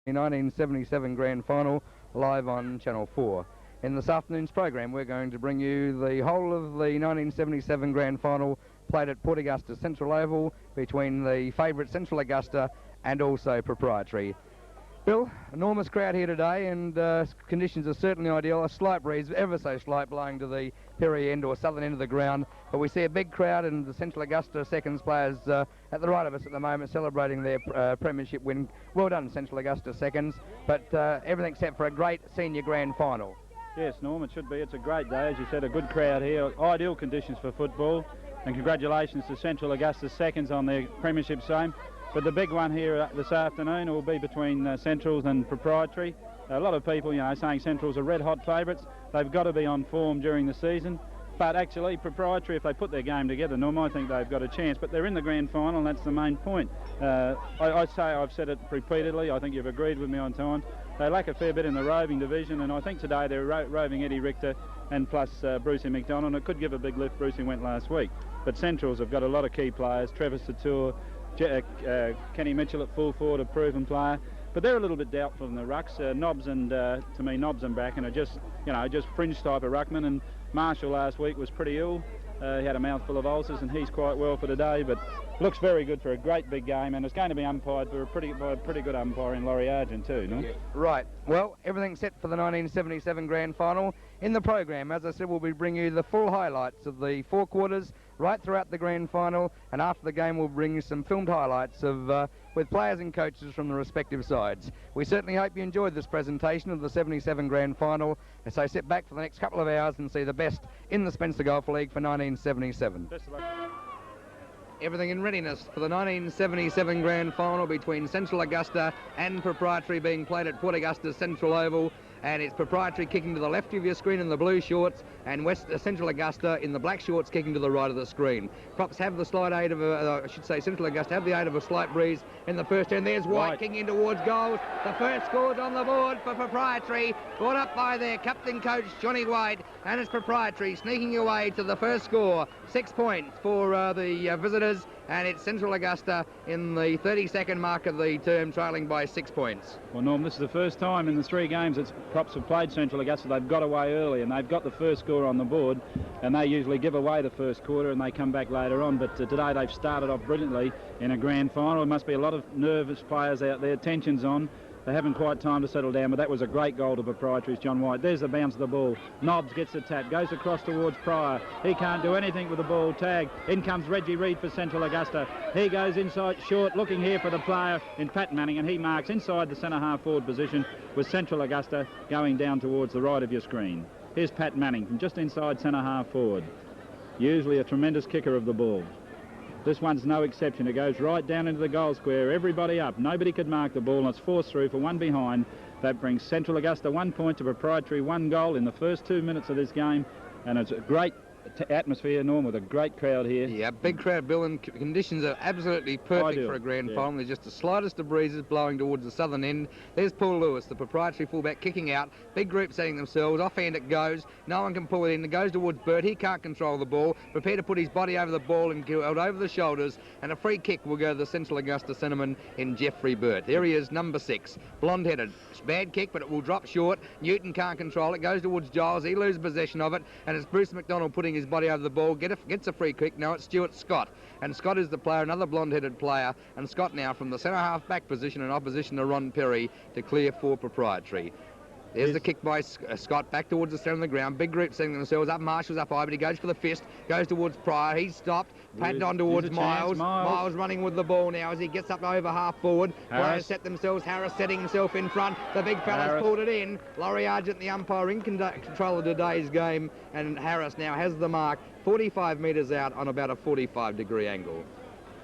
The 1977 Grand Final live on Channel 4. In this afternoon's program we're going to bring you the whole of the 1977 Grand Final played at Port Augusta Central Oval between the favourite Central Augusta and also Proprietary. Bill, enormous crowd here today, and conditions are certainly ideal. A slight breeze, ever so slight, blowing to the Perry end or southern end of the ground. But we see a big crowd, and the Central Augusta Seconds players at the right of us at the moment celebrating their premiership win. Well done, Central Augusta Seconds. But everything's set for a great senior grand final. Yes, Norm, it should be. It's a great day, as you said, a good crowd here. Ideal conditions for football. And congratulations to Central Augusta Seconds on their premiership same. But the big one here this afternoon will be between Centrals and Proprietary. A lot of people, saying Centrals are red-hot favourites. They've got to be on form during the season. But actually, Proprietary, if they put their game together, Norm, I think they've got a chance. But they're in the grand final, and that's the main point. I've said it repeatedly. I think you've agreed with me on times. They lack a fair bit in the roving division, and I think today they're roving Eddie Richter and plus Brucey McDonald. It could give a big lift. Brucey went last week. But Centrals have got a lot of key players. Trevor Satur, Kenny Mitchell at full forward, a proven player, but they're a little bit doubtful in the rucks. Nobbs and to me, Nobbs and Bracken are just fringe type of ruckman. And Marshall last week was pretty ill. He had a mouthful of ulcers, and he's quite well for today. But looks very good for a great big game, and it's going to be umpired by a pretty good umpire in Laurie Argent too. No? Yeah. Right. Well, everything's set for the 1977 Grand Final. In the program, as I said, we'll be bringing you the full highlights of the four quarters right throughout the Grand Final, and after the game we'll bring you some filmed highlights of with players and coaches from the respective sides. We certainly hope you enjoyed this presentation of the 77 Grand Final, and so sit back for the next couple of hours and see the best in the Spencer Golf League for 1977. Best of luck. Everything in readiness for the 1977 Grand Final between Central Augusta and Proprietary, being played at Port Augusta Central Oval. And it's Proprietary kicking to the left of your screen in the blue shorts, and Central Augusta in the black shorts kicking to the right of the screen. Props have the slight aid of Central Augusta have the aid of a slight breeze in the first end. There's White kicking in towards goals. The first score's on the board for Proprietary, brought up by their captain coach Johnny White, and it's Proprietary sneaking away to the first score. 6 points for the visitors, and it's Central Augusta in the 32nd mark of the term, trailing by 6 points. Well, Norm, this is the first time in the three games that Props have played Central Augusta. They've got away early, and they've got the first score on the board, and they usually give away the first quarter and they come back later on. But today they've started off brilliantly in a grand final. There must be a lot of nervous players out there, tensions on. They haven't quite time to settle down, but that was a great goal to Proprietary's John White. There's the bounce of the ball. Nobbs gets the tap, goes across towards Pryor. He can't do anything with the ball. Tag. In comes Reggie Reid for Central Augusta. He goes inside short, looking here for the player in Pat Manning, and he marks inside the centre half forward position with Central Augusta going down towards the right of your screen. Here's Pat Manning from just inside centre half forward. Usually a tremendous kicker of the ball. This one's no exception. It goes right down into the goal square. Everybody up. Nobody could mark the ball, and it's forced through for one behind. That brings Central Augusta 1 point to Proprietary, 1 goal in the first 2 minutes of this game. And it's a great atmosphere, Norm, with a great crowd here. Yeah, big crowd, Bill, and conditions are absolutely perfect Ideal. for a grand Yeah. final. There's just the slightest of breezes blowing towards the southern end. There's Paul Lewis, the Proprietary fullback, kicking out. Big group setting themselves. Offhand it goes. No one can pull it in. It goes towards Burt. He can't control the ball. Prepare to put his body over the ball and go out over the shoulders. And a free kick will go to the Central Augusta centreman in Jeffrey Burt. There he is, number 6. Blonde-headed. Bad kick, but it will drop short. Newton can't control it. Goes towards Giles. He loses possession of it. And it's Bruce McDonald putting his body over the ball. Gets a free kick. Now it's Stuart Scott, and Scott is the player, another blonde-headed player, and Scott now from the centre half back position in opposition to Ron Perry to clear for Proprietary. There's the kick by Scott back towards the centre of the ground. Big group setting themselves up. Marshall's up high, but he goes for the fist. Goes towards Pryor. He's stopped. Patted on towards Miles. Miles running with the ball now as he gets up over half forward. Players set themselves. Harris setting himself in front. The big fella's pulled it in. Laurie Argent, the umpire, in control of today's game. And Harris now has the mark 45 metres out on about a 45-degree angle.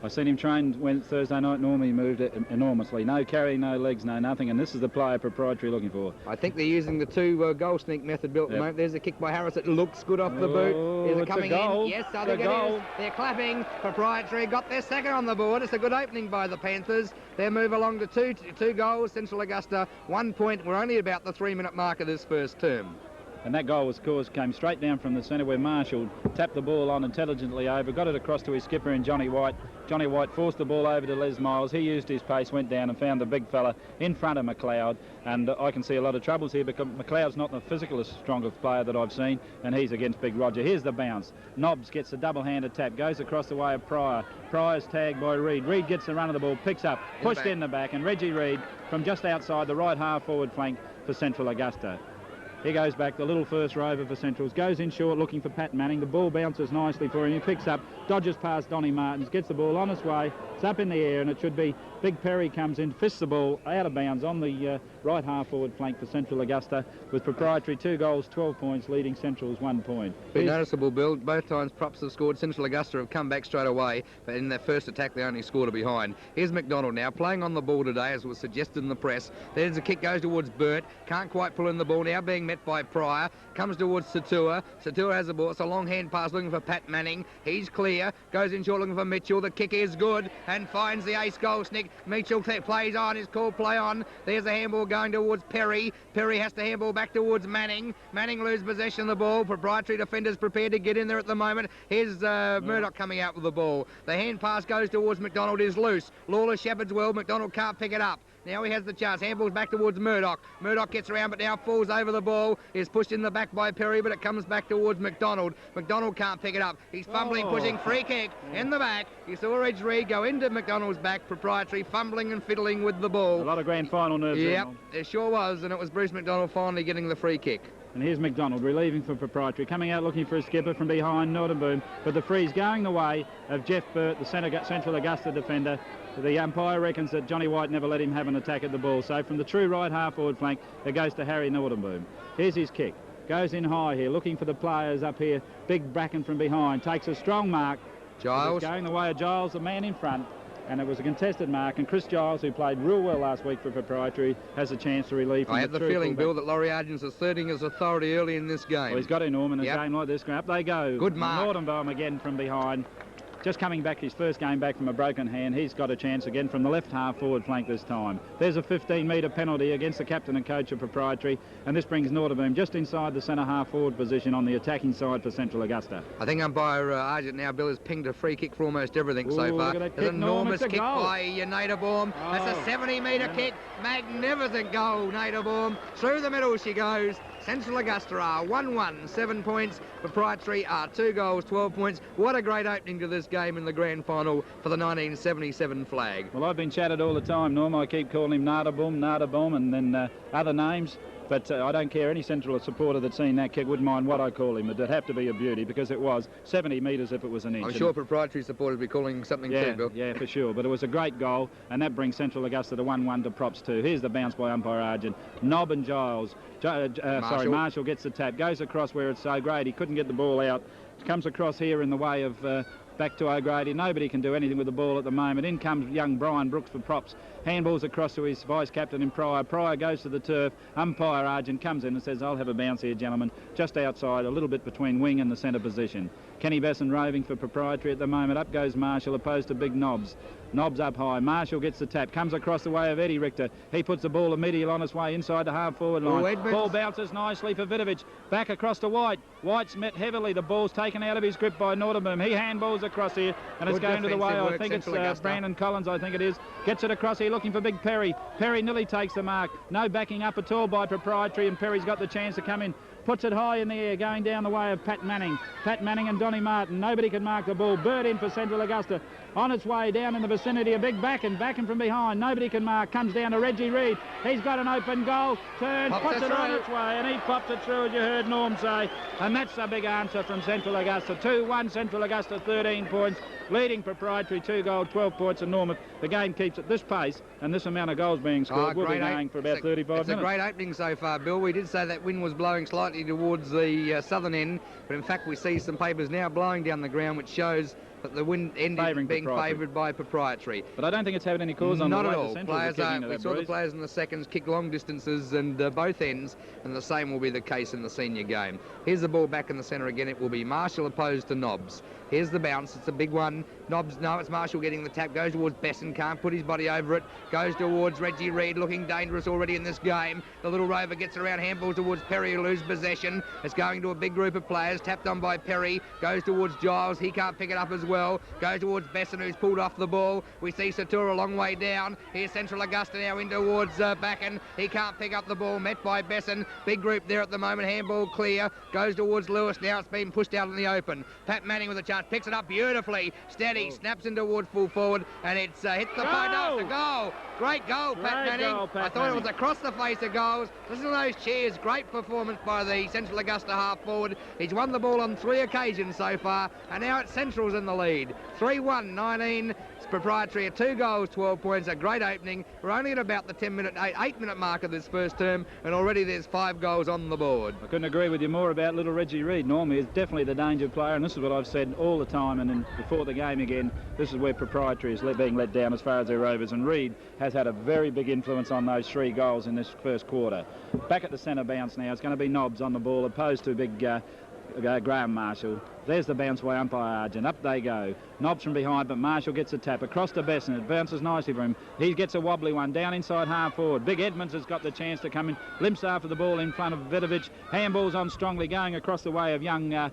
I seen him train Thursday night. Normally moved it enormously. No carrying, no legs, no nothing. And this is the player Proprietary looking for. I think they're using the 2 goal sneak method built at the moment. There's a kick by Harris. It looks good off the boot. Is it coming in? Yes, I think it is. They're clapping. Proprietary got their second on the board. It's a good opening by the Panthers. They move along to two goals. Central Augusta 1 point. We're only about the 3-minute mark of this first term. And that goal, of course, came straight down from the centre where Marshall tapped the ball on intelligently over, got it across to his skipper in Johnny White. Johnny White forced the ball over to Les Miles. He used his pace, went down and found the big fella in front of McLeod. And I can see a lot of troubles here because McLeod's not the physicalist strongest player that I've seen, and he's against Big Roger. Here's the bounce. Nobbs gets a double-handed tap, goes across the way of Pryor. Pryor's tagged by Reid. Reid gets the run of the ball, picks up, pushed in the back, and Reggie Reid from just outside the right half-forward flank for Central Augusta. He goes back, the little first rover for Centrals, goes in short looking for Pat Manning. The ball bounces nicely for him. He picks up, dodges past Donny Martins, gets the ball on its way. It's up in the air, and it should be Big Perry comes in, fists the ball out of bounds on the right half-forward flank for Central Augusta, with Proprietary 2 goals, 12 points, leading Centrals 1 point. Been noticeable, Bill. Both times props have scored. Central Augusta have come back straight away, but in their first attack they only scored a behind. Here's McDonald now, playing on the ball today, as was suggested in the press. There's a kick, goes towards Burt, can't quite pull in the ball, now being met by Pryor, comes towards Satua. Satua has the ball, it's a long hand pass looking for Pat Manning. He's clear, goes in short looking for Mitchell. The kick is good and finds the ace goal snick. Mitchell plays on, is called play on. There's a handball going towards Perry. Perry has to handball back towards Manning. Manning loses possession of the ball. Proprietary defenders prepared to get in there at the moment. Here's Murdoch coming out with the ball. The hand pass goes towards McDonald, is loose. Lawler shepherds well, McDonald can't pick it up. Now he has the chance, handballs back towards Murdoch. Murdoch gets around but now falls over the ball, is pushed in the back by Perry, but it comes back towards McDonald. McDonald can't pick it up. He's fumbling, pushing, free kick in the back. You saw Reg Reid go into McDonald's back, Proprietary fumbling and fiddling with the ball. A lot of grand final nerves. Yep, it sure was, and it was Bruce McDonald finally getting the free kick. And here's McDonald relieving for Proprietary, coming out looking for a skipper from behind Nordenboom, but the free's going the way of Jeff Burt, the Central Augusta defender. The umpire reckons that Johnny White never let him have an attack at the ball, so from the true right half-forward flank, it goes to Harry Nordenboom. Here's his kick. Goes in high here, looking for the players up here. Big Bracken from behind, takes a strong mark. Giles. Going the way of Giles, the man in front. And it was a contested mark, and Chris Giles, who played real well last week for Proprietary, has a chance to relieve from I have the feeling, Bill, that Laurie Argent's asserting his authority early in this game. Well, he's got to, Norman, in a game like this. Up they go. Good mark. Nordenboom again from behind. Just coming back, his first game back from a broken hand. He's got a chance again from the left half-forward flank this time. There's a 15-metre penalty against the captain and coach of Proprietary, and this brings Nordenboom just inside the centre half-forward position on the attacking side for Central Augusta. I think umpire Argent now, Bill, has pinged a free kick for almost everything so far. Look at that There's kick, an enormous kick goal by Naderbaum. That's a 70-metre kick. Magnificent goal, Naderbaum. Through the middle she goes. Central Augusta are 1-1, 7 points. Proprietary are 2 goals, 12 points. What a great opening to this game in the grand final for the 1977 flag. Well, I've been chatted all the time, Norm. I keep calling him Naderbaum, and then other names. But I don't care, any Central supporter that's seen that kick wouldn't mind what I call him. It'd have to be a beauty, because it was 70 metres if it was an inch. I'm sure Proprietary supporters will be calling something too, Bill. Yeah, for sure. But it was a great goal, and that brings Central Augusta to 1-1 to props too. Here's the bounce by umpire Argent. Nob and Giles. Marshall gets the tap, goes across where it's so great. He couldn't get the ball out. Comes across here in the way of back to O'Grady. Nobody can do anything with the ball at the moment. In comes young Brian Brooks for props. Handballs across to his vice-captain in Pryor. Pryor goes to the turf. Umpire Argent comes in and says, I'll have a bounce here, gentlemen. Just outside, a little bit between wing and the centre position. Kenny Besson roving for Proprietary at the moment. Up goes Marshall, opposed to Big Nobbs. Nobbs up high. Marshall gets the tap. Comes across the way of Eddie Richter. He puts the ball immediately on its way inside the half-forward line. Ball bounces nicely for Vickovic. Back across to White. White's met heavily. The ball's taken out of his grip by Nordenboom. He handballs across here, and it's going to the way. I think it's Brandon Collins, I think it is. Gets it across here looking for Big Perry. Perry nearly takes the mark. No backing up at all by Proprietary, and Perry's got the chance to come in. Puts it high in the air, going down the way of Pat Manning. Pat Manning and Donny Martin. Nobody can mark the ball. Bird in for Central Augusta. On its way down in the vicinity of Big Bracken. Bracken from behind. Nobody can mark. Comes down to Reggie Reid. He's got an open goal. Turns, puts it on its way, and he popped it through, as you heard Norm say. And that's a big answer from Central Augusta. 2-1 Central Augusta, 13 points. Leading Proprietary, 2 goals, 12 points. And Norm, if the game keeps at this pace and this amount of goals being scored, we'll be going for about 35 minutes. It's a great opening so far, Bill. We did say that wind was blowing slightly towards the southern end, but in fact we see some papers now blowing down the ground, which shows but the wind ended being favoured by Proprietary. But I don't think it's having any cause on Not the at way all. the Centrals are kicking to We that, saw the Bruce. players in the seconds kick long distances and both ends, and the same will be the case in the senior game. Here's the ball back in the centre again. It will be Marshall opposed to Nobbs. Here's the bounce. It's a big one. Nobbs, no, it's Marshall getting the tap. Goes towards Besson. Can't put his body over it. Goes towards Reggie Reed, looking dangerous already in this game. The little rover gets around, handball towards Perry, who loses possession. It's going to a big group of players. Tapped on by Perry. Goes towards Giles. He can't pick it up as well. Goes towards Besson, who's pulled off the ball. We see Satura a long way down. Here's Central Augusta now in towards Backen. He can't pick up the ball. Met by Besson. Big group there at the moment. Handball clear. Goes towards Lewis. Now it's been pushed out in the open. Pat Manning with a chance. Picks it up beautifully. Steady. Snaps in towards full forward. And it's hit the post. No, it's a goal. Great goal, Pat Manning. I thought it was across the face of goals. Listen to those cheers. Great performance by the Central Augusta half forward. He's won the ball on 3 occasions so far. And now it's Central's in the lead. 3-1-19. It's Proprietary at 2 goals, 12 points. A great opening. We're only at about the 8-minute mark of this first term, and already there's 5 goals on the board. I couldn't agree with you more about little Reggie Reed. Normally, he's definitely the danger player, and this is what I've said all the time. And then before the game again, this is where Proprietary is being let down as far as their Rovers. And Reed has had a very big influence on those 3 goals in this first quarter. Back at the centre bounce now. It's going to be Nobbs on the ball, opposed to big Graham Marshall. There's the bounce by umpire Argent. Up they go. Nobbs from behind, but Marshall gets a tap across to Besson. It bounces nicely for him. He gets a wobbly one down inside half forward. Big Edmonds has got the chance to come in. Limps after the ball in front of Vickovic. Handball's on strongly, going across the way of young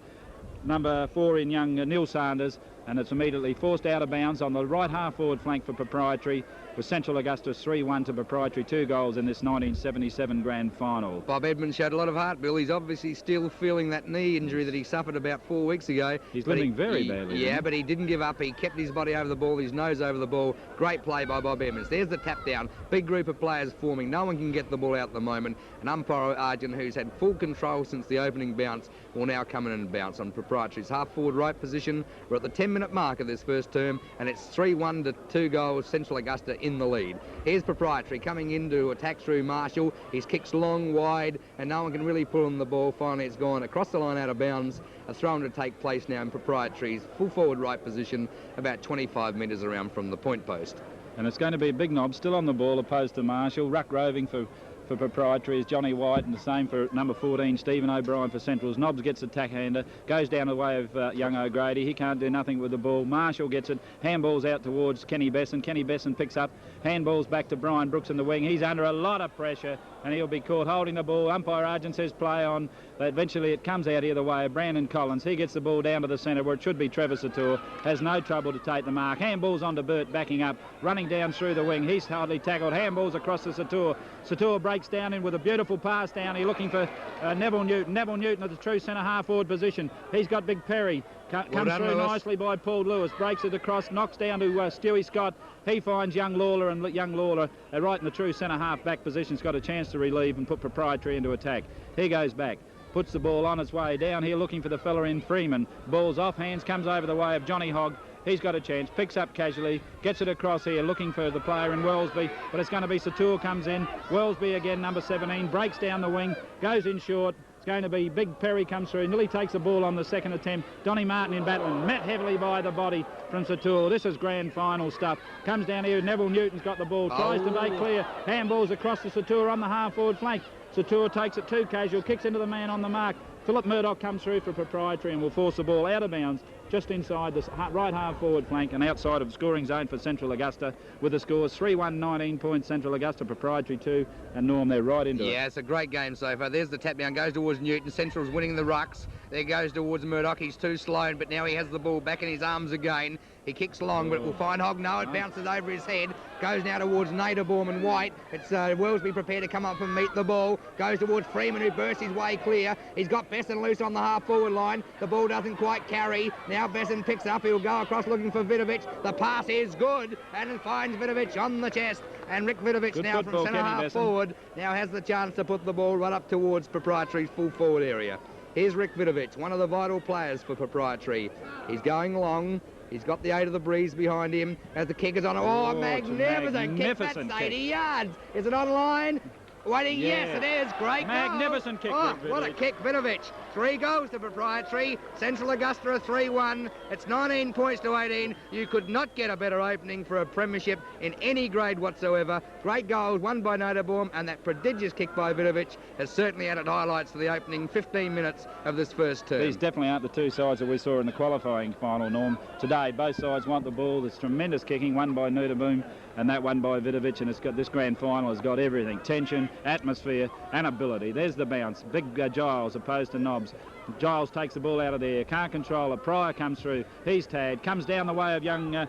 number 4 in young Neil Sanders, and it's immediately forced out of bounds on the right half forward flank for Proprietary, with Central Augusta 3-1 to Proprietary, 2 goals in this 1977 grand final. Bob Edmonds showed a lot of heart, Bill. He's obviously still feeling that knee injury that he suffered about 4 weeks ago. He's limping very badly. Yeah, but he didn't give up. He kept his body over the ball, his nose over the ball. Great play by Bob Edmonds. There's the tap down. Big group of players forming. No one can get the ball out at the moment. And umpire Argent, who's had full control since the opening bounce, will now come in and bounce on Proprietary's half forward right position. We're at the 10-minute mark of this first term, and it's 3-1 to 2 goals, Central Augusta in the lead. Here's Proprietary coming in to attack through Marshall. His kick's long, wide, and no one can really pull on the ball. Finally, it's gone across the line out of bounds. A throw-in to take place now in Proprietary's full forward right position, about 25 metres around from the point post. And it's going to be Big Nob still on the ball, opposed to Marshall. Ruck roving for Proprietary is Johnny White, and the same for number 14, Stephen O'Brien for Centrals. Nobbs gets a tack hander, goes down the way of young O'Grady. He can't do nothing with the ball. Marshall gets it, handballs out towards Kenny Besson. Kenny Besson picks up, handballs back to Brian Brooks in the wing. He's under a lot of pressure, and he'll be caught holding the ball. Umpire Argent says play on, but eventually it comes out either way. Brandon Collins, he gets the ball down to the centre where it should be Trevor Satur. Has no trouble to take the mark. Handballs onto Burt, backing up, running down through the wing. He's hardly tackled. Handballs across to Satur. Satur breaks down in with a beautiful pass down. He's looking for Neville Newton. Neville Newton at the true centre half forward position. He's got Big Perry. Comes through Lewis. Nicely by Paul Lewis. Breaks it across, knocks down to Stewie Scott. He finds young Lawler, and young Lawler right in the true centre half back position. Has got a chance to relieve and put Proprietary into attack. He goes back. Puts the ball on its way down here, looking for the fella in Freeman. Ball's off hands, comes over the way of Johnny Hogg. He's got a chance, picks up casually, gets it across here, looking for the player in Wellesby, but it's going to be Satur comes in. Wellesby again, number 17, breaks down the wing, goes in short. It's going to be Big Perry comes through, nearly takes the ball on the second attempt. Donny Martin in battle, met heavily by the body from Satur. This is grand final stuff. Comes down here, Neville Newton's got the ball, tries to make clear. Handballs across to Satur on the half-forward flank. Satur takes it too casual, kicks into the man on the mark. Philip Murdoch comes through for Proprietary and will force the ball out of bounds just inside the right half forward flank and outside of scoring zone for Central Augusta, with the scores 3-1, 19 points Central Augusta, Proprietary 2, and Norm they're right into it. Yeah, it's a great game so far. There's the tap down, goes towards Newton. Central's winning the rucks. There goes towards Murdoch. He's too slow, but now he has the ball back in his arms again. He kicks long, but it will find Hogg. No, it bounces over his head. Goes now towards Naderbaum and White. It's Wellesby prepared to come up and meet the ball. Goes towards Freeman, who bursts his way clear. He's got Besson loose on the half-forward line. The ball doesn't quite carry. Now Besson picks up. He'll go across looking for Vickovic. The pass is good, and it finds Vickovic on the chest. And Rick Vickovic now from centre half forward now has the chance to put the ball right up towards Proprietary's full forward area. Here's Rick Vickovic, one of the vital players for Proprietary. He's going long. He's got the 8 of the breeze behind him as the kick is on. Oh, magnificent kick. That's 80 yards. Is it online? waiting. Yeah. Yes, it is. Great Magnificent kick. Oh, from what a Vickovic. kick, Vickovic. 3 goals to Proprietary. Central Augusta a 3-1. It's 19 points to 18. You could not get a better opening for a premiership in any grade whatsoever. Great goals, one by Noterbaum, and that prodigious kick by Vickovic has certainly added highlights to the opening 15 minutes of this first term. These definitely aren't the two sides that we saw in the qualifying final, Norm. Today, both sides want the ball. There's tremendous kicking, one by Noterbaum and that one by Vickovic, and it's got this grand final has got everything: tension, atmosphere, and ability. There's the bounce. Big Giles opposed to Nobbs. Giles takes the ball out of there, can't control it. Pryor comes through. He's tagged, comes down the way of young.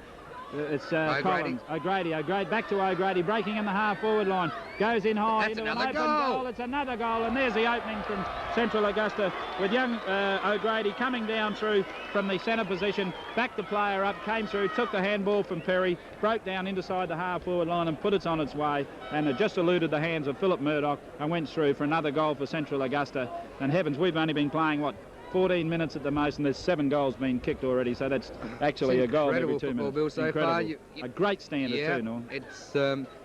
It's Collins. O'Grady, back to O'Grady, breaking in the half-forward line, goes in high into an open goal. It's another goal, and there's the opening from Central Augusta with young O'Grady coming down through from the centre position, backed the player up, came through, took the handball from Perry, broke down inside the half-forward line and put it on its way, and it just eluded the hands of Philip Murdoch and went through for another goal for Central Augusta. And heavens, we've only been playing, what, 14 minutes at the most, and there's 7 goals being kicked already, so that's actually a goal every 2 minutes. Bill, so far. A great standard too, Norm. It's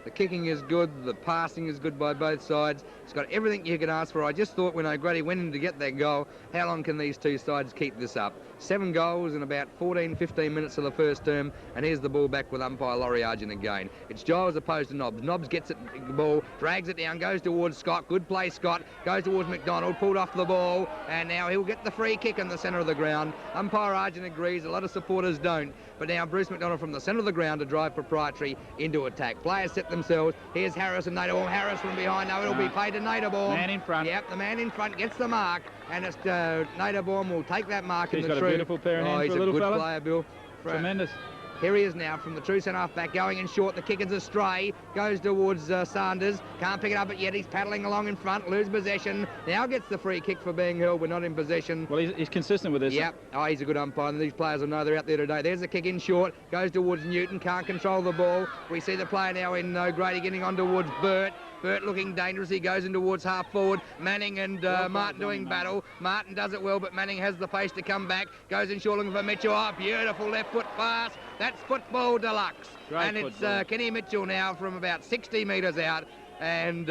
the kicking is good, the passing is good by both sides. It's got everything you can ask for. I just thought when O'Grady went in to get that goal, how long can these two sides keep this up? 7 goals in about 14-15 minutes of the first term, and here's the ball back with umpire Laurie Argent again. It's Giles opposed to Nobbs. Nobbs gets it, the ball, drags it down, goes towards Scott. Good play, Scott. Goes towards McDonald, pulled off the ball, and now he'll get the free kick in the centre of the ground. Umpire Argent agrees. A lot of supporters don't. But now Bruce McDonald from the centre of the ground to drive Proprietary into attack. Players set themselves. Here's Harris and Noterbaum. Harris from behind. No, it'll be played to Noterbaum. Man in front. Yep, the man in front gets the mark, and it's Noterbaum will take that mark in the true. He's got a beautiful pair of hands for a little fella. He's a good player, Bill. Tremendous. Here he is now from the true centre-half back, going in short. The kick is astray, goes towards Sanders. Can't pick it up but yet. He's paddling along in front, lose possession. Now gets the free kick for being held. We're not in possession. Well, he's consistent with this. Yep. Oh, he's a good umpire, and these players will know they're out there today. There's the kick in short, goes towards Newton, can't control the ball. We see the player now in O'Grady getting on towards Burt. Burt looking dangerous. He goes in towards half forward. Manning and Martin doing battle. Martin does it well, but Manning has the pace to come back. Goes in short looking for Mitchell. Oh, beautiful left foot pass. That's football deluxe. Great and football. It's Kenny Mitchell now from about 60 metres out, and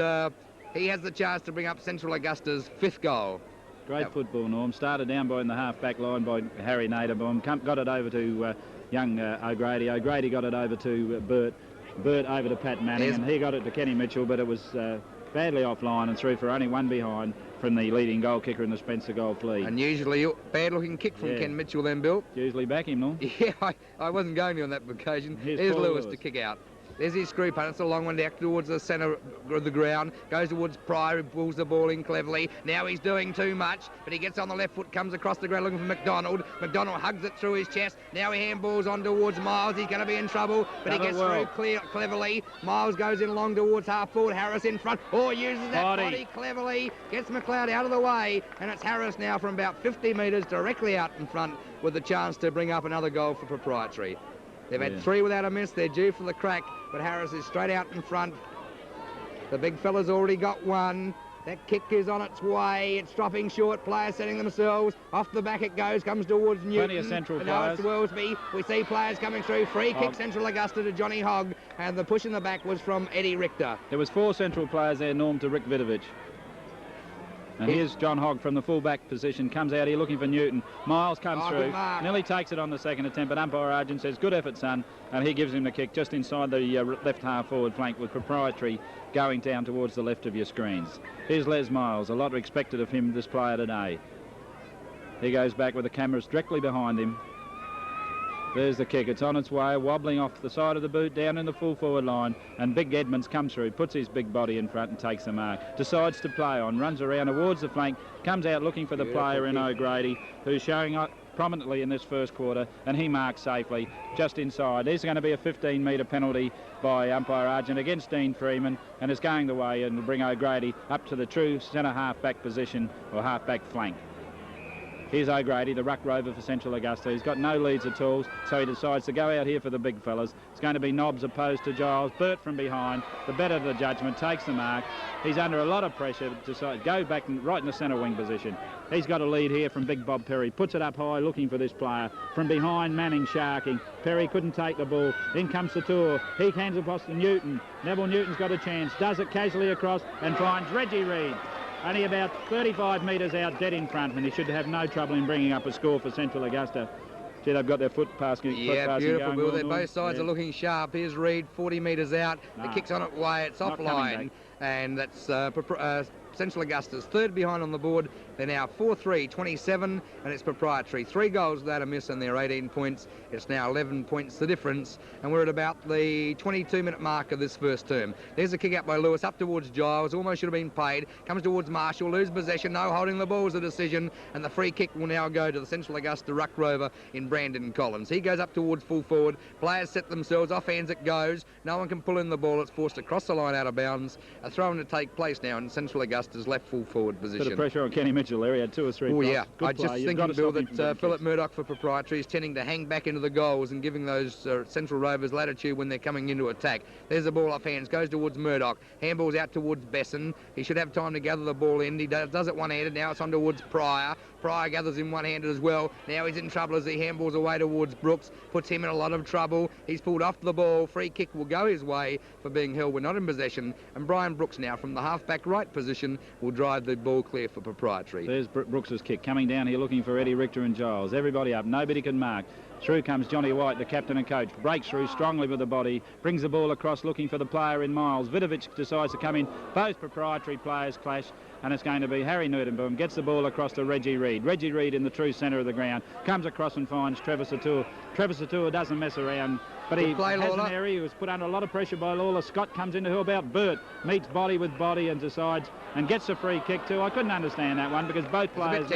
he has the chance to bring up Central Augusta's 5th goal. Great football, Norm. Started down by in the half-back line by Harry Noterbaum. Got it over to young O'Grady. O'Grady got it over to Burt. Burt over to Pat Manning, and he got it to Kenny Mitchell, but it was badly offline and through for only one behind from the leading goal kicker in the Spencer Gold Fleet. And usually bad-looking kick from Ken Mitchell then, Bill. Usually back him, Norm. Yeah, I wasn't going to on that occasion. Here's Lewis to kick out. There's his screw punt. It's a long one down towards the centre of the ground. Goes towards Pryor, who pulls the ball in cleverly. Now he's doing too much, but he gets on the left foot, comes across the ground looking for McDonald. McDonald hugs it through his chest. Now he handballs on towards Miles. He's going to be in trouble, but he gets through cleverly. Miles goes in long towards half forward. Harris in front. Oh, uses that body cleverly. Gets McLeod out of the way, and it's Harris now from about 50 metres directly out in front with the chance to bring up another goal for Proprietary. They've had 3 without a miss. They're due for the crack, but Harris is straight out in front. The big fella's already got one. That kick is on its way. It's dropping short. Players setting themselves. Off the back it goes. Comes towards Newton. Plenty of central players. Now it's Wellesby. We see players coming through. Free kick Central Augusta to Johnny Hogg. And the push in the back was from Eddie Richter. There was 4 central players there, Norm, to Rick Vickovic. And here's John Hogg from the full-back position, comes out here looking for Newton. Miles comes through, nearly takes it on the second attempt, but umpire Argent says, good effort, son, and he gives him the kick just inside the left half-forward flank with Proprietary going down towards the left of your screens. Here's Les Miles, a lot expected of him, this player today. He goes back with the cameras directly behind him. There's the kick. It's on its way, wobbling off the side of the boot, down in the full forward line, and Big Edmonds comes through, puts his big body in front and takes the mark. Decides to play on, runs around towards the flank, comes out looking for the player in O'Grady, who's showing up prominently in this first quarter, and he marks safely just inside. There's going to be a 15-metre penalty by umpire Argent against Dean Freeman, and it's going the way and will bring O'Grady up to the true centre half-back position or half-back flank. Here's O'Grady, the ruck rover for Central Augusta. He's got no leads at all, so he decides to go out here for the big fellas. It's going to be Nobbs opposed to Giles. Burt from behind, the better the judgment, takes the mark. He's under a lot of pressure to go back right in the centre wing position. He's got a lead here from Big Bob Perry. Puts it up high, looking for this player. From behind, Manning sharking. Perry couldn't take the ball. In comes Satur. He hands it across to Newton. Neville Newton's got a chance. Does it casually across and finds Reggie Reid. Only about 35 metres out, dead in front, and he should have no trouble in bringing up a score for Central Augusta. Gee, they've got their foot passing. Yeah, beautiful, Bill. They're both sides are looking sharp. Here's Reid, 40 metres out. The kick's on its way. It's offline, and that's Central Augusta's third behind on the board. They're now 4-3, 27, and it's Proprietary. 3 goals without a miss, and they're 18 points. It's now 11 points the difference, and we're at about the 22-minute mark of this first term. There's a kick out by Lewis up towards Giles. Almost should have been paid. Comes towards Marshall. Lose possession. No holding the ball is a decision, and the free kick will now go to the Central Augusta ruck rover in Brandon Collins. He goes up towards full forward. Players set themselves. Off hands it goes. No one can pull in the ball. It's forced across the line out of bounds. A throw-in to take place now in Central Augusta's left full forward position. Bit of pressure on Kenny Mitchell there. He had 2 or 3 Oh, yeah. Good I play. just think, Bill, that Philip Murdoch for Proprietary is tending to hang back into the goals and giving those Central Rovers latitude when they're coming into attack. There's the ball off hands. Goes towards Murdoch. Handball's out towards Besson. He should have time to gather the ball in. He does it one-handed. Now it's on towards Pryor. Pryor gathers him one-handed as well. Now he's in trouble as he handballs away towards Brooks. Puts him in a lot of trouble. He's pulled off the ball. Free kick will go his way for being held. We're not in possession. And Brian Brooks now from the half-back right position will drive the ball clear for Proprietary. There's Brooks's kick coming down here looking for Eddie Richter and Giles. Everybody up. Nobody can mark. Through comes Johnny White, the captain and coach. Breaks through strongly with the body. Brings the ball across looking for the player in Miles. Vickovic decides to come in. Both Proprietary players clash. And it's going to be Harry Nudenboom. Gets the ball across to Reggie Reid. Reggie Reid in the true centre of the ground. Comes across and finds Trevor Satur. Trevor Satur doesn't mess around. But he has an area. He was put under a lot of pressure by Lawler. Scott comes in to help out. Burt meets body with body and decides and gets a free kick too. I couldn't understand that one because both players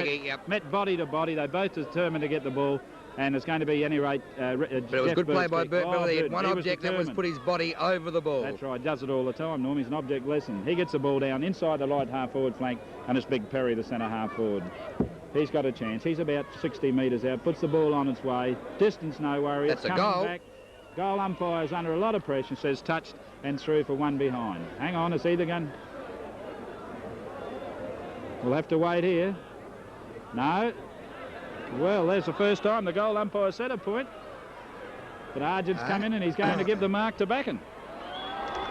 met body to body. They both determined to get the ball. And it's going to be, at any rate, but it was good play by Burt. He had one object that was put his body over the ball. That's right. Does it all the time, Norm. He's an object lesson. He gets the ball down inside the right half-forward flank, and it's Big Perry, the centre half-forward. He's got a chance. He's about 60 metres out. Puts the ball on its way. Distance, no worry. That's a goal. Back. Goal umpire's under a lot of pressure. Says touched and through for one behind. Hang on, it's either going... We'll have to wait here. No. Well, there's the first time the goal umpire set a point. But Argent's come in and he's going to give the mark to Backen.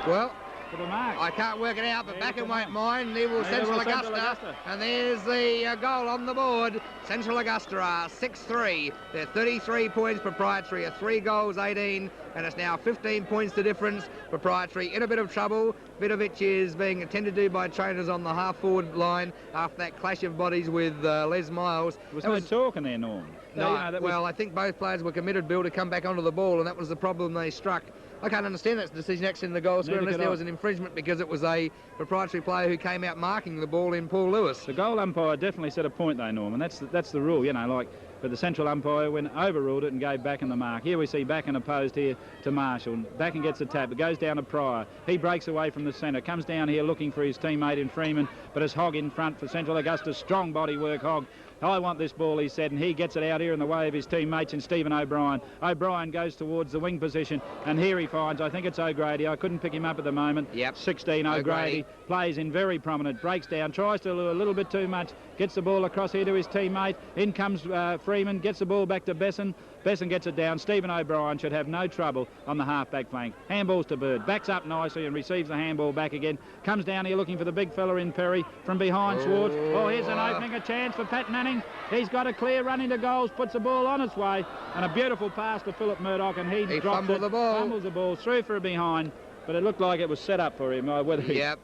Well, for the mark. I can't work it out, but Backen won't mind. There will Central Augusta. And there's the goal on the board. Central Augusta are 6-3. They're 33 points. Proprietary are 3 goals, 18. And it's now 15 points the difference. Proprietary in a bit of trouble. Vickovic is being attended to by trainers on the half-forward line after that clash of bodies with Les Miles. There was no talk in there, Norm. No, I think both players were committed, Bill, to come back onto the ball, and that was the problem they struck. I can't understand that decision actually in the goal square unless there was an infringement because it was a Proprietary player who came out marking the ball in Paul Lewis. The goal umpire definitely set a point though, Norm, and that's the rule, you know, like. But the central umpire overruled it and gave Backen the mark. Here we see Backen opposed here to Marshall. Backen gets a tap. It goes down to Pryor. He breaks away from the centre. Comes down here looking for his teammate in Freeman. But it's Hogg in front for Central Augusta. Strong body work, Hogg. I want this ball, he said, and he gets it out here in the way of his teammates and Stephen O'Brien. O'Brien goes towards the wing position, and here he finds, I think it's O'Grady. I couldn't pick him up at the moment. Yep. 16, O'Grady. Plays in very prominent, breaks down, tries to lure a little bit too much, gets the ball across here to his teammate. In comes Freeman, gets the ball back to Besson. Besson gets it down. Stephen O'Brien should have no trouble on the half-back flank. Handballs to Bird. Backs up nicely and receives the handball back again. Comes down here looking for the big fella in Perry. From behind, Schwartz. Oh, here's an opening, a chance for Pat Manning. He's got a clear run into goals, puts the ball on its way. And a beautiful pass to Philip Murdoch, and he drops it. Fumbles the ball through for a behind. But it looked like it was set up for him. Yep.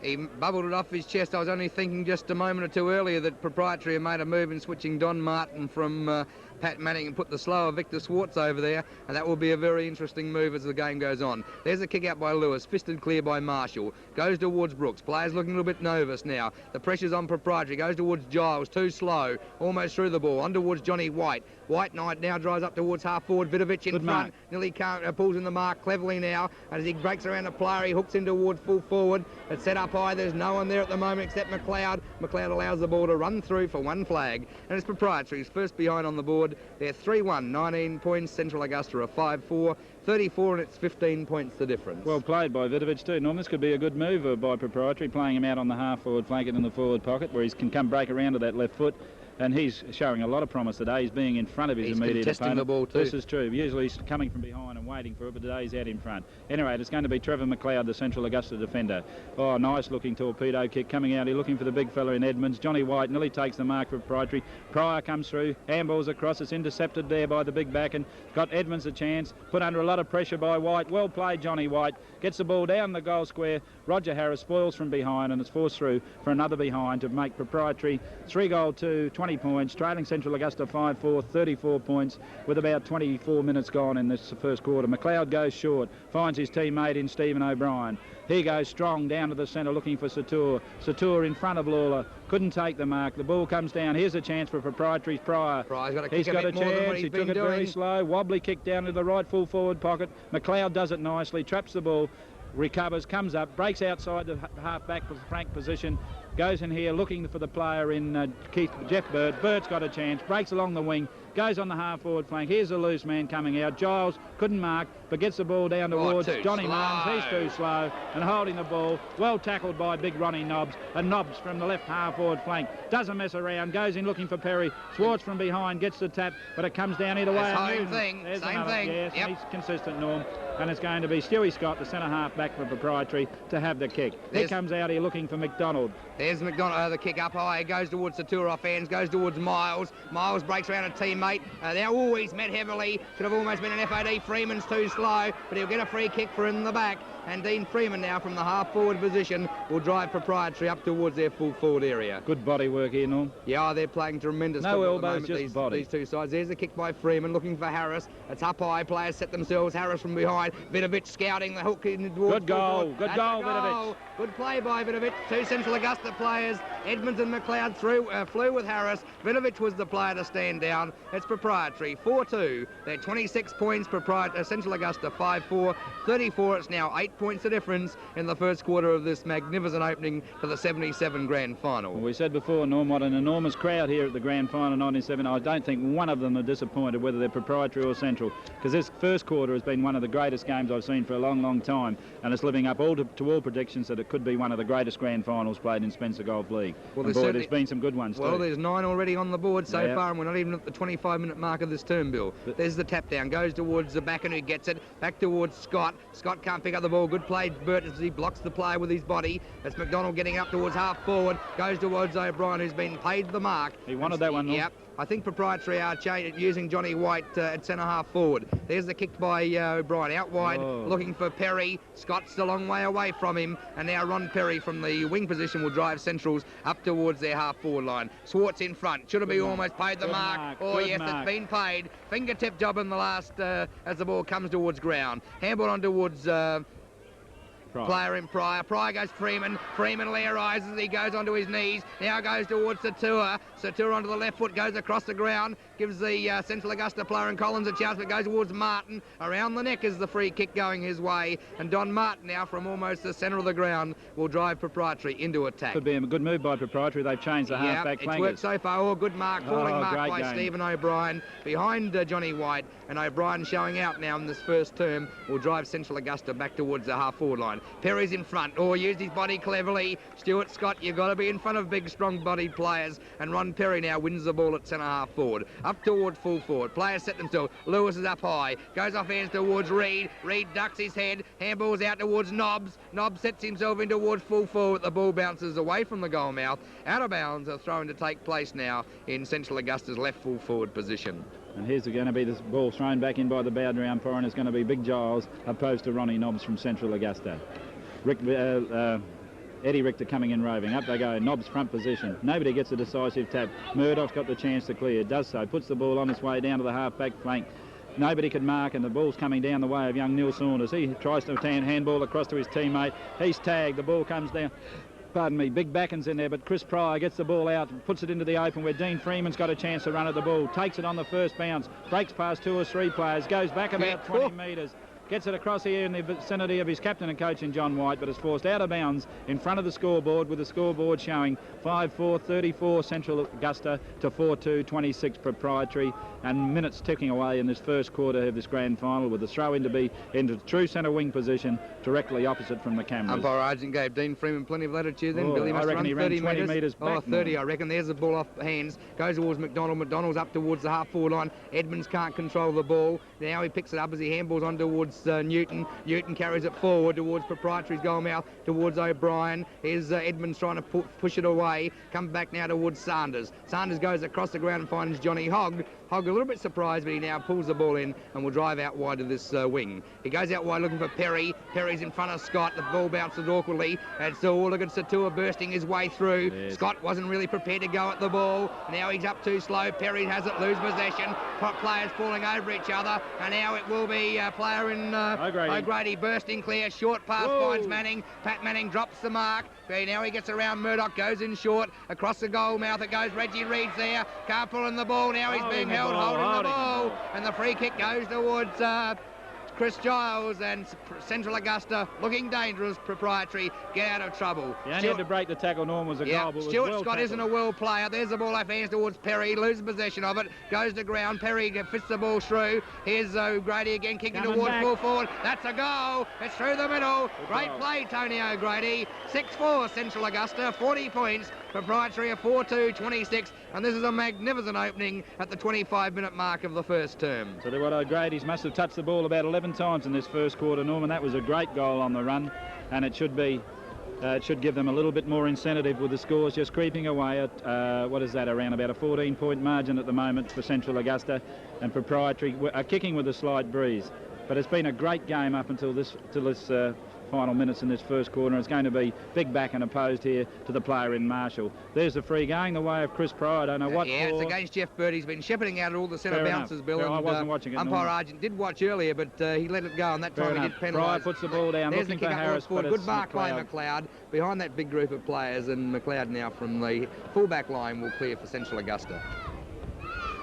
He bubbled it off his chest. I was only thinking just a moment or two earlier that Proprietary made a move in switching Don Martin from Pat Manning and put the slower Victor Swartz over there, and that will be a very interesting move as the game goes on. There's a kick out by Lewis, fisted clear by Marshall. Goes towards Brooks. Players looking a little bit nervous now. The pressure's on Proprietary. Goes towards Giles, too slow. Almost through the ball. On towards Johnny White. White Knight now drives up towards half forward. Vickovic in front. Nearly can't, pulls in the mark cleverly now. And as he breaks around the player, he hooks in towards full forward. It's set up high. There's no one there at the moment except McLeod. McLeod allows the ball to run through for one flag. And it's Proprietary's first behind on the board. They're 3-1, 19 points. Central Augusta are 5-4, 34, and it's 15 points the difference. Well played by Vickovic too. Norm, this could be a good move by Proprietary, playing him out on the half-forward flank and in the forward pocket where he can come break around to that left foot. And he's showing a lot of promise today. He's being in front of his immediate opponent. The ball too. This is true. Usually he's coming from behind and waiting for it, but today he's out in front. Anyway, it's going to be Trevor McLeod, the Central Augusta defender. Oh, nice looking torpedo kick coming out. He's looking for the big fella in Edmonds. Johnny White nearly takes the mark for Proprietary. Pryor comes through, handballs across. It's intercepted there by the big back and got Edmonds a chance. Put under a lot of pressure by White. Well played, Johnny White. Gets the ball down the goal square. Roger Harris spoils from behind and it's forced through for another behind to make Proprietary 3-2, 20 points, trailing Central Augusta 5-4, 34 points with about 24 minutes gone in this first quarter. McLeod goes short, finds his teammate in Stephen O'Brien. He goes strong down to the centre looking for Satur. Satur in front of Lawler, couldn't take the mark. The ball comes down. Here's a chance for Proprietary's Pryor. He's got a chance. He took it very slow. Wobbly kick down to the right full forward pocket. McLeod does it nicely, traps the ball, recovers, comes up, breaks outside the half-back flank position, goes in here looking for the player in Jeff Bird. Bird's got a chance, breaks along the wing, goes on the half-forward flank. Here's a loose man coming out. Giles couldn't mark, but gets the ball down towards Johnny Martins. He's too slow and holding the ball. Well tackled by big Ronnie Nobbs. And Nobbs from the left half-forward flank doesn't mess around, goes in looking for Perry. Swartz from behind gets the tap, but it comes down either way. Same thing. Yes, yep. He's consistent, Norm. And it's going to be Stewie Scott, the centre half-back for Proprietary, to have the kick. He comes out here looking for McDonald. There's McDonald, the kick up high, goes towards the tour off hands, goes towards Miles. Miles breaks around a teammate. Now always met heavily. Should have almost been an FAD. Freeman's too slow, but he'll get a free kick for in the back. And Dean Freeman now from the half-forward position will drive Proprietary up towards their full-forward area. Good body work here, Norm. Yeah, they're playing tremendous no football elbows, at the moment, just body. These two sides. There's a kick by Freeman looking for Harris. It's up high. Players set themselves. Harris from behind. Vickovic scouting the hook in towards. Good goal. Good goal, Vickovic. Good play by Vickovic. Two Central Augusta players. Edmonds and McLeod flew with Harris. Vickovic was the player to stand down. It's Proprietary 4-2. They're 26 points. Central Augusta 5-4, 34. It's now 8 points the difference in the first quarter of this magnificent opening for the 77 grand final. Well, we said before, Norm, what an enormous crowd here at the grand final 1970. I don't think one of them are disappointed, whether they're Proprietary or Central, because this first quarter has been one of the greatest games I've seen for a long, long time, and it's living up to all predictions that it could be one of the greatest grand finals played in Spencer Golf League. Well, there's been some good ones too. There's 9 already on the board so far, and we're not even at the 25-minute mark of this term, Bill. There's the tap down, goes towards the back and who gets it, back towards Scott. Scott can't pick up the ball. Good play, Burt, as he blocks the player with his body. It's McDonald getting up towards half forward, goes towards O'Brien, who's been paid the mark. He wanted that one, Norm. Yep. I think Proprietary are using Johnny White at centre half forward. There's the kick by O'Brien out wide, looking for Perry. Scott's a long way away from him, and now Ron Perry from the wing position will drive Centrals up towards their half forward line. Swartz in front, should have been almost paid the mark. It's been paid. Fingertip job in the last as the ball comes towards ground. Handball on towards player in Pryor. Pryor goes Freeman. Freeman leerizes. He goes onto his knees. Now goes towards Satur. Satur onto the left foot, goes across the ground. Gives the Central Augusta player in Collins a chance, but goes towards Martin. Around the neck is the free kick going his way. And Don Martin now from almost the centre of the ground will drive Proprietary into attack. Could be a good move by Proprietary. They've changed the half-back flankers. It's worked so far. Good mark. Falling mark by Stephen O'Brien behind Johnny White. And O'Brien showing out now in this first term will drive Central Augusta back towards the half-forward line. Perry's in front. Used his body cleverly. Stuart Scott, you've got to be in front of big, strong-bodied players. And Ron Perry now wins the ball at centre half forward. Up towards full forward. Players set themselves. Lewis is up high. Goes off hands towards Reed. Reed ducks his head. Handballs out towards Nobbs. Nobbs sets himself in towards full forward. The ball bounces away from the goal mouth. Out of bounds. A throw-in to take place now in Central Augusta's left full forward position. And here's going to be this ball thrown back in by the boundary umpire, and it's going to be Big Giles opposed to Ronnie Nobbs from Central Augusta. Eddie Richter coming in roving. Up they go. Nobbs front position. Nobody gets a decisive tap. Murdoch's got the chance to clear. Does so. Puts the ball on its way down to the half-back flank. Nobody could mark, and the ball's coming down the way of young Neil Saunders. He tries to handball across to his teammate. He's tagged. The ball comes down. Pardon me, Big Backen's in there, but Chris Pryor gets the ball out and puts it into the open where Dean Freeman's got a chance to run at the ball. Takes it on the first bounce. Breaks past 2 or 3 players. Goes back about 20 metres. Gets it across here in the vicinity of his captain and coach in John White, but is forced out of bounds in front of the scoreboard, with the scoreboard showing 5-4-34 Central Augusta to 4-2-26 Proprietary, and minutes ticking away in this first quarter of this grand final, with the throw-in to be into true centre wing position directly opposite from the cameras. Umpire Argent gave Dean Freeman plenty of latitude then. Billy must I reckon run he ran 30 20 metres back. Oh, 30, I reckon. There's the ball off hands. Goes towards McDonald. McDonald's up towards the half-forward line. Edmonds can't control the ball. Now he picks it up as he handballs on towards Newton. Newton carries it forward towards Proprietary's goal mouth, towards O'Brien. Here's Edmonds trying to push it away. Come back now towards Sanders. Sanders goes across the ground and finds Johnny Hogg. Hogg a little bit surprised, but he now pulls the ball in and will drive out wide to this wing. He goes out wide looking for Perry. Perry's in front of Scott. The ball bounces awkwardly, and so look at Satua bursting his way through. Yes. Scott wasn't really prepared to go at the ball. Now he's up too slow. Perry has it, lose possession. Players falling over each other, and now it will be a player in O'Grady bursting clear. Short pass finds Manning. Pat Manning drops the mark. Now he gets around Murdoch, goes in short. Across the goal mouth it goes. Reggie Reed's there. Can't pull in the ball. Now he's being held, holding the ball. And the free kick goes towards Chris Giles, and Central Augusta looking dangerous. Proprietary get out of trouble. You only had to break the tackle. Norm was a goal, but Stuart well Scott tackled. Isn't a world player. There's the ball off hands towards Perry, loses possession of it, goes to ground. Perry fits the ball through. Here's O'Grady again kicking towards full forward. That's a goal. It's through the middle. Great play, Tony O'Grady. 6-4 Central Augusta, 40 points. Proprietary a 4-2-26, and this is a magnificent opening at the 25-minute mark of the first term. So what O'Grady's must have touched the ball about 11 times in this first quarter, Norman. That was a great goal on the run, and it should be it should give them a little bit more incentive with the scores just creeping away at what is that, around about a 14-point margin at the moment for Central Augusta, and Proprietary are kicking with a slight breeze. But it's been a great game up until this final minutes in this first quarter, and it's going to be Big Back and opposed here to the player in Marshall. There's the free going the way of Chris Pryor. I don't know what yeah, for. It's against Jeff Bird. He's been shepherding out at all the centre bounces, Bill. I wasn't watching it. Umpire Argent did watch earlier, but he let it go, and that time he did penalise. Pryor puts the ball down, There's looking the for Harris, but good mark by McLeod behind that big group of players, and McLeod now from the full-back line will clear for Central Augusta.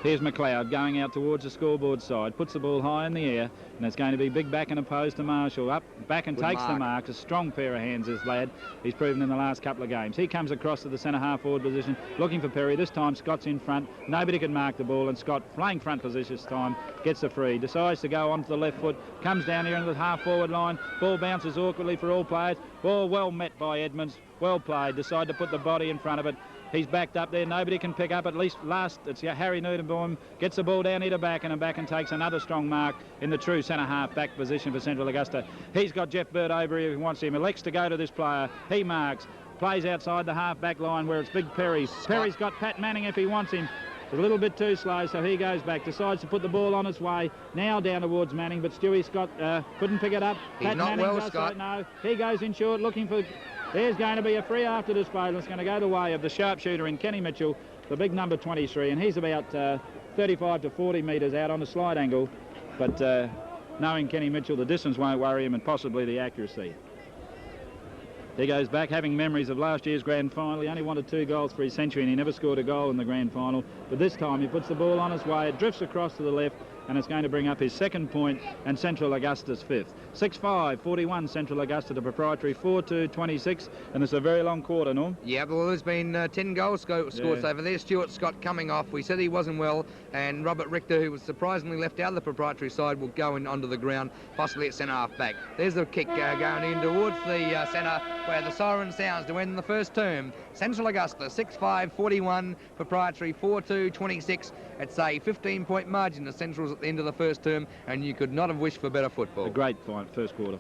Here's McLeod going out towards the scoreboard side, puts the ball high in the air, and it's going to be Big Back and opposed to Marshall. Up, back and takes the mark. A strong pair of hands, this lad. He's proven in the last couple of games. He comes across to the centre half forward position, looking for Perry. This time Scott's in front. Nobody can mark the ball, and Scott, playing front position this time, gets the free. Decides to go onto the left foot, comes down here into the half forward line. Ball bounces awkwardly for all players. Ball well met by Edmonds. Well played. Decide to put the body in front of it. He's backed up there. Nobody can pick up. At least last, it's Harry Nudenbaum gets the ball down here to back and takes another strong mark in the true centre half back position for Central Augusta. He's got Jeff Bird over here if he wants him. Elects to go to this player. He marks. Plays outside the half back line where it's Big Perry. Perry's got Pat Manning if he wants him. It's a little bit too slow, so he goes back. Decides to put the ball on its way. Now down towards Manning, but Stewie Scott couldn't pick it up. He's Pat not Manning well, does Scott. No, he goes in short looking for... There's going to be a free after display, and it's going to go the way of the sharpshooter in Kenny Mitchell, the big number 23, and he's about 35 to 40 metres out on a slight angle, but knowing Kenny Mitchell, the distance won't worry him, and possibly the accuracy. He goes back, having memories of last year's grand final. He only wanted 2 goals for his century, and he never scored a goal in the grand final, but this time he puts the ball on his way, it drifts across to the left, and it's going to bring up his second point and Central Augusta's 5th. 6-5, 41 Central Augusta to Proprietary, 4-2-26, and it's a very long quarter, Norm. Yeah, well, there's been 10 goals scored over there. Stuart Scott coming off. We said he wasn't well, and Robert Richter, who was surprisingly left out of the Proprietary side, will go in onto the ground, possibly at centre half back. There's the kick going in towards the centre where the siren sounds to end the first term. Central Augusta 6-5, 41, Proprietary 4-2-26. It's a 15-point margin to Central's at the end of the first term, and you could not have wished for better football. A great first quarter.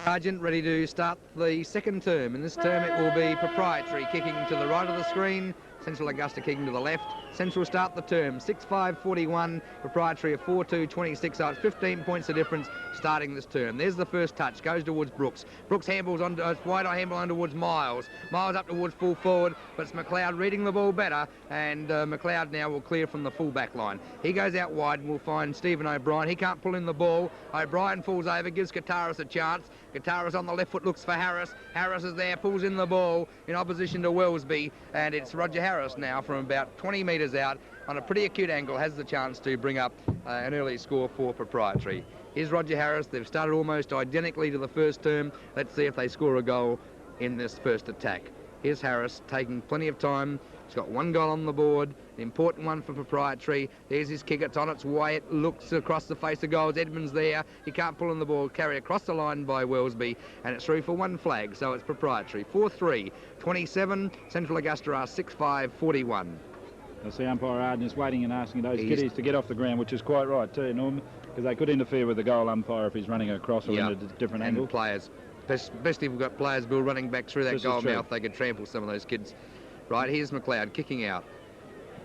Argent ready to start the second term. In this term it will be Proprietary kicking to the right of the screen. Central Augusta kicking to the left. Central start the term, 6-5-41, Proprietary of 4-2-26, so it's 15 points of difference starting this term. There's the first touch, goes towards Brooks. Brooks handballs on, wide on handball on towards Miles. Miles up towards full forward, but it's McLeod reading the ball better, and McLeod now will clear from the full back line. He goes out wide and we'll find Stephen O'Brien. He can't pull in the ball. O'Brien falls over, gives Kataris a chance. Kataris on the left foot looks for Harris. Harris is there, pulls in the ball in opposition to Wellesby, and it's Roger Harris now from about 20 metres out on a pretty acute angle, has the chance to bring up an early score for Proprietary. Here's Roger Harris. They've started almost identically to the first term. Let's see if they score a goal in this first attack. Here's Harris taking plenty of time. He's got one goal on the board, an important one for Proprietary. There's his kick, it's on its way, it looks across the face of goals. Edmonds there, he can't pull in the ball, carry across the line by Wellesby, and it's through for one flag, so it's Proprietary. 4-3-27, Central Augusta are 6-5-41. I see umpire Arden is waiting and asking those kiddies to get off the ground, which is quite right too, Norman, because they could interfere with the goal umpire if he's running across or in a different angle. And players, especially if we've got players, Bill, running back through that goal mouth, they could trample some of those kids. Right, here's McLeod kicking out.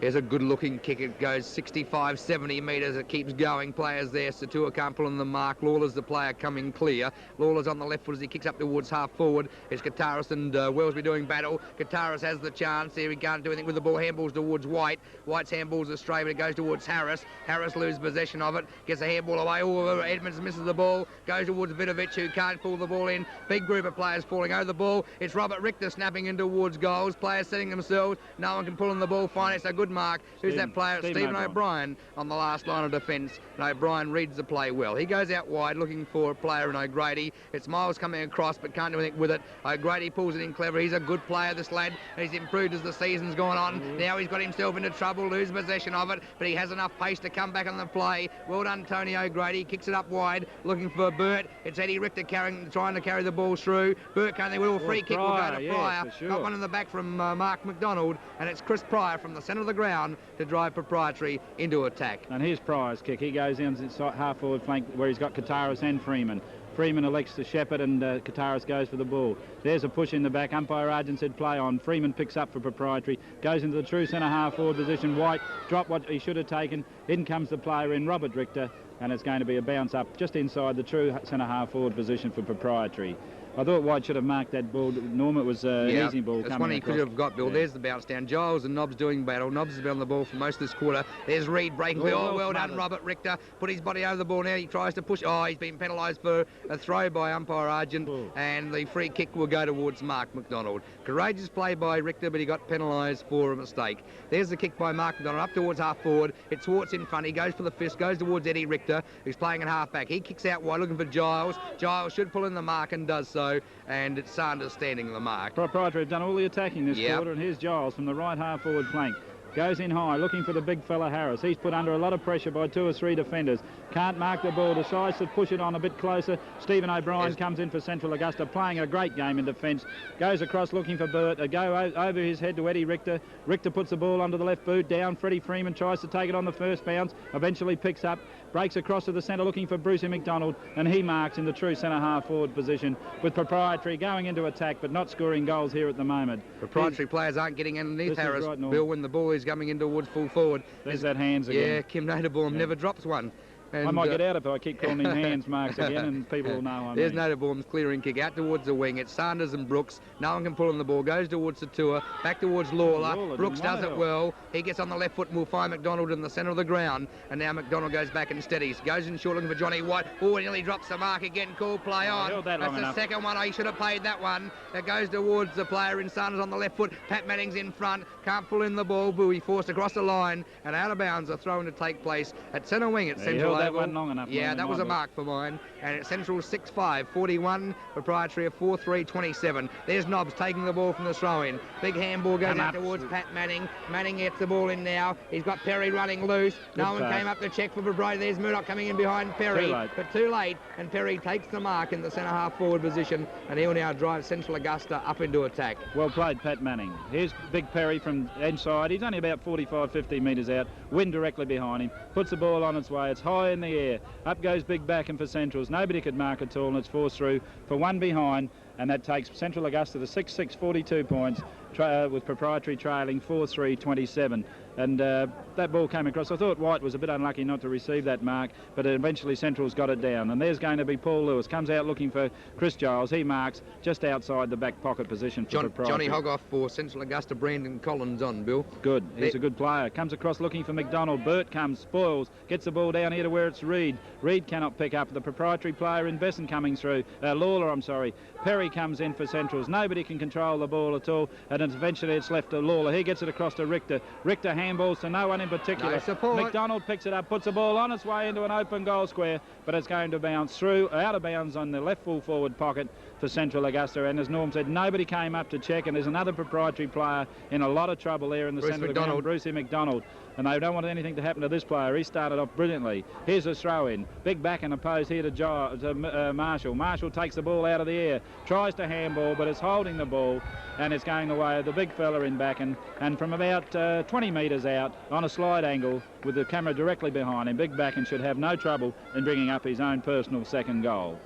Here's a good-looking kick. It goes 65, 70 metres. It keeps going. Players there. Satua can't pull in the mark. Lawler's the player coming clear. Lawler's on the left foot as he kicks up towards half forward. It's Kataris and Wellesby doing battle. Kataris has the chance here. He can't do anything with the ball. Handballs towards White. White's handballs astray, but it goes towards Harris. Harris loses possession of it. Gets a handball away. Oh, Edmonds misses the ball. Goes towards Vickovic, who can't pull the ball in. Big group of players falling over the ball. It's Robert Richter snapping in towards goals. Players setting themselves. No one can pull in the ball. Fine, it's a good mark. Who's that player? Stephen O'Brien on the last line of defence. And O'Brien reads the play well. He goes out wide looking for a player in O'Grady. It's Miles coming across but can't do anything with it. O'Grady pulls it in clever. He's a good player, this lad. And he's improved as the season's gone on. Now he's got himself into trouble, lose possession of it, but he has enough pace to come back on the play. Well done, Tony O'Grady. Kicks it up wide, looking for Burt. It's Eddie Richter trying to carry the ball through. Burt can't think. Free kick will go to Pryor. Got one in the back from Mark McDonald, and it's Chris Pryor from the centre of the ground to drive Proprietary into attack. And here's Pryor's kick. He goes inside half forward flank where he's got Kataris and Freeman. Freeman elects to shepherd and Kataris goes for the ball. There's a push in the back. Umpire Argent said play on. Freeman picks up for Proprietary. Goes into the true centre half forward position. White dropped what he should have taken. In comes the player in, Robert Richter, and it's going to be a bounce up just inside the true centre half forward position for Proprietary. I thought White should have marked that ball. Norm, it was an easy ball. That's one he could have got, Bill. Yeah. There's the bounce down. Giles and Nobbs doing battle. Nobbs has been on the ball for most of this quarter. There's Reed breaking. Well done, Robert Richter. Put his body over the ball now. He tries to push. Oh, he's been penalised for a throw by umpire Argent. And the free kick will go towards Mark McDonald. Courageous play by Richter, but he got penalised for a mistake. There's the kick by Mark McDonald up towards half forward. It's Swartz in front. He goes for the fist, goes towards Eddie Richter, who's playing at half back. He kicks out wide looking for Giles. Giles should pull in the mark and does so. And it's Sanders standing the mark. Proprietary have done all the attacking this quarter, and here's Giles from the right half forward flank. Goes in high, looking for the big fella Harris. He's put under a lot of pressure by 2 or 3 defenders. Can't mark the ball, decides to push it on a bit closer. Stephen O'Brien comes in for Central Augusta, playing a great game in defence. Goes across looking for Burt. A go over his head to Eddie Richter. Richter puts the ball onto the left boot, down. Freddie Freeman tries to take it on the first bounce, eventually picks up, breaks across to the centre looking for Brucey McDonald, and he marks in the true centre half forward position, with Proprietary going into attack but not scoring goals here at the moment. Proprietary players aren't getting underneath Harris, right, Bill, when the ball is coming in towards full forward. There's that hands again. Yeah, Kim Noterbaum never drops one. And I might get out if I keep calling him hands marks again, and people will know. There's Noterbaum's clearing kick out towards the wing. It's Sanders and Brooks. No one can pull on the ball. Goes towards the tour. Back towards Lawler. Brooks does it well. He gets on the left foot and will find McDonald in the centre of the ground. And now McDonald goes back and steadies. Goes in short looking for Johnny White. Oh, he nearly drops the mark again. Cool play on. That's the second one. Oh, he should have paid that one. It goes towards the player in Sanders on the left foot. Pat Manning's in front. Can't pull in the ball. Bowie forced across the line and out of bounds. A throw in to take place at centre wing at Central Oval. That one long enough. Yeah, that was a mark for mine. And it's Central 6-5-41, Proprietary of 4-3-27. There's Nobbs taking the ball from the throw-in. Big handball goes out towards Pat Manning. Manning gets the ball in now. He's got Perry running loose. No one came up to check for Proprietary. There's Murdoch coming in behind Perry. But too late. And Perry takes the mark in the centre half forward position. And he'll now drive Central Augusta up into attack. Well played, Pat Manning. Here's Big Perry from inside. He's only about 45, 50 metres out. Wind directly behind him. Puts the ball on its way. It's high in the air. Up goes Big Backham for Centrals. Nobody could mark at all, and it's forced through for one behind, and that takes Central Augusta to 6-6, 42 points. with Proprietary trailing 4-3-27. And that ball came across. I thought White was a bit unlucky not to receive that mark, but eventually Central's got it down. And there's going to be Paul Lewis. Comes out looking for Chris Giles. He marks just outside the back pocket position for Proprietary. Johnny Hoggoff for Central Augusta. Brandon Collins on, Bill. Good. He's a good player. Comes across looking for McDonald. Burt comes, spoils, gets the ball down here to where it's Reed. Reed cannot pick up. The Proprietary player in Besson coming through. Lawler, I'm sorry. Perry comes in for Centrals. Nobody can control the ball at all, and eventually it's left to Lawler. He gets it across to Richter. Richter handballs to no one in particular. No support. McDonald picks it up, puts the ball on its way into an open goal square, but it's going to bounce through, out of bounds on the left full forward pocket for Central Augusta. And as Norm said, nobody came up to check, and there's another Proprietary player in a lot of trouble there in the centre of the ground, Brucey McDonald. And they don't want anything to happen to this player. He started off brilliantly. Here's a throw-in. Big back and opposed here to Marshall. Marshall takes the ball out of the air, tries to handball, but it's holding the ball, and it's going the way of the big fella in back. And from about 20 metres out, on a slide angle, with the camera directly behind him, Big Backen should have no trouble in bringing up his own personal second goal.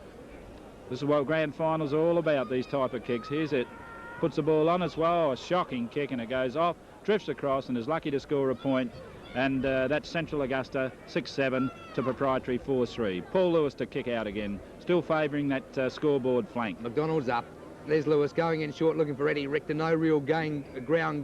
This is what grand finals are all about, these type of kicks. Here's it. Puts the ball on its way. Oh, a shocking kick, and it goes off, drifts across, and is lucky to score a point. And that's Central Augusta 6-7 to Proprietary 4-3. Paul Lewis to kick out again, still favouring that scoreboard flank. McDonald's up. There's Lewis going in short, looking for Eddie Richter. No real ground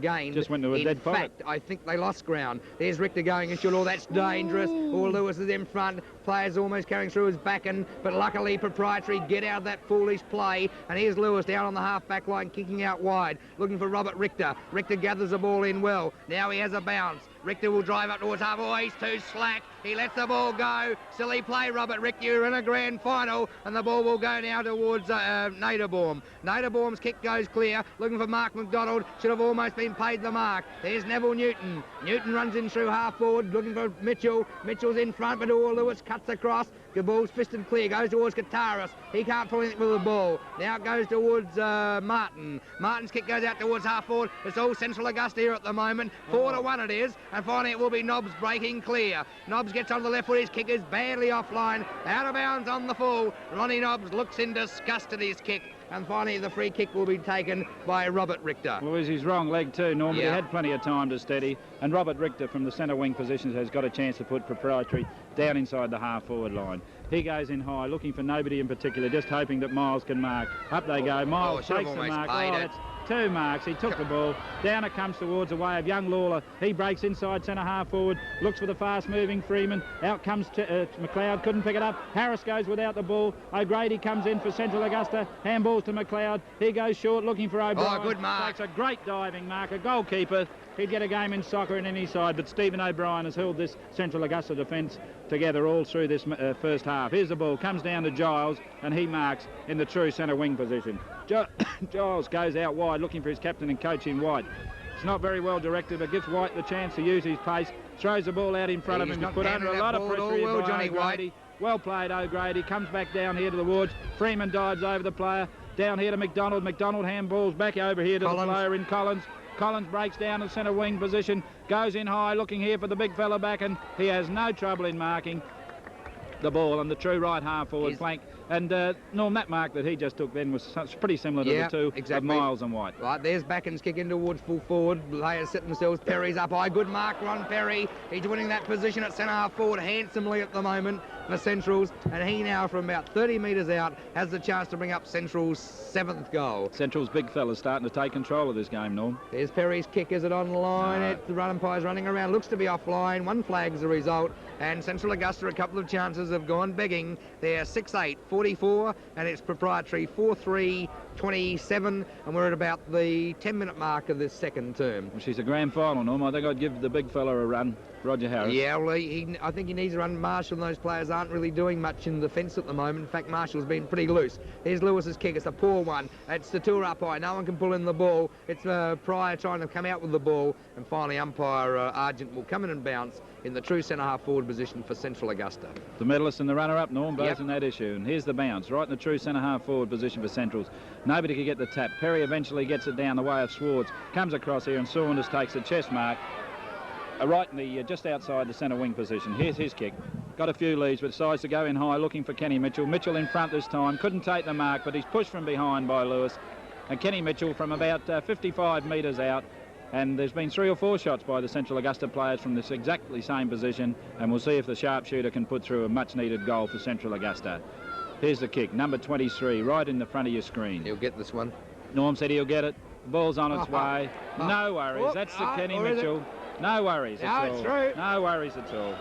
gain. Just went to a dead pocket. In fact, I think they lost ground. There's Richter going in short. Oh, that's dangerous. Oh, Lewis is in front. Players almost carrying through his backen, but luckily Proprietary get out of that foolish play. And here's Lewis down on the half-back line, kicking out wide, looking for Robert Richter. Richter gathers the ball in well. Now he has a bounce. Richter will drive up towards half. Oh, he's too slack. He lets the ball go. Silly play, Robert Richter. You're in a grand final, and the ball will go now towards Naderbaum. Naderbaum's kick goes clear, looking for Mark McDonald. Should have almost been paid the mark. There's Neville Newton. Newton runs in through half forward, looking for Mitchell. Mitchell's in front, but Lewis cuts across. The ball's fisted clear, goes towards Kataris. He can't pull anything with the ball. Now it goes towards Martin. Martin's kick goes out towards half forward. It's all Central Augusta here at the moment. 4-1 it is, and finally it will be Nobbs breaking clear. Nobbs gets on the left foot. His kick is badly offline, out of bounds on the full. Ronnie Nobbs looks in disgust at his kick. And finally, the free kick will be taken by Robert Richter. Well, it was his wrong leg too, Norm, but he had plenty of time to steady. And Robert Richter from the centre wing positions has got a chance to put Proprietary down inside the half-forward line. He goes in high, looking for nobody in particular, just hoping that Miles can mark. Up they go. Miles takes the mark. That's 2 marks. He took the ball. Down it comes towards the way of young Lawler. He breaks inside centre half forward, looks for the fast-moving Freeman. Out comes McLeod, couldn't pick it up. Harris goes without the ball. O'Grady comes in for Central Augusta. Handballs to McLeod. He goes short, looking for O'Brien. Oh, good mark. Takes a great diving mark. A goalkeeper. He'd get a game in soccer in any side, but Stephen O'Brien has held this Central Augusta defence together all through this first half. Here's the ball, comes down to Giles, and he marks in the true centre wing position. Giles goes out wide, looking for his captain and coach in White. It's not very well directed, but gives White the chance to use his pace, throws the ball out in front of him to put under a lot of pressure in by O'Grady. Well played, O'Grady. Comes back down here to the wards. Freeman dives over the player. Down here to McDonald. McDonald handballs back over here to the player in Collins. Collins breaks down to centre wing position, goes in high, looking here for the big fella back, and he has no trouble in marking the ball on the true right half forward flank. And Norm, that mark that he just took then was pretty similar to the two of Miles and White. Right, there's Backen's kick in towards full forward. Players sit themselves. Perry's up high. Good mark, Ron Perry. He's winning that position at centre half forward handsomely at the moment for Central's. And he now, from about 30 metres out, has the chance to bring up Central's 7th goal. Central's big fella's starting to take control of this game, Norm. There's Perry's kick. Is it on the line? The run umpire's running around. Looks to be offline. 1 flag's the result. And Central Augusta, a couple of chances have gone begging. They're 6-8, 44, and it's Proprietary 4-3, 27, and we're at about the 10-minute mark of this second term. Well, she's a grand final, Norm. I think I'd give the big fella a run, Roger Harris. Yeah, well, I think he needs a run. Marshall and those players aren't really doing much in the defence at the moment. In fact, Marshall's been pretty loose. Here's Lewis's kick. It's a poor one. It's the tour up high. No one can pull in the ball. It's Pryor trying to come out with the ball, and finally umpire Argent will come in and bounce in the true centre-half forward position for Central Augusta. The medalist and the runner-up, Norm, both in that issue. And here's the bounce, right in the true centre-half forward position for Centrals. Nobody could get the tap. Perry eventually gets it down the way of Swartz. Comes across here, and Saunders takes the chest mark. Right in the just outside the centre wing position. Here's his kick. Got a few leads, but decides to go in high, looking for Kenny Mitchell. Mitchell in front this time. Couldn't take the mark, but he's pushed from behind by Lewis. and Kenny Mitchell from about 55 metres out. And there's been 3 or 4 shots by the Central Augusta players from this exactly same position, and we'll see if the sharpshooter can put through a much-needed goal for Central Augusta. Here's the kick, number 23, right in the front of your screen. He'll get this one. Norm said he'll get it. The ball's on its way. No worries. That's the Kenny Mitchell. No worries at all. Through. No worries at all.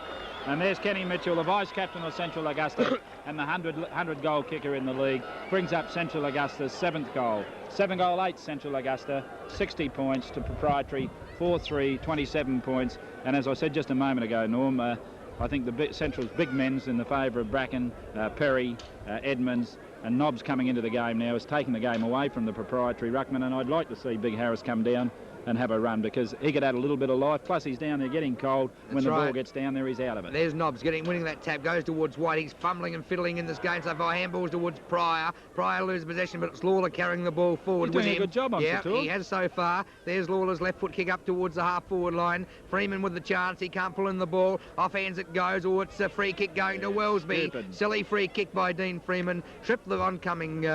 And there's Kenny Mitchell, the vice-captain of Central Augusta and the 100-goal kicker in the league. Brings up Central Augusta's 7th goal. 7-goal-8 Central Augusta, 60 points to Proprietary, 4-3, 27 points. And as I said just a moment ago, Norm, I think the Central's big men's in the favour of Bracken, Perry, Edmonds, and Nobbs coming into the game now is taking the game away from the Proprietary ruckman, and I'd like to see Big Harris come down and have a run, because he could add a little bit of life. Plus he's down there getting cold. When the ball gets down there, he's out of it. There's Nobbs winning that tap, goes towards White. He's fumbling and fiddling in this game so far. Handballs towards Pryor. Pryor loses possession, but it's Lawler carrying the ball forward. He's doing a good job on Satur. He has so far. There's Lawler's left foot kick up towards the half-forward line. Freeman with the chance. He can't pull in the ball. Off hands it goes, or it's a free kick going to Wellesby. Stupid. Silly free kick by Dean Freeman. Tripped the oncoming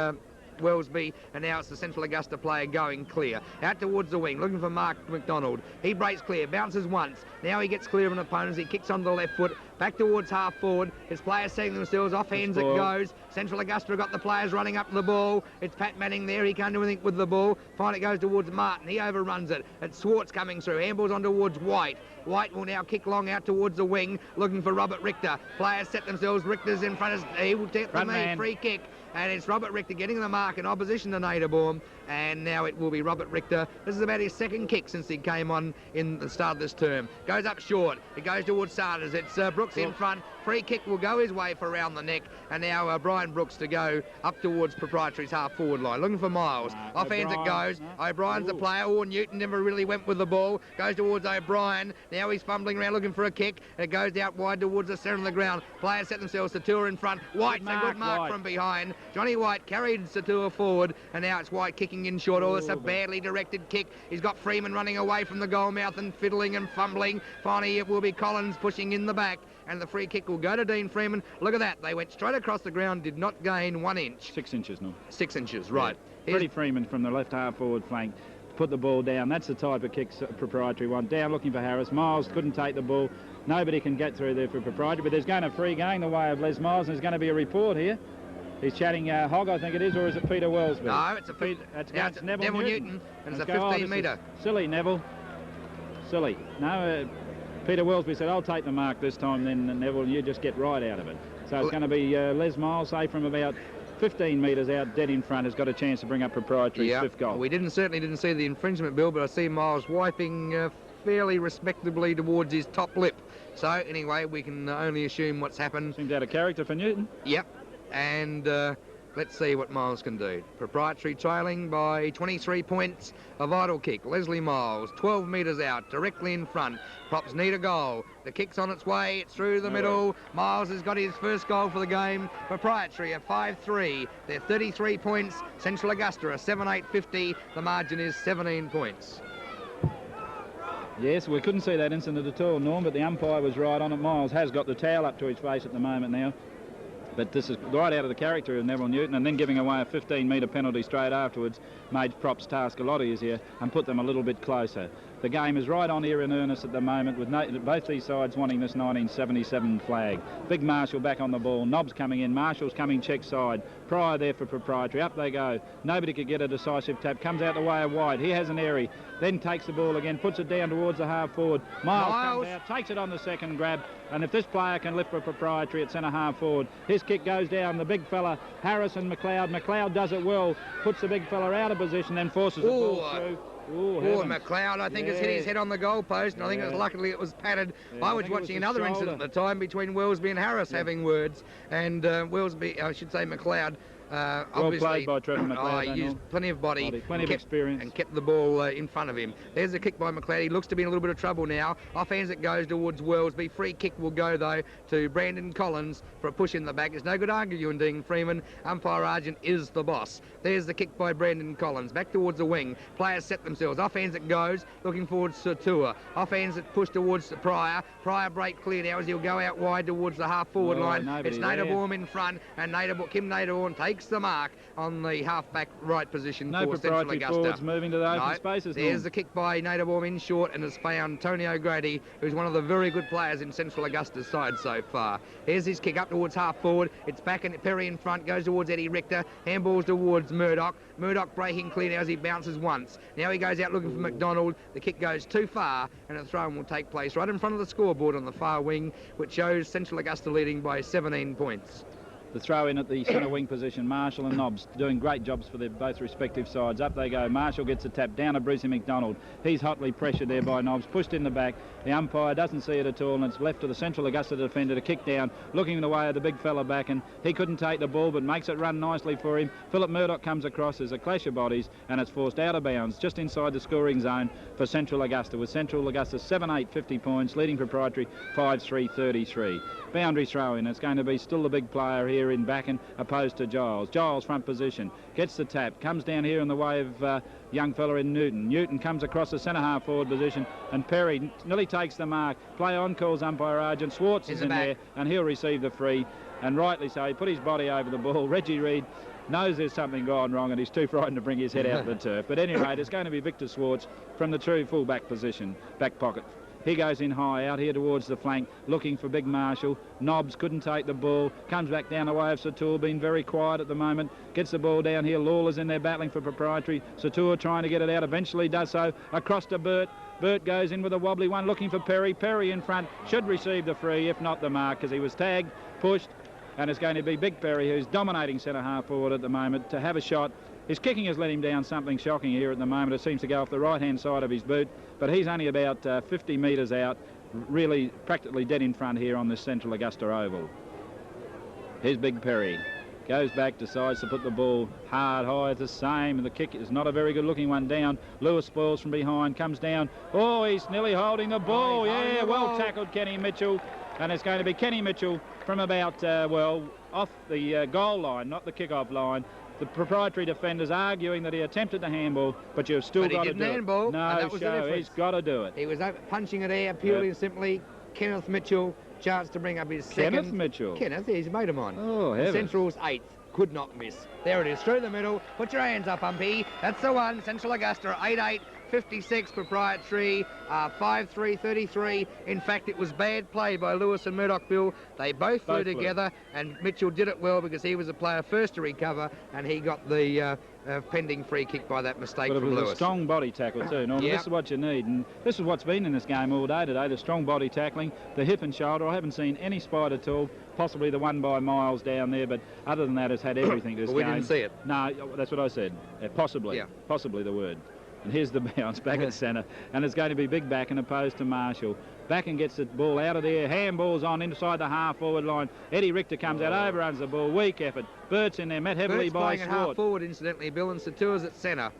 Wellesby, and now it's the Central Augusta player going clear. Out towards the wing, looking for Mark McDonald. He breaks clear, bounces once. Now he gets clear of an opponent. He kicks on the left foot, back towards half forward. His players setting themselves, off hands it goes. Central Augusta got the players running up the ball. It's Pat Manning there. He can't do anything with the ball. Finally it goes towards Martin. He overruns it. It's Swartz coming through. Handballs on towards White. White will now kick long out towards the wing, looking for Robert Richter. Players set themselves. Richter's in front. He will take the free kick. And it's Robert Richter getting the mark in opposition to Naderbaum. And now it will be Robert Richter. This is about his 2nd kick since he came on in the start of this term. Goes up short. It goes towards Sanders. It's Brooks in front. Free kick will go his way for around the neck. And now Brian Brooks to go up towards Proprietary's half-forward line. Looking for Miles. Off hands it goes. O'Brien's the player. Newton never really went with the ball. Goes towards O'Brien. Now he's fumbling around looking for a kick. It goes out wide towards the centre of the ground. Players set themselves. Satur in front. White's a good mark from behind. Johnny White carried Satur forward, and now it's White kicking in short. Oh, it's a badly directed kick. He's got Freeman running away from the goal mouth and fiddling and fumbling. Finally, it will be Collins pushing in the back, and the free kick will go to Dean Freeman. Look at that. They went straight across the ground, did not gain 1 inch. 6 inches, no. 6 inches, right. Yeah. Freddie Freeman from the left half-forward flank. Put the ball down. That's the type of kicks Proprietary want. Down looking for Harris. Miles couldn't take the ball. Nobody can get through there for Proprietary, but there's going to free going the way of Les Miles, and there's going to be a report here. He's chatting Hogg, I think it is, or is it Peter Wellesby? No, it's it's Neville Newton, and it's a 15-metre. Silly, Neville. Silly. No, Peter Wellesby said, I'll take the mark this time, then Neville, you just get right out of it. So it's going to be Les Miles, say, from about 15 metres out, dead in front, has got a chance to bring up Proprietary's 5th goal. We certainly didn't see the infringement, Bill, but I see Miles wiping fairly respectably towards his top lip. So, anyway, we can only assume what's happened. Seems out of character for Newton. Yep. And let's see what Miles can do. Proprietary trailing by 23 points. A vital kick. Leslie Miles, 12 metres out, directly in front. Props need a goal. The kick's on its way. It's through the middle. Miles has got his first goal for the game. Proprietary a 5-3. They're 33 points. Central Augusta a 7-8-50. The margin is 17 points. Yes, we couldn't see that incident at all, Norm, but the umpire was right on it. Miles has got the towel up to his face at the moment now. But this is right out of the character of Neville Newton, and then giving away a 15-metre penalty straight afterwards made Prop's task a lot easier and put them a little bit closer. The game is right on here in earnest at the moment, with both these sides wanting this 1977 flag. Big Marshall back on the ball. Nobbs coming in. Marshall's coming check side. Pryor there for Proprietary. Up they go. Nobody could get a decisive tap. Comes out the way of White. He has an airy. Then takes the ball again. Puts it down towards the half forward. Miles comes out. Takes it on the second grab. And if this player can lift for Proprietary at centre half forward, his kick goes down. The big fella, Harrison McLeod. McLeod does it well. Puts the big fella out of position. Then forces the ball through. McLeod, I think, has hit his head on the goalpost, and I think luckily it was padded. I was watching another incident at the time between Wellesby and Harris having words, and Wellesby, I should say McLeod, obviously, well played by Trevor McLeod. He used plenty of body, plenty of experience, and kept the ball in front of him. There's a kick by McLeod. He looks to be in a little bit of trouble now. Off hands it goes towards Wellesby. Free kick will go though to Brandon Collins for a push in the back. It's no good arguing, Dean Freeman. Umpire Argent is the boss. There's the kick by Brandon Collins back towards the wing. Players set themselves. Off hands it goes, looking towards Satur. Off hands it pushed towards Pryor. Pryor break clear now as he'll go out wide towards the half forward line. It's Naderbaum in front, and Kim Naderbaum takes makes the mark on the half-back right position No for Central Proprietary Augusta. forwards moving to the open spaces. There's the kick by Native Warm in short and has found Tony O'Grady, who's one of the very good players in Central Augusta's side so far. Here's his kick up towards half forward. It's back and Perry in front, goes towards Eddie Richter, handballs towards Murdoch. Murdoch breaking clear now as he bounces once. Now he goes out looking for McDonald. The kick goes too far and a throw-in will take place right in front of the scoreboard on the far wing, which shows Central Augusta leading by 17 points. The throw in at the centre wing position, Marshall and Nobbs doing great jobs for their both respective sides. Up they go. Marshall gets a tap down to Brucey McDonald. He's hotly pressured there by Nobbs, pushed in the back. The umpire doesn't see it at all, and it's left to the Central Augusta defender to kick down, looking in the way of the big fella back, and he couldn't take the ball but makes it run nicely for him. Philip Murdoch comes across. There's a clash of bodies and it's forced out of bounds just inside the scoring zone for Central Augusta, with Central Augusta 7-8, 50 points, leading Proprietary 5-3, 33. Boundary throw in. It's going to be still the big player here in Backen, opposed to Giles. Giles front position, gets the tap, comes down here in the way of young fella in Newton. Newton comes across the centre half forward position and Perry nearly takes the mark. Play on, calls umpire Argent. Swartz is in there and he'll receive the free, and rightly so. He put his body over the ball. Reggie Reed knows there's something gone wrong and he's too frightened to bring his head out of the turf. But at any rate, it's going to be Victor Swartz from the true full-back position, back pocket. He goes in high, out here towards the flank, looking for Big Marshall. Nobbs couldn't take the ball, comes back down the way of Satur, being very quiet at the moment, gets the ball down here. Lawler's in there battling for Proprietary. Satur trying to get it out, eventually does so, across to Burt. Burt goes in with a wobbly one, looking for Perry. Perry in front, should receive the free, if not the mark, because he was tagged, pushed, and it's going to be Big Perry, who's dominating centre half forward at the moment, to have a shot. His kicking has let him down something shocking here at the moment. It seems to go off the right-hand side of his boot, but he's only about 50 metres out, really practically dead in front here on this Central Augusta oval. Here's Big Perry. Goes back, decides to put the ball hard, high, it's the same, and the kick is not a very good-looking one down. Lewis spoils from behind, comes down. Oh, he's nearly holding the ball. Yeah, well tackled, Kenny Mitchell. And it's going to be Kenny Mitchell from about, off the goal line, not the kick-off line. The Proprietary defenders arguing that he attempted the handball, but you've still got to do handball, it. No show, he's got to do it. He was punching it air purely and simply. Kenneth Mitchell, chance to bring up his second. Kenneth Mitchell? Kenneth, he's a mate of mine. Oh, heavens. Central's 8th. Could not miss. There it is, through the middle. Put your hands up, Umpy. That's the one. Central Augusta 8-8. 56 Proprietary, 5-3, 33. In fact, it was bad play by Lewis and Murdoch Bill. They both flew together, and Mitchell did it well because he was the player first to recover, and he got the pending free kick by that mistake from Lewis. But it was a strong body tackle too, Norman. This is what you need, and this is what's been in this game all day today, the strong body tackling, the hip and shoulder. I haven't seen any spite at all, possibly the one by Miles down there, but other than that, it's had everything this game. We didn't see it. No, that's what I said. Possibly. Yeah. Possibly the word. And here's the bounce back at centre, and it's going to be Big Backen opposed to Marshall. Backen gets the ball out of there, handballs on inside the half-forward line. Eddie Richter comes out, overruns the ball, weak effort. Burt's in there, met heavily by Swart. Burt's playing half-forward, incidentally, Bill, and Satur's at centre.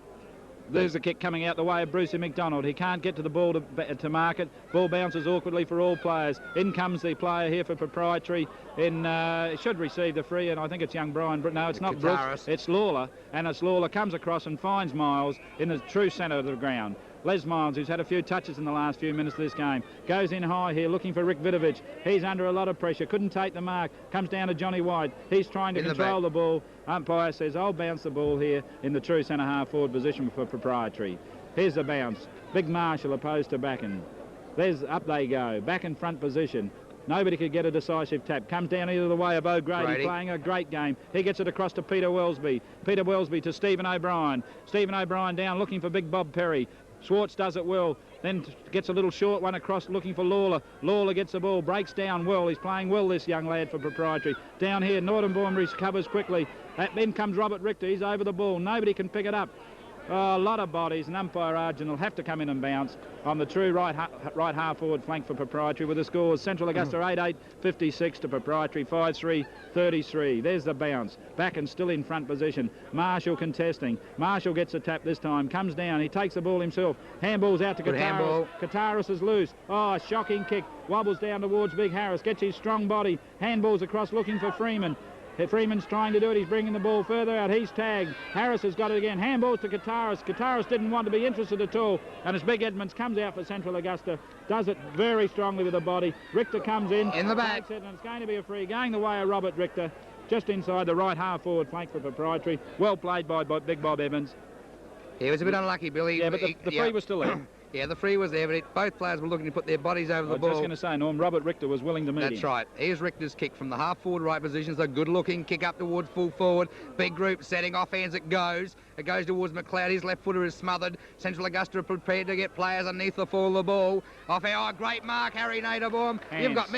There's a kick coming out the way of Brucey McDonald. He can't get to the ball to mark it. Ball bounces awkwardly for all players. In comes the player here for Proprietary. Should receive the free, and I think it's young Brian. No, it's not Brooks. It's Lawler, and it's Lawler comes across and finds Miles in the true centre of the ground. Les Miles, who's had a few touches in the last few minutes of this game, goes in high here looking for Rick Vickovic. He's under a lot of pressure, couldn't take the mark, comes down to Johnny White. He's trying to control the ball. Umpire says, I'll bounce the ball here in the true centre half forward position for Proprietary. Here's the bounce. Big Marshall opposed to Backen. Up they go, back in front position. Nobody could get a decisive tap. Comes down either the way of O'Grady, playing a great game. He gets it across to Peter Wellesby. Peter Wellesby to Stephen O'Brien. Stephen O'Brien down looking for Big Bob Perry. Schwartz does it well, then gets a little short one across looking for Lawler. Lawler gets the ball, breaks down well. He's playing well, this young lad, for Proprietary. Down here, Nordenbaum recovers quickly. Then comes Robert Richter. He's over the ball. Nobody can pick it up. Oh, a lot of bodies, and umpire Argent will have to come in and bounce on the true right half-forward flank for Proprietary, with the scores Central Augusta 8-8, 56 to Proprietary 5-3, 33. There's the bounce. Back and still in front position. Marshall contesting. Marshall gets a tap this time, comes down, he takes the ball himself. Handballs out to Kataris. Kataris is loose. Oh, shocking kick. Wobbles down towards Big Harris, gets his strong body. Handballs across looking for Freeman. Freeman's trying to do it. He's bringing the ball further out. He's tagged. Harris has got it again. Handballs to Kataris. Kataris didn't want to be interested at all. And as Big Edmonds comes out for Central Augusta, does it very strongly with the body. Richter comes in. In the back. And it's going to be a free. Going the way of Robert Richter. just inside the right half-forward flank for Proprietary. Well played by Big Bob Evans. He was a bit unlucky, Billy. Yeah, but the free was still there. Yeah, the free was there, but both players were looking to put their bodies over the ball. I was just going to say, Norm, Robert Richter was willing to meet him. That's right. Here's Richter's kick from the half-forward right position. It's a good-looking kick up towards full forward. Big group setting off hands it goes. It goes towards McLeod. His left footer is smothered. Central Augusta are prepared to get players underneath the fall of the ball. Great mark, Harry Naderbaum. You've got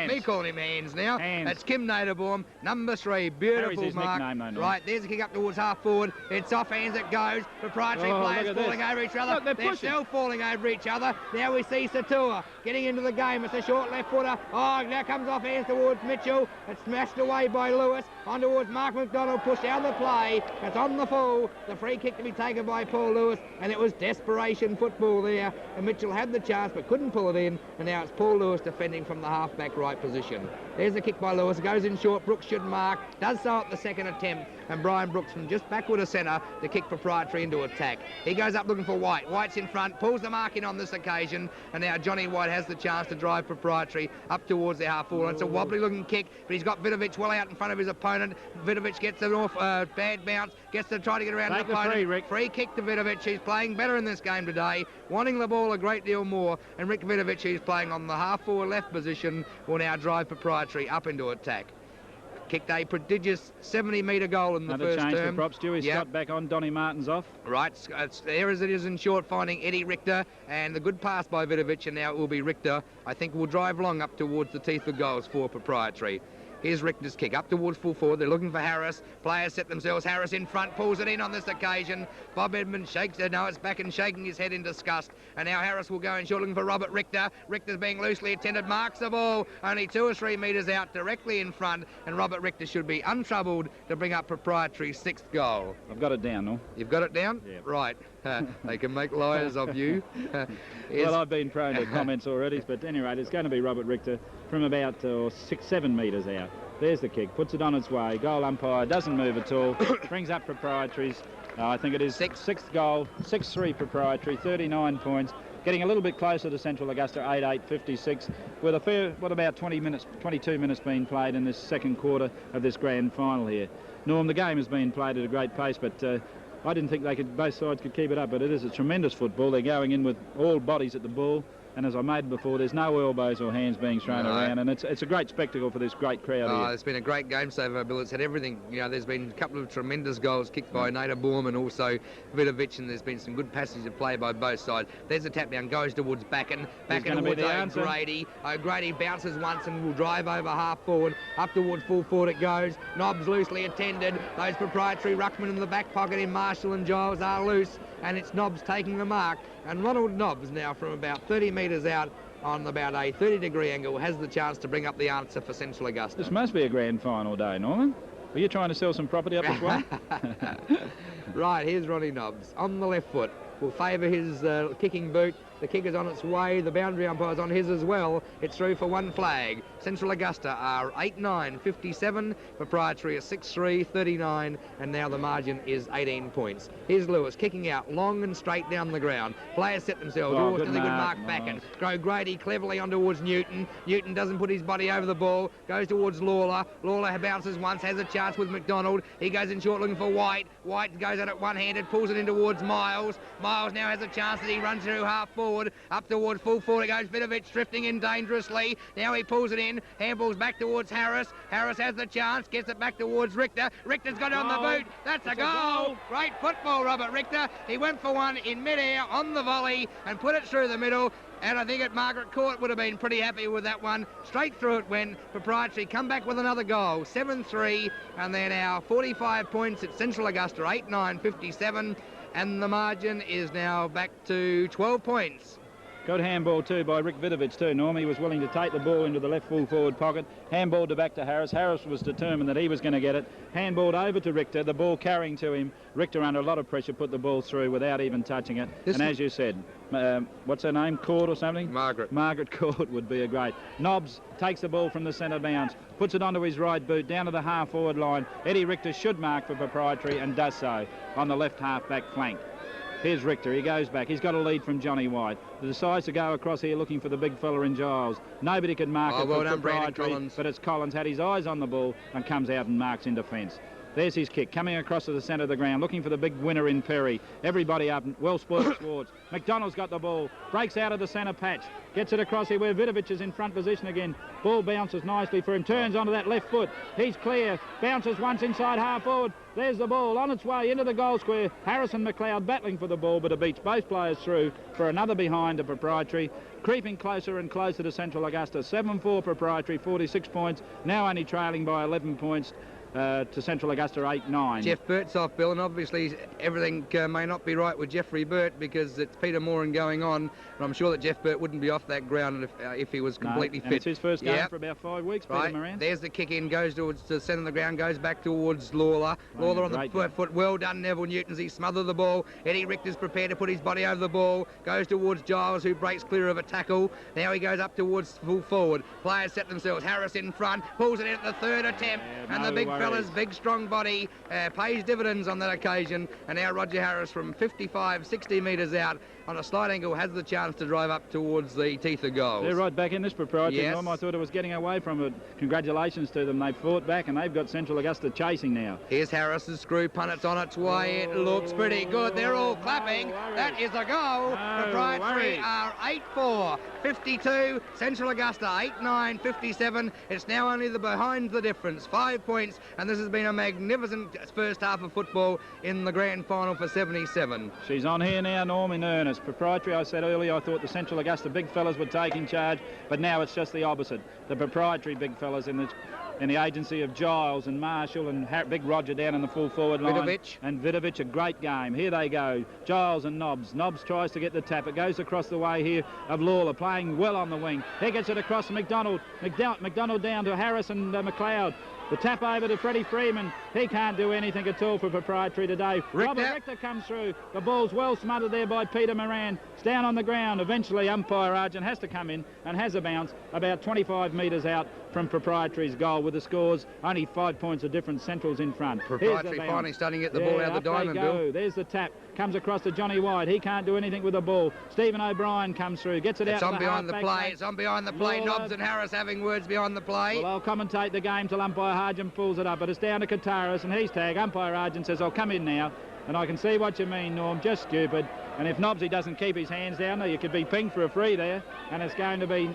me calling him Hands now. It's Kim Naderbaum, number 3. Beautiful Harry's mark. His nickname, right, there's a kick up towards half-forward. It's off hands it goes. Proprietary players falling over each other. Look, they're still falling over each other. Now we see Satua getting into the game. It's a short left footer. Oh, now comes off hands towards Mitchell. It's smashed away by Lewis. On towards Mark McDonald. Pushed out the play. It's on the full. The free kick to be taken by Paul Lewis. And it was desperation football there. And Mitchell had the chance but couldn't pull it in. And now it's Paul Lewis defending from the half-back right position. There's the kick by Lewis. It goes in short. Brooks should mark. Does so at the second attempt. And Brian Brooks from just backward of centre to kick Proprietary into attack. He goes up looking for White. White's in front, pulls the mark in on this occasion, and now Johnny White has the chance to drive Proprietary up towards the half-forward. It's a wobbly-looking kick, but he's got Vickovic well out in front of his opponent. Vickovic gets an off bad bounce, gets to try to get around his opponent. Free kick to Vickovic. He's playing better in this game today, wanting the ball a great deal more, and Rick Vickovic, who's playing on the half-forward left position, will now drive Proprietary up into attack. Kicked a prodigious 70-metre goal in the Another first change term. for props. Stewie Scott back on. Donny Martin's off. Right, it's there as it is in short, finding Eddie Richter, and the good pass by Vickovic, and now it will be Richter. I think will drive long up towards the teeth of goals for Proprietary. Here's Richter's kick up towards full forward. They're looking for Harris. Players set themselves. Harris in front, pulls it in on this occasion. Bob Edmonds shakes it. Now it's back and shaking his head in disgust. And now Harris will go in short looking for Robert Richter. Richter's being loosely attended, marks the ball only 2 or 3 metres out, directly in front. And Robert Richter should be untroubled to bring up Proprietary's 6th goal. I've got it down, no? You've got it down? Yeah. Right. They can make liars of you. Well, I've been prone to comments already, but at any rate, it's going to be Robert Richter from about 6-7 metres out. There's the kick, puts it on its way. Goal umpire doesn't move at all. Brings up Proprietary's. I think it is 6th goal, 6-3 Proprietary, 39 points. Getting a little bit closer to Central Augusta, 8-8-56, with a fair, about 22 minutes being played in this second quarter of this grand final here. Norm, the game has been played at a great pace, but I didn't think both sides could keep it up, but it is a tremendous football. They're going in with all bodies at the ball. And as I made before, there's no elbows or hands being thrown around, and it's a great spectacle for this great crowd here. It's been a great game so far, Bill. It's had everything. You know, there's been a couple of tremendous goals kicked by Naderbaum and also Vickovic, and there's been some good passages of play by both sides. There's a tap down, goes towards Backen towards O'Grady. O'Grady bounces once and will drive over half forward. Up towards full forward it goes. Nobbs loosely attended. Those Proprietary ruckmen in the back pocket in Marshall and Giles are loose, and it's Nobbs taking the mark. And Ronald Nobbs now from about 30 metres out on about a 30-degree angle has the chance to bring up the answer for Central Augusta. This must be a grand final day, Norman. Are you trying to sell some property up this way? Right, here's Ronnie Nobbs on the left foot. Will favour his kicking boot. The kick is on its way. The boundary umpire's on his as well. It's through for 1 flag. Central Augusta are 8-9-57. Proprietary are 6-3-39. And now the margin is 18 points. Here's Lewis kicking out long and straight down the ground. Players set themselves. Good mark Backen. Grady cleverly on towards Newton. Newton doesn't put his body over the ball. Goes towards Lawler. Lawler bounces once. Has a chance with McDonald. He goes in short looking for White. White goes at it one-handed. Pulls it in towards Miles. Miles now has a chance as he runs through half forward. Up towards full forward it goes. Vickovic drifting in dangerously. Now he pulls it in. Handballs back towards Harris. Harris has the chance. Gets it back towards Richter. Richter's got it on the boot. That's a goal. Great football, Robert Richter. He went for one in mid-air on the volley and put it through the middle. And I think Margaret Court would have been pretty happy with that one. Straight through it when Proprietary come back with another goal. 7-3. And they're now 45 points at Central Augusta. 8-9-57. And the margin is now back to 12 points. Good handball too by Rick Vickovic too, Norm. He was willing to take the ball into the left full forward pocket. Handballed it back to Harris. Harris was determined that he was going to get it. Handballed over to Richter, the ball carrying to him. Richter under a lot of pressure put the ball through without even touching it. And as you said, what's her name? Court or something? Margaret Court would be a great. Nobbs takes the ball from the centre bounce, puts it onto his right boot, down to the half forward line. Eddie Richter should mark for Proprietary and does so on the left half back flank. Here's Richter. He goes back. He's got a lead from Johnny White. He decides to go across here looking for the big fella in Giles. Nobody could mark it well for done, Brandon Proprietary, Collins. but it's Collins had his eyes on the ball and comes out and marks in defence. There's his kick, coming across to the centre of the ground, looking for the big winner in Perry. Everybody up, well spoiled Swartz. McDonald's got the ball, breaks out of the centre patch, gets it across here where Vickovic is in front position again. Ball bounces nicely for him, turns onto that left foot. He's clear, bounces once inside half forward. There's the ball on its way into the goal square. Harrison McLeod battling for the ball, but it beats both players through for another behind to Proprietary. Creeping closer and closer to Central Augusta. 7-4 Proprietary, 46 points. Now only trailing by 11 points. To Central Augusta 8-9. Jeff Burt's off, Bill, and obviously everything may not be right with Jeffrey Burt because it's Peter Moran going on, and I'm sure that Jeff Burt wouldn't be off that ground if he was completely fit. It's his first game for about 5 weeks, Peter Moran. There's the kick in, goes towards the centre of the ground, goes back towards Lawler. Lawler on the foot, well done, Neville Newton, as he smothered the ball. Eddie Richter's prepared to put his body over the ball, goes towards Giles, who breaks clear of a tackle. Now he goes up towards full forward. Players set themselves, Harris in front, pulls it in at the third attempt, and the big fella's big strong body pays dividends on that occasion, and now Roger Harris from 55-60 metres out on a slight angle has the chance to drive up towards the teeth of goals. They're right back in this Proprietary. Yes. I thought it was getting away from it. Congratulations to them. They've fought back and they've got Central Augusta chasing now. Here's Harris's screw punt. It's on its way. It looks pretty good. They're all clapping. That is a goal. Proprietary are 8-4, 52. Central Augusta 8-9, 57. It's now only the behind the difference. 5 points, and this has been a magnificent first half of football in the grand final for 77. She's on here now, Norm, in earnest. Proprietary, I said earlier, I thought the Central Augusta big fellas would take in charge, but now it's just the opposite. The Proprietary big fellas in the agency of Giles and Marshall and Big Roger down in the full forward line. Vickovic. And Vickovic, a great game. Here they go. Giles and Nobbs. Nobbs tries to get the tap. It goes across the way here of Lawler, playing well on the wing. He gets it across to McDonald. McDonald down to Harris and McLeod. The tap over to Freddie Freeman. He can't do anything at all for Proprietary today. Robert Richter comes through. The ball's well smothered there by Peter Moran. It's down on the ground. Eventually, umpire Argent has to come in and has a bounce about 25 metres out from Proprietary's goal, with the scores only 5 points of difference. Central's in front. Proprietary finally starting to get the ball out of the diamond, Bill. There's the tap. Comes across to Johnny White. He can't do anything with the ball. Stephen O'Brien comes through. Gets it out. It's on behind the play. It's on behind the play. Nobbs and Harris having words behind the play. Well, I'll commentate the game till umpire Argent pulls it up. But it's down to Kataris and he's tagged. Umpire Argent says, I'll come in now. And I can see what you mean, Norm. Just stupid. And if Nobbsy doesn't keep his hands down, you could be pinged for a free there. And it's going to be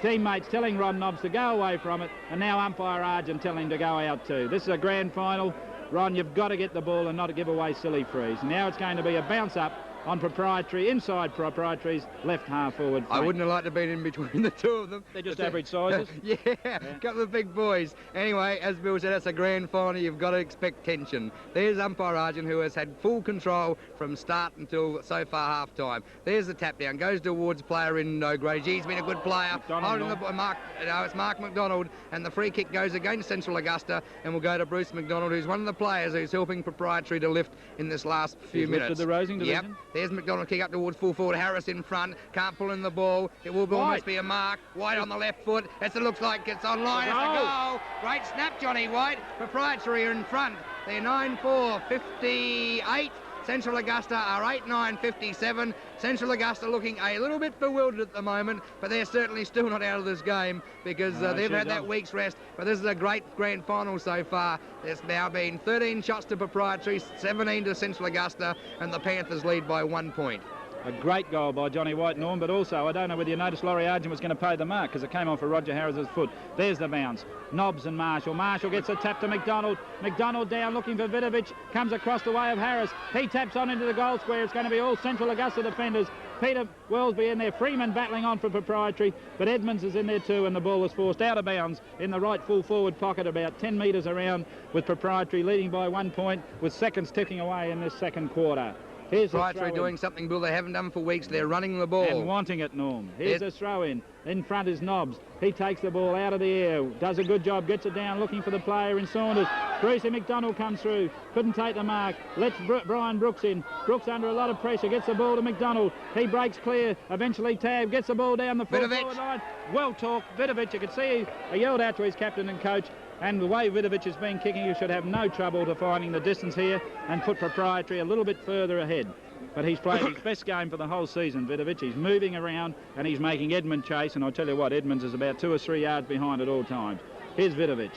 teammates telling Ron Nobbs to go away from it. And now umpire Argent telling him to go out too. This is a grand final. Ron, you've got to get the ball and not give away silly frees. Now it's going to be a bounce up on Proprietary, inside Proprietary's left half forward flank. I wouldn't have liked to have been in between the two of them. They're just average sizes. Yeah, a couple of big boys. Anyway, as Bill said, that's a grand final. You've got to expect tension. There's umpire Argent, who has had full control from start until so far half time. There's the tap down, goes towards player in O'Grady. He's been a good player. Holding the it's Mark McDonald, and the free kick goes against Central Augusta, and will go to Bruce McDonald, who's one of the players who's helping Proprietary to lift in this last few minutes. Lifted the Rosing division. Yep. There's McDonald kick up towards full forward. Harris in front. Can't pull in the ball. It will almost be a mark. White on the left foot. It looks like it's online. It's a goal. Great snap, Johnny White. Proprietary are in front. They're 9-4, 58. Central Augusta are 8-9, 57. Central Augusta looking a little bit bewildered at the moment, but they're certainly still not out of this game because they've had that week's rest. But this is a great grand final so far. There's now been 13 shots to Proprietary, 17 to Central Augusta, and the Panthers lead by 1 point. A great goal by Johnny White, Norm, but also I don't know whether you noticed Laurie Argent was going to pay the mark because it came off for Roger Harris's foot. There's the bounce. Nobbs and Marshall. Marshall gets a tap to McDonald. McDonald down looking for Vickovic. Comes across the way of Harris. He taps on into the goal square. It's going to be all Central Augusta defenders. Peter Wellsby in there. Freeman battling on for Proprietary, but Edmonds is in there too, and the ball was forced out of bounds in the right full forward pocket about 10 metres around, with Proprietary leading by 1 point with seconds ticking away in this second quarter. Here's Proprietary doing something, Bill, they haven't done for weeks. They're running the ball. And wanting it, Norm. Here's a throw-in. In front is Nobbs. He takes the ball out of the air. Does a good job. Gets it down looking for the player in Saunders. Brucey McDonald comes through. Couldn't take the mark. Lets Brian Brooks in. Brooks under a lot of pressure. Gets the ball to McDonald. He breaks clear. Eventually Tab gets the ball down the full forward line. Well talked. Vickovic, you could see he yelled out to his captain and coach. And the way Vickovic has been kicking, you should have no trouble to finding the distance here and put Proprietary a little bit further ahead. but he's played his best game for the whole season, Vickovic. He's moving around and he's making Edmund chase, and I'll tell you what, Edmonds is about 2 or 3 yards behind at all times. Here's Vickovic,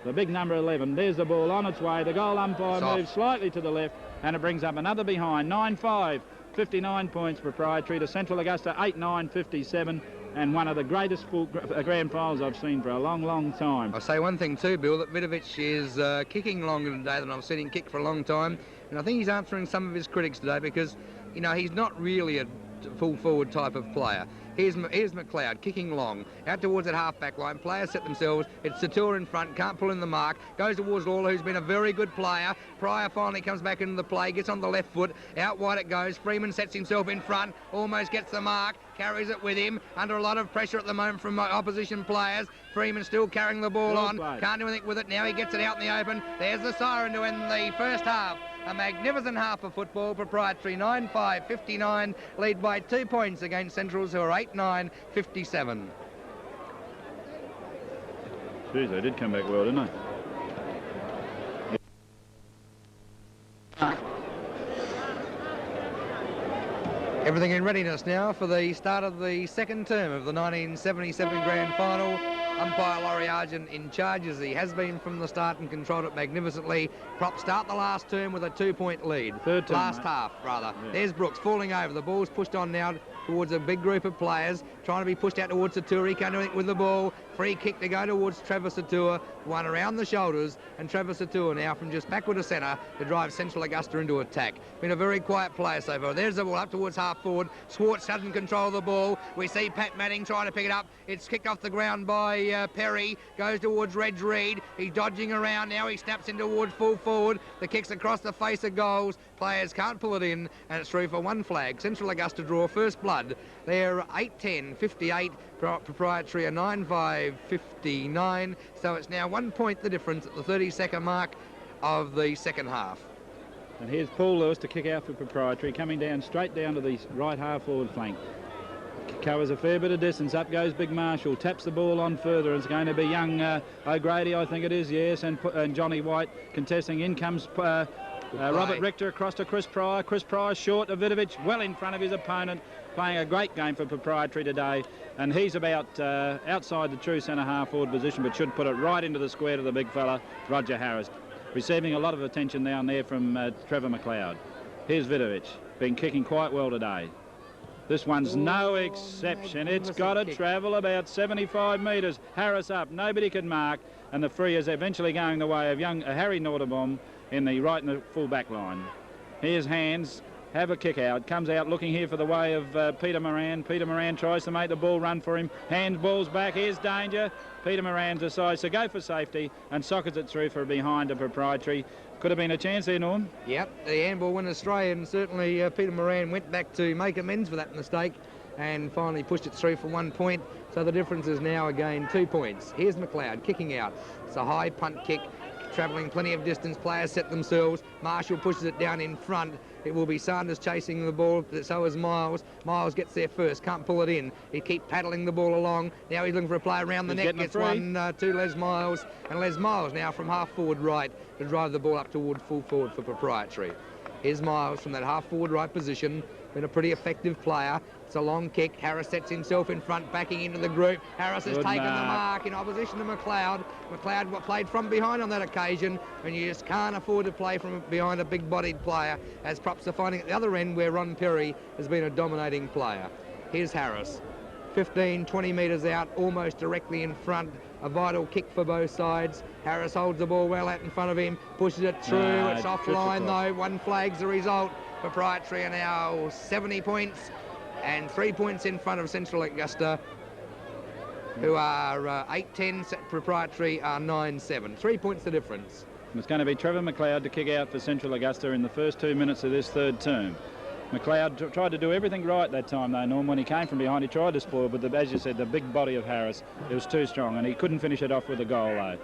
the big number 11. There's the ball on its way. The goal umpire moves slightly to the left, and it brings up another behind. 9-5, 59 points Proprietary to Central Augusta, 8-9, 57. And one of the greatest grand finals I've seen for a long, long time. I'll say one thing too, Bill, that Vickovic is kicking longer today than I've seen him kick for a long time. And I think he's answering some of his critics today because, you know, he's not really a full forward type of player. Here's McLeod kicking long out towards that half-back line. Players set themselves. It's Satur in front, can't pull in the mark. Goes towards Lawler, who's been a very good player. Pryor finally comes back into the play, gets on the left foot. Out wide it goes. Freeman sets himself in front, almost gets the mark, carries it with him. Under a lot of pressure at the moment from opposition players. Freeman still carrying the ball on. Can't do anything with it. Now he gets it out in the open. There's the siren to end the first half. A magnificent half of football. Proprietary 9-5, 59, lead by 2 points against Centrals, who are 8-9, 57. Jeez, they did come back well, didn't they? Everything in readiness now for the start of the second term of the 1977 Grand Final. Umpire Laurie Argent in charge as he has been from the start and controlled it magnificently. Prop start the last term with a 2-point lead. Third term, last half, rather. Yeah. There's Brooks falling over. The ball's pushed on now towards a big group of players, trying to be pushed out towards Satur. He can't do anything with the ball. Free kick to go towards Trevor Satur. One around the shoulders, and Trevor Satur now from just backward to centre to drive Central Augusta into attack. Been a very quiet player so far. There's the ball up towards half forward. Schwartz doesn't control the ball. We see Pat Manning trying to pick it up. It's kicked off the ground by Perry. Goes towards Reg Reed. He's dodging around now. He snaps in towards full forward. The kick's across the face of goals. Players can't pull it in, and it's through for one flag. Central Augusta draw first blood. They're 8-10, 58. Proprietary a 9-5, 59. So it's now 1 point the difference at the 30-second mark of the second half. And here's Paul Lewis to kick out for Proprietary, coming down straight down to the right half forward flank. Covers a fair bit of distance. Up goes Big Marshall, taps the ball on further. It's going to be young O'Grady, I think it is, yes, and Johnny White contesting. In comes Robert Richter across to Chris Pryor. Chris Pryor short of Vickovic, well in front of his opponent, playing a great game for Proprietary today. And he's about outside the true centre half forward position, but should put it right into the square to the big fella, Roger Harris. Receiving a lot of attention down there from Trevor McLeod. Here's Vickovic, been kicking quite well today. This one's no exception. It's got to travel about 75 metres. Harris up, nobody can mark, and the free is eventually going the way of young Harry Norderbaum in the full back line. Here's Hands, have a kick out, comes out looking here for the way of Peter Moran. Peter Moran tries to make the ball run for him. Hands balls back, here's danger. Peter Moran decides to go for safety and sockets it through for a behind to Proprietary. Could have been a chance there, Norm. Yep, the handball went astray, and certainly Peter Moran went back to make amends for that mistake and finally pushed it through for 1 point. So the difference is now again 2 points. Here's McLeod kicking out. It's a high punt kick, travelling plenty of distance. Players set themselves. Marshall pushes it down in front. It will be Sanders chasing the ball, so is Miles. Miles gets there first, can't pull it in. He keeps paddling the ball along. Now he's looking for a play around the net, gets one to Les Miles. And Les Miles now from half forward right to drive the ball up toward full forward for Proprietary. Here's Miles from that half forward right position. Been a pretty effective player. It's a long kick. Harris sets himself in front, backing into the group. Harris has taken the mark in opposition to McLeod. McLeod played from behind on that occasion, and you just can't afford to play from behind a big-bodied player, as props are finding at the other end where Ron Perry has been a dominating player. Here's Harris. 15, 20 metres out, almost directly in front. A vital kick for both sides. Harris holds the ball well out in front of him, pushes it through. It's offline though. One flag's the result. Proprietary are now 70 points and 3 points in front of Central Augusta, who are 8-10. Proprietary are 9-7. 3 points the difference. It's going to be Trevor McLeod to kick out for Central Augusta in the first 2 minutes of this third term. McLeod tried to do everything right that time though, Norm. When he came from behind, he tried to spoil, but as you said, the big body of Harris, it was too strong, and he couldn't finish it off with a goal though.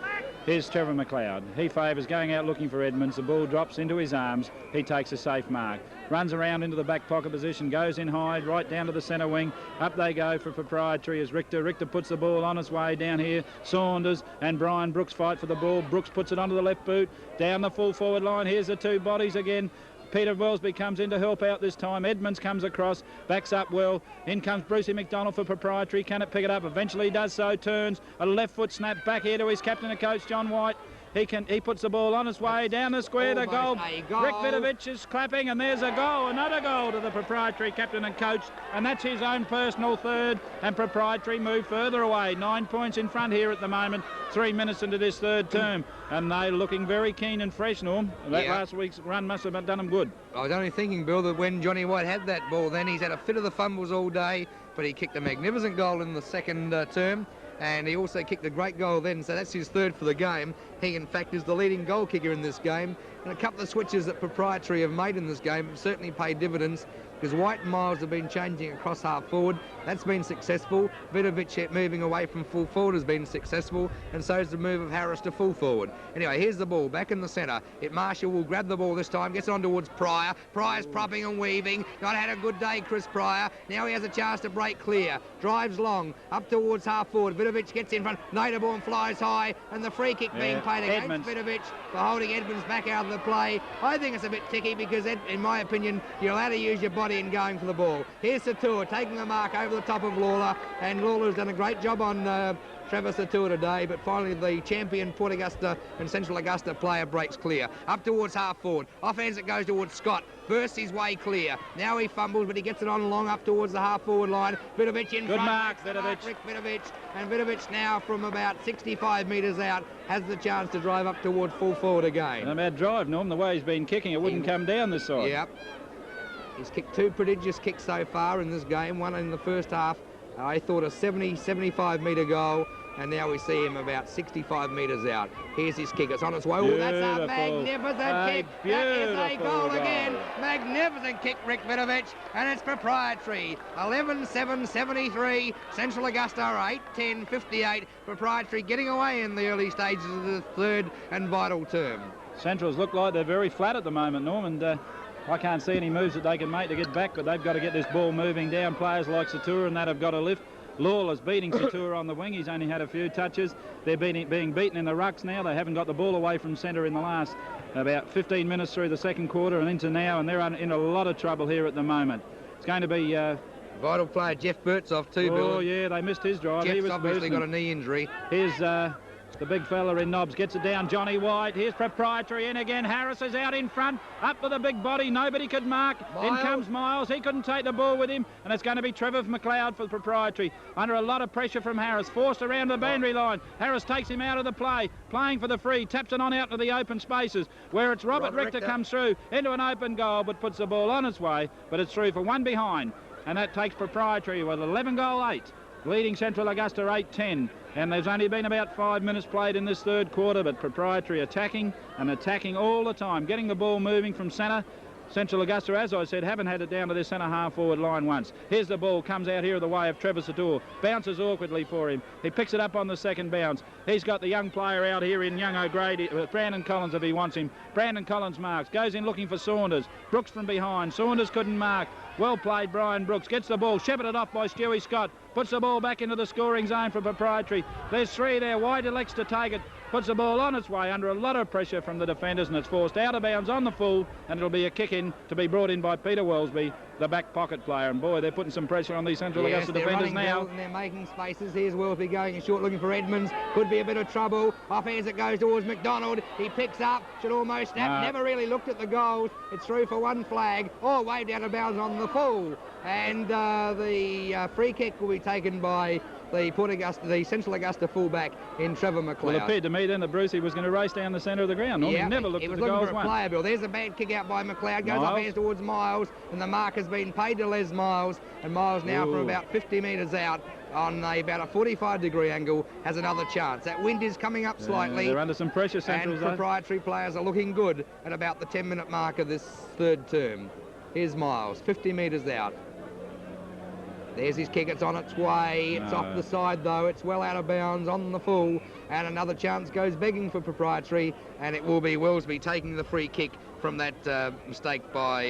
Here's Trevor McLeod. He favours going out looking for Edmonds. The ball drops into his arms. He takes a safe mark. Runs around into the back pocket position, goes in high, right down to the centre wing. Up they go for Proprietary as Richter. Richter puts the ball on its way down here. Saunders and Brian Brooks fight for the ball. Brooks puts it onto the left boot, down the full forward line. Here's the two bodies again. Peter Wellesby comes in to help out this time. Edmonds comes across, backs up well. In comes Brucey McDonald for Proprietary. Can it pick it up? Eventually does so. Turns a left foot snap back here to his captain and coach John White. He puts the ball on its way down the square. The goal. Rick Vickovic is clapping, and there's a goal, another goal to the Proprietary captain and coach, and that's his own personal third. And Proprietary move further away, 9 points in front here at the moment. 3 minutes into this third term, and they're looking very keen and fresh, Norm. That last week's run must have done them good. I was only thinking, Bill, that when Johnny White had that ball, then he's had a fit of the fumbles all day, but he kicked a magnificent goal in the second term. And he also kicked a great goal then, so that's his third for the game. He, in fact, is the leading goal kicker in this game. And a couple of switches that Proprietary have made in this game have certainly paid dividends, because White and Miles have been changing across half forward. That's been successful. Vickovic moving away from full forward has been successful, and so is the move of Harris to full forward. Anyway, here's the ball back in the centre. Marshall will grab the ball this time, gets on towards Pryor. Pryor's propping and weaving. Not had a good day, Chris Pryor. Now he has a chance to break clear. Drives long, up towards half forward. Vickovic gets in front. Naderborn flies high, and the free kick being played against Vickovic for holding Edmonds back out of the play. I think it's a bit ticky because, in my opinion, you're allowed to use your body in going for the ball. Here's Satur taking the mark over the top of Lawler, and Lawler's done a great job on Travis Satur today, but finally the champion Port Augusta and Central Augusta player breaks clear. Up towards half forward. Offhands it goes towards Scott. Bursts his way clear. Now he fumbles, but he gets it on long up towards the half forward line. Vickovic in front. Good mark, Vickovic. Rick Vickovic. And Vickovic now from about 65 metres out has the chance to drive up towards full forward again. And a bad drive, Norm. The way he's been kicking, it wouldn't come down this side. Yep. He's kicked two prodigious kicks so far in this game. One in the first half, I thought a 75 metre goal, and now we see him about 65 metres out. Here's his kick. It's on its way. Oh, that's a magnificent kick. That is a goal again. Magnificent kick, Rick Vickovic, and it's Proprietary. 11-7-73. Central Augusta 8-10-58. Proprietary getting away in the early stages of the third and vital term. Centrals look like they're very flat at the moment, Norm, and I can't see any moves that they can make to get back, but they've got to get this ball moving down. Players like Satur and that have got to lift. Lawler's beating Satur on the wing. He's only had a few touches. They're being beaten in the rucks now. They haven't got the ball away from centre in the last about 15 minutes through the second quarter and into now, and they're in a lot of trouble here at the moment. It's going to be... vital player Jeff Bertzoff too, Bill. Oh, yeah, they missed his drive. Jeff's obviously got a knee injury. Here's... the big fella in knobs gets it down. Johnny White. Here's Proprietary in again. Harris is out in front. Up with a big body. Nobody could mark. Miles. In comes Miles. He couldn't take the ball with him. And it's going to be Trevor McLeod for Proprietary. Under a lot of pressure from Harris. Forced around the boundary line. Harris takes him out of the play. Playing for the free. Taps it on out to the open spaces where it's Robert Richter comes through into an open goal but puts the ball on its way. But it's through for one behind. And that takes Proprietary with 11-8. Leading Central Augusta 8-10. And there's only been about 5 minutes played in this third quarter, but Proprietary attacking and attacking all the time, getting the ball moving from centre. Central Augusta, as I said, haven't had it down to their centre half forward line once. Here's the ball, comes out here the way of Trevor Satur. Bounces awkwardly for him. He picks it up on the second bounce. He's got the young player out here in young O'Grady, Brandon Collins if he wants him. Brandon Collins marks, goes in looking for Saunders. Brooks from behind. Saunders couldn't mark. Well played, Brian Brooks. Gets the ball, shepherded off by Stewie Scott. Puts the ball back into the scoring zone for Proprietary. There's three there. White elects to take it. Puts the ball on its way under a lot of pressure from the defenders, and it's forced out of bounds on the full, and it'll be a kick in to be brought in by Peter Wellesby, the back pocket player. And boy, they're putting some pressure on these Central Augusta defenders now. And they're making spaces. Here's Wellesby going in short, looking for Edmonds. Could be a bit of trouble. Offhands it goes towards McDonald. He picks up, should almost snap. Never really looked at the goals. It's through for one flag. Oh, waved out of bounds on the full. And the free kick will be taken by the Central Augusta fullback in Trevor McLeod. Well, it appeared to me then that Brucey was going to race down the centre of the ground. Yeah, he never looked at the goals. He was looking for a player, Bill. There's a bad kick out by McLeod. Goes up hands towards Miles, and the mark has been paid to Les Miles. And Miles now from about 50 metres out on about a 45-degree angle has another chance. That wind is coming up slightly. They're under some pressure, Centrals, and Proprietary players are looking good at about the 10-minute mark of this third term. Here's Miles, 50 metres out. There's his kick, it's on its way, it's off the side though, it's well out of bounds on the full, and another chance goes begging for Proprietary, and it will be Wellesby taking the free kick from that mistake by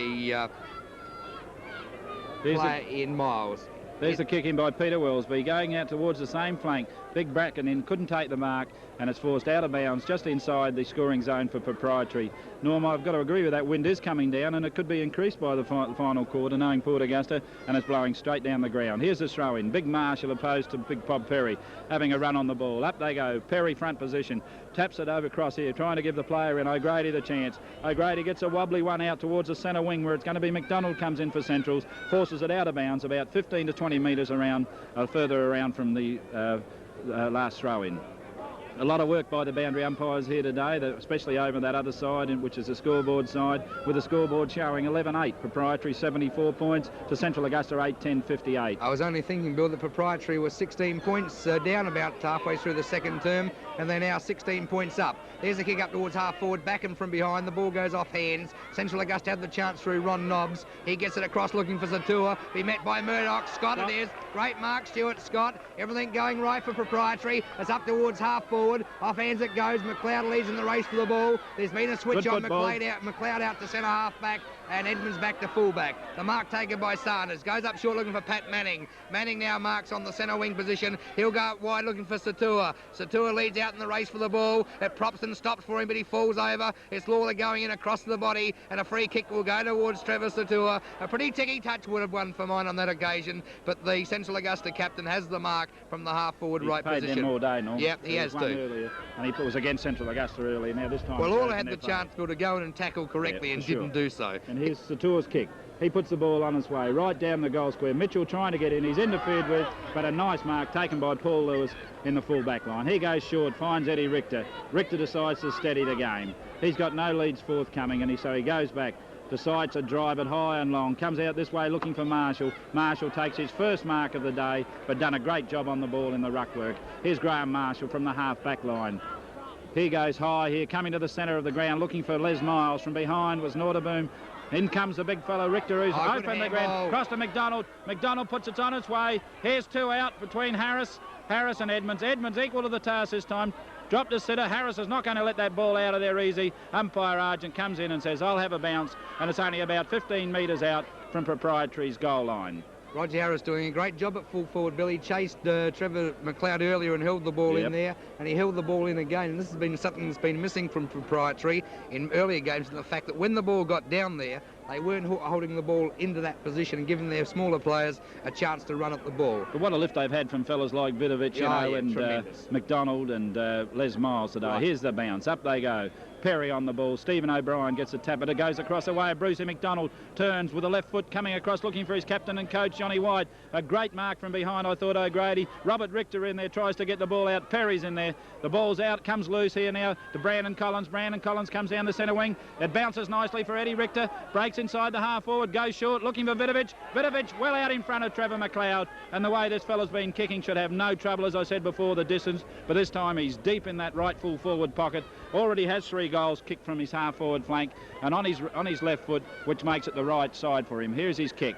player in Miles. There's the kick in by Peter Wellesby, going out towards the same flank. big bracken in, couldn't take the mark, and it's forced out of bounds just inside the scoring zone for Proprietary. Norm, I've got to agree with that. Wind is coming down, and it could be increased by the final quarter, knowing Port Augusta, and it's blowing straight down the ground. Here's the throw-in. Big Marshall opposed to Big Bob Perry, having a run on the ball. Up they go. Perry front position. Taps it over across here, trying to give the player in O'Grady the chance. O'Grady gets a wobbly one out towards the centre wing, where it's going to be McDonald comes in for centrals, forces it out of bounds about 15 to 20 metres around, further around from the last throw-in. A lot of work by the boundary umpires here today, especially over that other side, which is the scoreboard side, with the scoreboard showing 11-8. Proprietary 74 points to Central Augusta 8-10-58. I was only thinking, Bill, that Proprietary was 16 points down about halfway through the second term, and they're now 16 points up. There's a kick up towards half forward, back and from behind. The ball goes off hands. Central Augusta had the chance through Ron Nobbs. He gets it across looking for Satua. Be met by Murdoch. Scott it is. Great mark, Stuart Scott. Everything going right for Proprietary. It's up towards half forward. Off hands it goes. McLeod leads in the race for the ball. There's been a switch on McLeod out to centre half back, and Edmonds back to fullback. The mark taken by Sanders. Goes up short looking for Pat Manning. Manning now marks on the centre wing position. He'll go up wide looking for Satua. Satua leads out in the race for the ball. It props and stops for him, but he falls over. It's Lawler going in across the body, and a free kick will go towards Trevor Satua. A pretty ticky touch would have won for mine on that occasion, but the Central Augusta captain has the mark from the half forward right position. He's paid them all day, Norm. Yep, he has too. Earlier, and he was against Central Augusta earlier. Now this time... Well, Lawler had the chance to go in and tackle correctly, and didn't do so. And here's Satua's kick. He puts the ball on his way right down the goal square. Mitchell trying to get in. He's interfered with, but a nice mark taken by Paul Lewis in the full back line. He goes short, finds Eddie Richter. Richter decides to steady the game. He's got no leads forthcoming, and so he goes back. Decides to drive it high and long. Comes out this way looking for Marshall. Marshall takes his first mark of the day, but done a great job on the ball in the ruck work. Here's Graham Marshall from the half-back line. He goes high here, coming to the centre of the ground, looking for Les Miles. From behind was Norderboom. In comes the big fellow Richter, who's opened the ground. Cross to McDonald. McDonald puts it on its way. Here's two out between Harris and Edmonds. Edmonds equal to the task this time. Dropped to sitter. Harris is not going to let that ball out of there easy. Umpire Argent comes in and says, I'll have a bounce. And it's only about 15 metres out from Proprietary's goal line. Roger Harris doing a great job at full forward. Billy chased Trevor McLeod earlier and held the ball in there, and he held the ball in again. And this has been something that's been missing from Proprietary in earlier games, and the fact that when the ball got down there, they weren't holding the ball into that position and giving their smaller players a chance to run at the ball. But what a lift they've had from fellas like Vickovic, and McDonald and Les Miles today. Right. Here's the bounce. Up they go. Perry on the ball. Stephen O'Brien gets a tap, but it goes across the way of Brucey McDonald. Turns with the left foot, coming across, looking for his captain and coach, Johnny White. A great mark from behind, I thought, O'Grady. Robert Richter in there, tries to get the ball out. Perry's in there. The ball's out, comes loose here now to Brandon Collins. Brandon Collins comes down the centre wing. It bounces nicely for Eddie Richter. Breaks inside the half forward, goes short, looking for Vickovic. Vickovic well out in front of Trevor McLeod. And the way this fella's been kicking should have no trouble, as I said before, the distance. But this time he's deep in that right full forward pocket. Already has 3 goals kicked from his half forward flank and on his left foot, which makes it the right side for him. Here's his kick.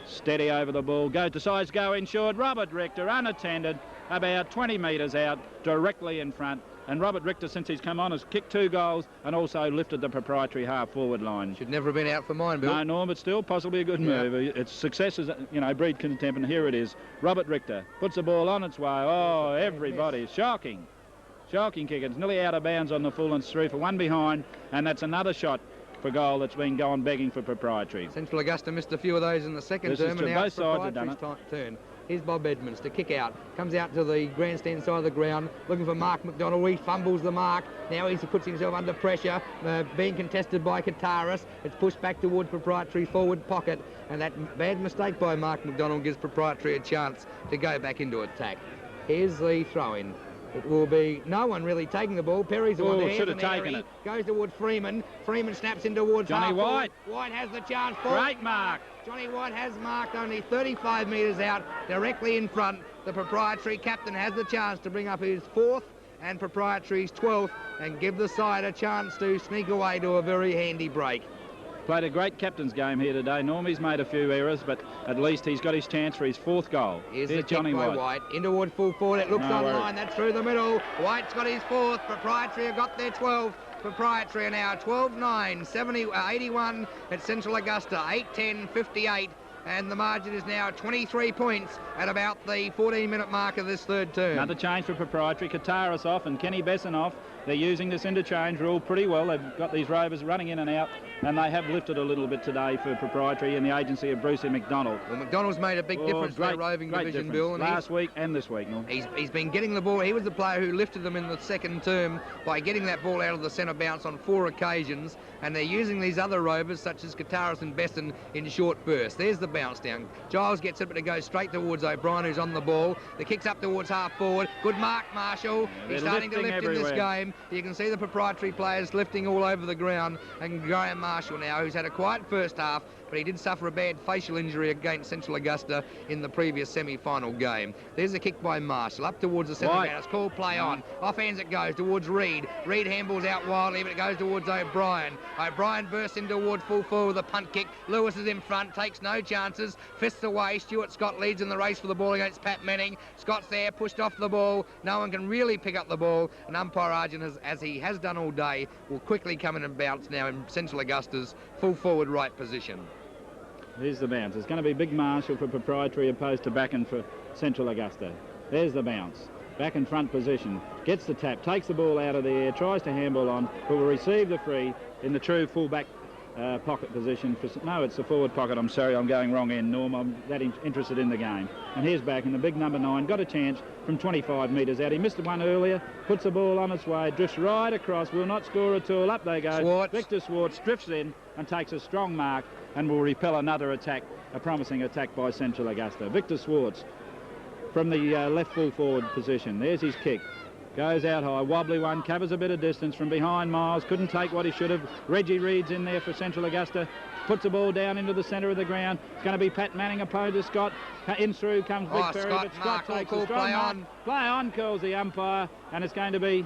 Steady over the ball, decides to go in short. Robert Richter unattended, about 20 metres out, directly in front. And Robert Richter, since he's come on, has kicked 2 goals and also lifted the Proprietary half-forward line. Should never have been out for mine, Bill. No, Norm, but still possibly a good move. Its success is, breed contempt, and here it is. Robert Richter puts the ball on its way. Oh, everybody, shocking. Shocking kick. It's nearly out of bounds on the full and through for one behind, and that's another shot for goal that's been going begging for Proprietary. Central Augusta missed a few of those in the second term, and now it's Proprietary's turn. Here's Bob Edmonds to kick out. Comes out to the grandstand side of the ground, looking for Mark McDonald. He fumbles the mark. Now he puts himself under pressure, being contested by Kataris. It's pushed back towards Proprietary forward pocket, and that bad mistake by Mark McDonald gives Proprietary a chance to go back into attack. Here's the throw-in. It will be no one really taking the ball. Perry's the one there. Should have taken it. Goes towards Freeman. Freeman snaps in towards Johnny White. White has the chance. Great mark. Johnny White has marked only 35 metres out, directly in front. The Proprietary captain has the chance to bring up his 4th and Proprietary's 12th and give the side a chance to sneak away to a very handy break. Played a great captain's game here today. Normie's made a few errors, but at least he's got his chance for his 4th goal. Here's the Johnny White. In toward full forward. It looks online. That's through the middle. White's got his 4th. Proprietary have got their 12th. Proprietary are now 12-9, 81 at Central Augusta, 8-10, 58 and the margin is now 23 points at about the 14-minute mark of this third term. Another change for Proprietary. Kataris off and Kenny Besson off. They're using this interchange rule pretty well. They've got these rovers running in and out, and they have lifted a little bit today for Proprietary in the agency of Brucey McDonald. Well, McDonald's made a big difference for the roving division, Bill. And last week and this week, Norm. He's been getting the ball. He was the player who lifted them in the second term by getting that ball out of the centre bounce on 4 occasions, and they're using these other rovers such as Kataris and Besson in short bursts. There's the bounce down. Giles gets it, but it goes straight towards O'Brien, who's on the ball. The kick's up towards half forward. Good mark, Marshall. He's starting to lift everywhere in this game. You can see the Proprietary players lifting all over the ground, and Graham Marshall now, who's had a quiet first half, but he did suffer a bad facial injury against Central Augusta in the previous semi-final game. There's a kick by Marshall up towards the centre bounce. Call play on. Off hands it goes towards Reid. Reid handballs out wildly, but it goes towards O'Brien. O'Brien bursts in towards full forward with a punt kick. Lewis is in front, takes no chances, fists away. Stuart Scott leads in the race for the ball against Pat Manning. Scott's there, pushed off the ball. No one can really pick up the ball, and umpire Argent, as he has done all day, will quickly come in and bounce now in Central Augusta's full forward right position. Here's the bounce. It's going to be Big Marshall for Proprietary opposed to Backen for Central Augusta. There's the bounce. Back in front position. Gets the tap, takes the ball out of the air, tries to handball on, but will receive the free in the true full-back pocket position. No, it's the forward pocket. I'm sorry, I'm going wrong end, Norm. I'm that interested in the game. And here's Backen, the big number 9. Got a chance from 25 metres out. He missed one earlier, puts the ball on its way, drifts right across, will not score at all. Up they go. Swartz. Victor Swartz drifts in and takes a strong mark and will repel another attack, a promising attack by Central Augusta. Victor Swartz from the left full forward position. There's his kick. Goes out high, wobbly one, covers a bit of distance from behind Miles, couldn't take what he should have. Reggie Reed's in there for Central Augusta, puts the ball down into the centre of the ground. It's going to be Pat Manning opposed to Scott. In through comes Big Perry, but Scott takes a strong mark. Play on, calls the umpire, and it's going to be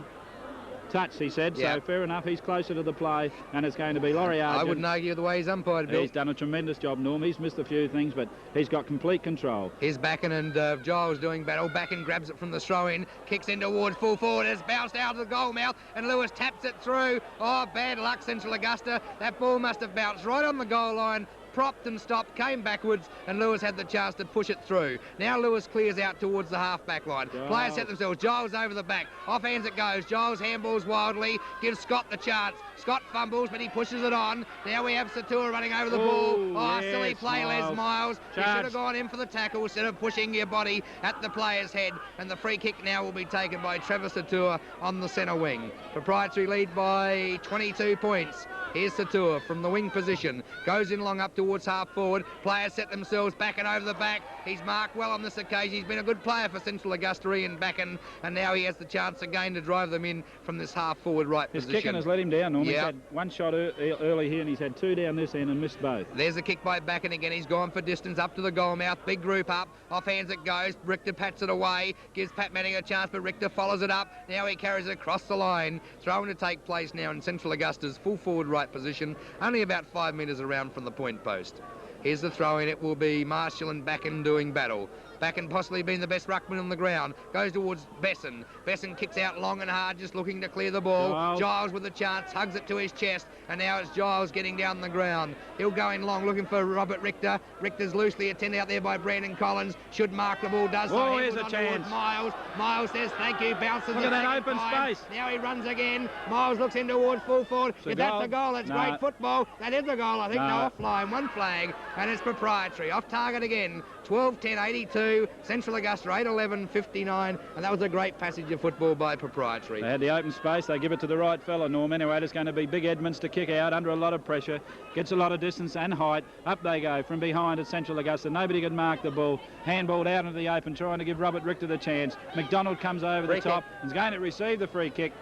touch, he said, so fair enough, he's closer to the play, and it's going to be Laurie Argent. I wouldn't argue the way he's umpired, Bill. He's done a tremendous job, Norm. He's missed a few things, but he's got complete control. Here's Backen and Giles doing battle. Backen grabs it from the throw-in, kicks in towards full forward, it's bounced out of the goal mouth, and Lewis taps it through. Oh, bad luck, Central Augusta. That ball must have bounced right on the goal line, propped and stopped, came backwards, and Lewis had the chance to push it through. Now Lewis clears out towards the half-back line. Players set themselves. Giles over the back. Off hands it goes. Giles handballs wildly, gives Scott the chance. Scott fumbles, but he pushes it on. Now we have Satua running over the ball. Oh, yes, silly play, Les Miles. You should have gone in for the tackle instead of pushing your body at the player's head. And the free kick now will be taken by Trevor Satua on the centre wing. Proprietary lead by 22 points. Here's Satua from the wing position. Goes in long up towards half forward. Players set themselves back and over the back. He's marked well on this occasion. He's been a good player for Central Augusta, Ian Backen, and now he has the chance again to drive them in from this half forward right position. His kicking has let him down, Norm. He's had one shot early here and he's had 2 down this end and missed both. There's a kick by Backen again. He's gone for distance up to the goal mouth. Big group up. Off hands it goes. Richter pats it away. Gives Pat Manning a chance, but Richter follows it up. Now he carries it across the line. Throwing to take place now in Central Augusta's full forward right position. Only about 5 metres around from the point post. Here's the throw in. It will be Marshall and Backen doing battle. Backen possibly being the best ruckman on the ground. Goes towards Besson. Besson kicks out long and hard, just looking to clear the ball. Giles with a chance, hugs it to his chest, and now it's Giles getting down the ground. He'll go in long, looking for Robert Richter. Richter's loosely attended out there by Brandon Collins. Should mark the ball, does so. Oh, here's a chance. Miles. Miles says thank you, bounces. Look at that open space. Now he runs again. Miles looks in towards full forward. If that's a goal, it's great football. That is a goal, I think. No offline, one flag, and it's Proprietary. Off target again. 12-10-82, Central Augusta 8-11-59, and that was a great passage of football by Proprietary. They had the open space, they give it to the right fella, Norm. Anyway, it's going to be Big Edmonds to kick out under a lot of pressure, gets a lot of distance and height. Up they go from behind at Central Augusta. Nobody could mark the ball. Handballed out into the open, trying to give Robert Richter the chance. McDonald comes over the top and is going to receive the free kick.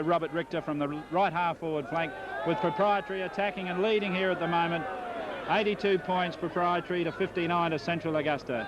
Robert Richter from the right half forward flank, with Proprietary attacking and leading here at the moment. 82 points, Proprietary, to 59 to Central Augusta.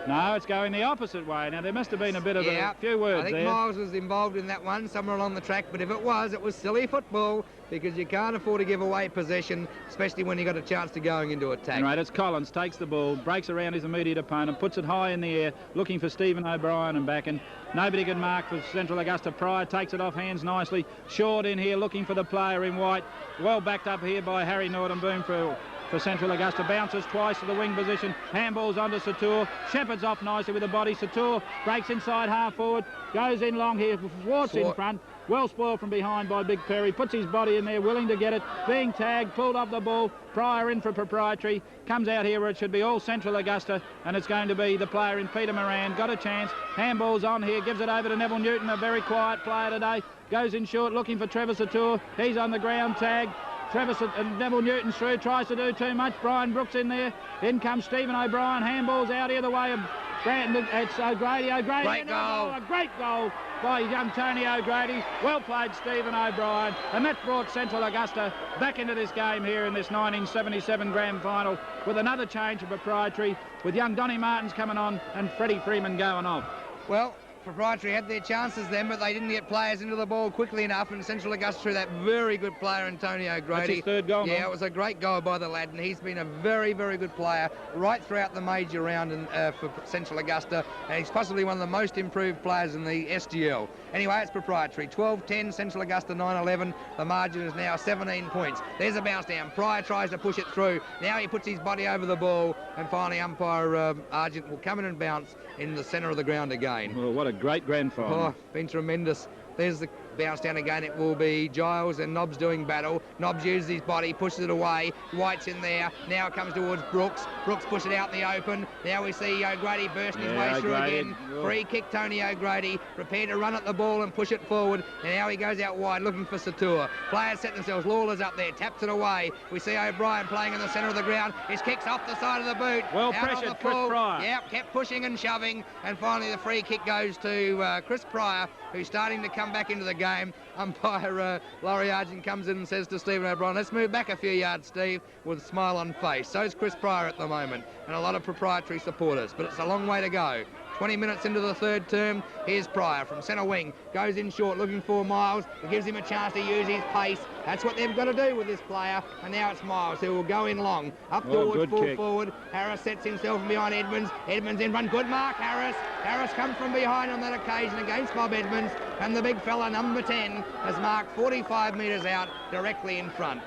No, it's going the opposite way. Now, there must have been a bit of a few words there. I think Miles was involved in that one somewhere along the track, but if it was silly football, because you can't afford to give away possession, especially when you've got a chance to going into attack. Right, it's Collins, takes the ball, breaks around his immediate opponent, puts it high in the air, looking for Stephen O'Brien and Backen. Nobody can mark for Central Augusta. Pryor takes it off hands nicely. Short in here, looking for the player in white. Well backed up here by Harry Norton Boom for for Central Augusta. Bounces twice to the wing position. Handballs onto Satur. Shepherd's off nicely with the body. Satur breaks inside half forward. Goes in long here. Swartz in front. Well spoiled from behind by Big Perry. Puts his body in there, willing to get it. Being tagged, pulled off the ball. Pryor in for Proprietary. Comes out here where it should be all Central Augusta, and it's going to be the player in Peter Moran. Got a chance. Handball's on here. Gives it over to Neville Newton, a very quiet player today. Goes in short, looking for Trevor Satur. He's on the ground, tagged. Neville Newton's through, tries to do too much. Brian Brooks in there. In comes Stephen O'Brien. Handball's out here the way of Brandon. It's O'Grady. Great goal. A great goal by young Tony O'Grady. Well played, Stephen O'Brien. And that brought Central Augusta back into this game here in this 1977 grand final with another change of Proprietary, with young Donny Martins coming on and Freddie Freeman going off. Well, Proprietary had their chances then, but they didn't get players into the ball quickly enough, and Central Augusta threw that very good player, Antonio Grady. That's his third goal, Yeah, man. it was a great goal by the lad, and he's been a very, very good player right throughout the major round for Central Augusta, and he's possibly one of the most improved players in the SGL. Anyway, it's Proprietary. 12-10, Central Augusta 9-11. The margin is now 17 points. There's a bounce down. Pryor tries to push it through. Now he puts his body over the ball, and finally umpire Argent will come in and bounce in the centre of the ground again. Well, what a great grand final. Oh, been tremendous. There's the bounce down again. It will be Giles and Nobbs doing battle. Nobbs uses his body, pushes it away. White's in there. Now it comes towards Brooks. Brooks pushes it out in the open. Now we see O'Grady bursting his way through again. Free kick, Tony O'Grady. Prepared to run at the ball and push it forward. And now he goes out wide looking for Satur. Players set themselves. Lawler's up there. Taps it away. We see O'Brien playing in the centre of the ground. His kick's off the side of the boot. Well pressured, Chris Pryor. Yep, kept pushing and shoving. And finally the free kick goes to Chris Pryor, who's starting to come back into the game. Umpire Laurie Argent comes in and says to Stephen O'Brien, let's move back a few yards, Steve, with a smile on face. So's Chris Pryor at the moment, and a lot of Proprietary supporters, but it's a long way to go. 20 minutes into the third term, here's Pryor from centre wing, goes in short looking for Miles. It gives him a chance to use his pace. That's what they've got to do with this player, and now it's Miles who will go in long. Up towards full forward, Harris sets himself from behind Edmonds. Edmonds in front, good mark, Harris. Harris comes from behind on that occasion against Bob Edmonds, and the big fella, number 10, has marked 45 metres out directly in front.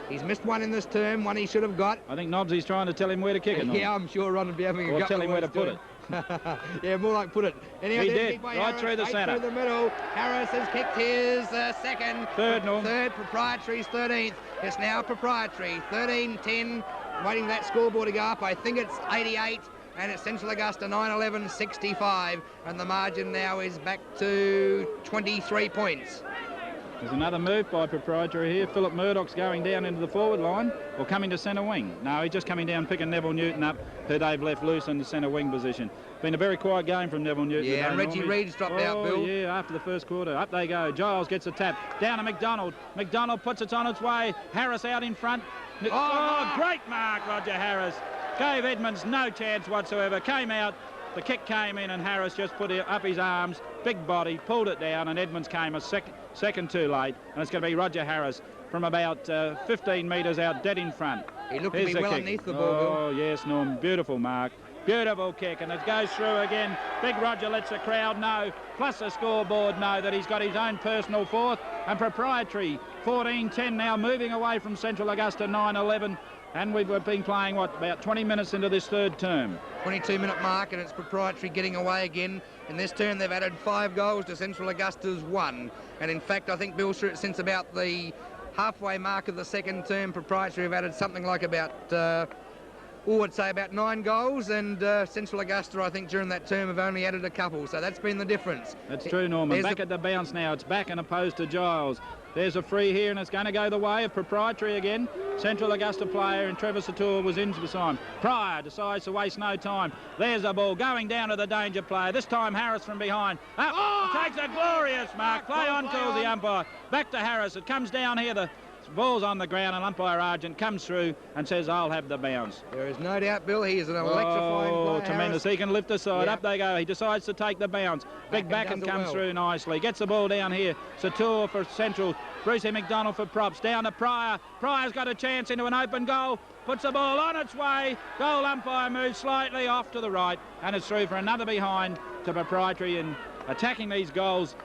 He's missed one in this term, one he should have got. I think Nobbsy's trying to tell him where to kick it. Yeah, I'm sure Ron would be having a go. Or tell him where to put it. Yeah, more like put it. Anyway, he did, right through the centre. Through the middle. Harris has kicked his second. Third, Norm. Third, Proprietary's 13th. It's now Proprietary. 13-10, waiting for that scoreboard to go up. I think it's 88. And it's Central Augusta 9-11, 65. And the margin now is back to 23 points. There's another move by Proprietary here. Philip Murdoch's going down into the forward line, or coming to centre wing. No, he's just coming down, picking Neville Newton up, who they've left loose in the centre wing position. Been a very quiet game from Neville Newton. Yeah, and Reggie Reed's dropped out, Bill. Yeah, after the first quarter. Up they go. Giles gets a tap. Down to McDonald. McDonald puts it on its way. Harris out in front. Oh, great mark, Roger Harris. Gave Edmonds no chance whatsoever. Came out. The kick came in and Harris just put up his arms, big body, pulled it down, and Edmonds came a second too late. And it's going to be Roger Harris from about 15 metres out, dead in front. He looked to be well underneath the ball, Bill. Oh, yes, Norm. Beautiful mark. Beautiful kick, and it goes through again. Big Roger lets the crowd know, plus the scoreboard know, that he's got his own personal fourth. And Proprietary, 14-10 now, moving away from Central Augusta 9-11. And we've been playing, what, about 20 minutes into this third term. 22-minute mark, and it's Proprietary getting away again. In this term, they've added 5 goals to Central Augusta's 1. And in fact, I think, Bill, since about the halfway mark of the second term, Proprietary have added something like about, I'd say about 9 goals. And Central Augusta, I think, during that term have only added a couple. So that's been the difference. That's true, Norman. Back at the bounce now. It's back and opposed to Giles. There's a free here, and it's going to go the way of Proprietary again. Central Augusta player, and Trevor Satur was in for time. Pryor decides to waste no time. There's the ball going down to the danger player. This time Harris from behind. Up, takes a glorious mark. Play on to the umpire. Back to Harris. It comes down here. The ball's on the ground, and umpire Argent comes through and says, I'll have the bounce. There is no doubt, Bill, he is an electrifying player. Oh, tremendous. Harris. He can lift the side. Yep. Up they go. He decides to take the bounce. Big back and comes through nicely. Gets the ball down here. Satur for Central. Brucey McDonald for props. Down to Pryor. Pryor's got a chance into an open goal. Puts the ball on its way. Goal umpire moves slightly off to the right, and it's through for another behind to Proprietary. And attacking these goals,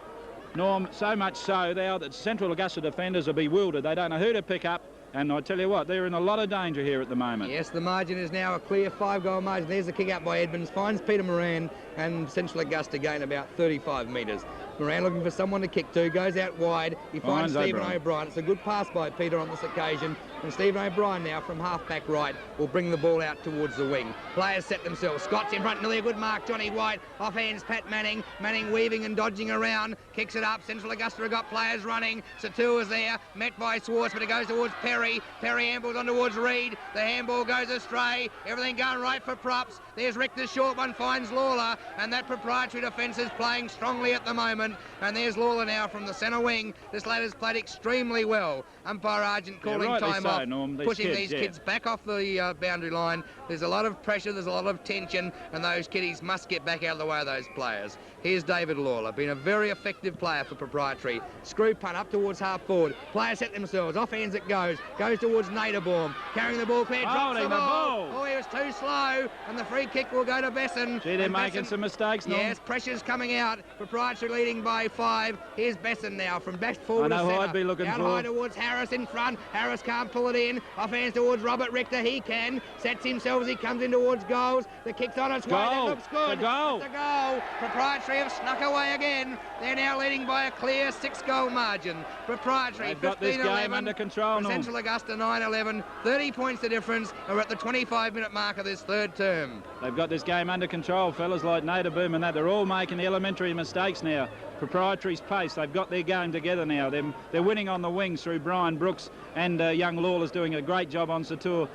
Norm, so much so now that Central Augusta defenders are bewildered. They don't know who to pick up. And I tell you what, they're in a lot of danger here at the moment. Yes, the margin is now a clear 5-goal margin. There's the kick out by Edmonds, finds Peter Moran, and Central Augusta gain about 35 metres. Moran looking for someone to kick to, goes out wide. He finds Stephen O'Brien. It's a good pass by Peter on this occasion. And Stephen O'Brien now from half-back right will bring the ball out towards the wing. Players set themselves. Scott's in front, nearly a good mark. Johnny White, off hands Pat Manning. Manning weaving and dodging around. Kicks it up. Central Augusta have got players running. Satur is there, met by Swartz, but it goes towards Perry. Perry handballs on towards Reed. The handball goes astray. Everything going right for props. There's Richter's short one, finds Lawler. And that Proprietary defence is playing strongly at the moment. And there's Lawler now from the centre wing. This lad has played extremely well. Umpire Argent calling time off, Norm, pushing these kids back off the boundary line. There's a lot of pressure, there's a lot of tension, and those kiddies must get back out of the way of those players. Here's David Lawler, been a very effective player for Proprietary. Screw punt up towards half forward. Players set themselves, off hands it goes towards Naderbaum, carrying the ball clear, drops the ball. Oh, he was too slow, and the free kick will go to Besson. Gee, they're making some mistakes, Norm. Yes, pressure's coming out. Proprietary leading by 5. Here's Besson now from back forward to centre. I'd be looking out high towards Harris in front. Harris can't pull it in. Off hands towards Robert Richter. He can. Sets himself as he comes in towards goals. The kick's on its way. That looks good. The goal. It's a goal. Proprietary have snuck away again. They're now leading by a clear 6-goal margin. Proprietary 15-11. Got this game under control, Norm. Central Augusta 9-11. 30 points the difference. We're at the 25-minute mark of this third term. They've got this game under control. Fellas like Naderbaum and that, they're all making the elementary mistakes now. Proprietary's pace, they've got their game together now. They're winning on the wings through Brian Brooks, and young Lawler's doing a great job on Satur.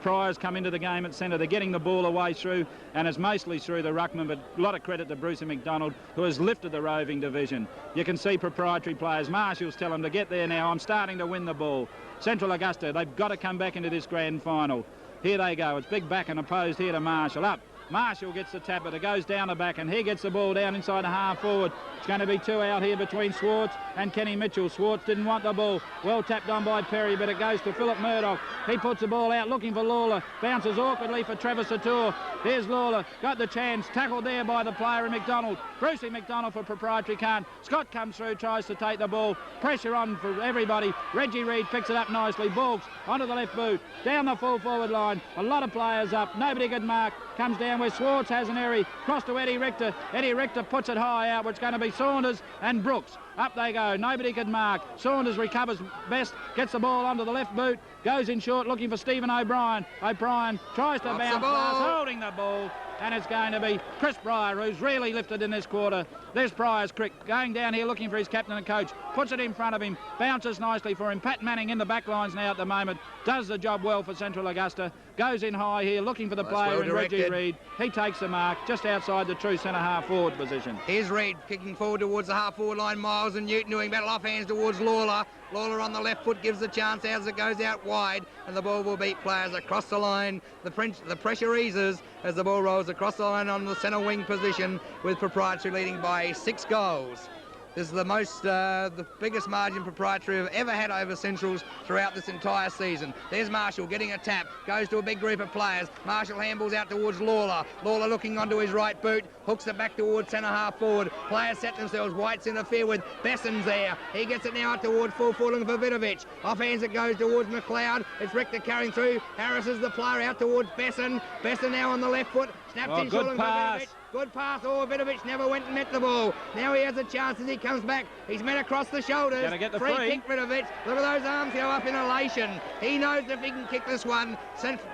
Pryor's come into the game at centre. They're getting the ball away through, and it's mostly through the ruckman, but a lot of credit to Brucey McDonald, who has lifted the roving division. You can see Proprietary players. Marshall's tell them to get there now. I'm starting to win the ball. Central Augusta, they've got to come back into this grand final. Here they go. It's big back and opposed here to Marshall. Up. Marshall gets the tap, but it goes down the back, and he gets the ball down inside the half forward. It's going to be 2 out here between Swartz and Kenny Mitchell. Swartz didn't want the ball. Well tapped on by Perry, but it goes to Philip Murdoch. He puts the ball out looking for Lawler. Bounces awkwardly for Travis Satur. Here's Lawler. Got the chance. Tackled there by the player in McDonald. Brucey McDonald for Proprietary can't. Scott comes through, tries to take the ball. Pressure on for everybody. Reggie Reed picks it up nicely. Balks onto the left boot. Down the full forward line. A lot of players up. Nobody could mark. Comes down where Swartz has an area. Cross to Eddie Richter. Eddie Richter puts it high out, which is going to be Saunders and Brooks. Up they go. Nobody could mark. Saunders recovers best. Gets the ball onto the left boot. Goes in short looking for Stephen O'Brien. O'Brien tries to bounce pass, holding the ball. And it's going to be Chris Pryor, who's really lifted in this quarter. There's Pryor's crick going down here looking for his captain and coach. Puts it in front of him. Bounces nicely for him. Pat Manning in the back lines now at the moment. Does the job well for Central Augusta. Goes in high here looking for the player in Reggie Reed. He takes the mark just outside the true centre half forward position. Here's Reed kicking forward towards the half forward line. Miles and Newton doing battle off hands towards Lawler. Lawler on the left foot gives the chance as it goes out wide, and the ball will beat players across the line. The pressure eases as the ball rolls across the line on the centre wing position, with Proprietary leading by 6 goals. This is the biggest margin Proprietary have ever had over Centrals throughout this entire season. There's Marshall getting a tap, goes to a big group of players. Marshall handballs out towards Lawler. Lawler looking onto his right boot, hooks it back towards centre half forward. Players set themselves. White's interfere with. Besson's there. He gets it now out towards full forward for Vickovic. Off hands it goes towards McLeod. It's Richter carrying through. Harris is the player out towards Besson. Besson now on the left foot. Snaps in short for Vickovic. Good pass. Oh, Vickovic never went and met the ball. Now he has a chance as he comes back. He's met across the shoulders. Gonna get the free kick, Vickovic. Look at those arms go up in elation. He knows if he can kick this one,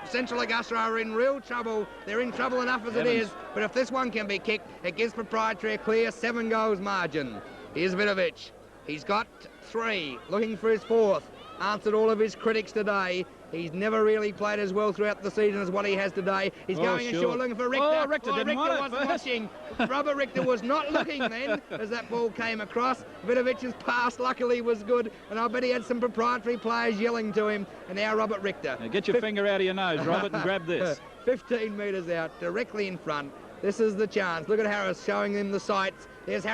Central Augusta are in real trouble. They're in trouble enough as it is. But if this one can be kicked, it gives Proprietary a clear 7 goals margin. Here's Vickovic. He's got 3, looking for his 4th. Answered all of his critics today. He's never really played as well throughout the season as what he has today. He's going in short looking for Richter. Oh, Richter didn't want it wasn't watching. Robert Richter was not looking then as that ball came across. Vickovic's pass luckily was good, and I bet he had some Proprietary players yelling to him. And now Robert Richter. Now get your finger out of your nose, Robert, and grab this. 15 metres out, directly in front. This is the chance. Look at Harris showing him the sights. There's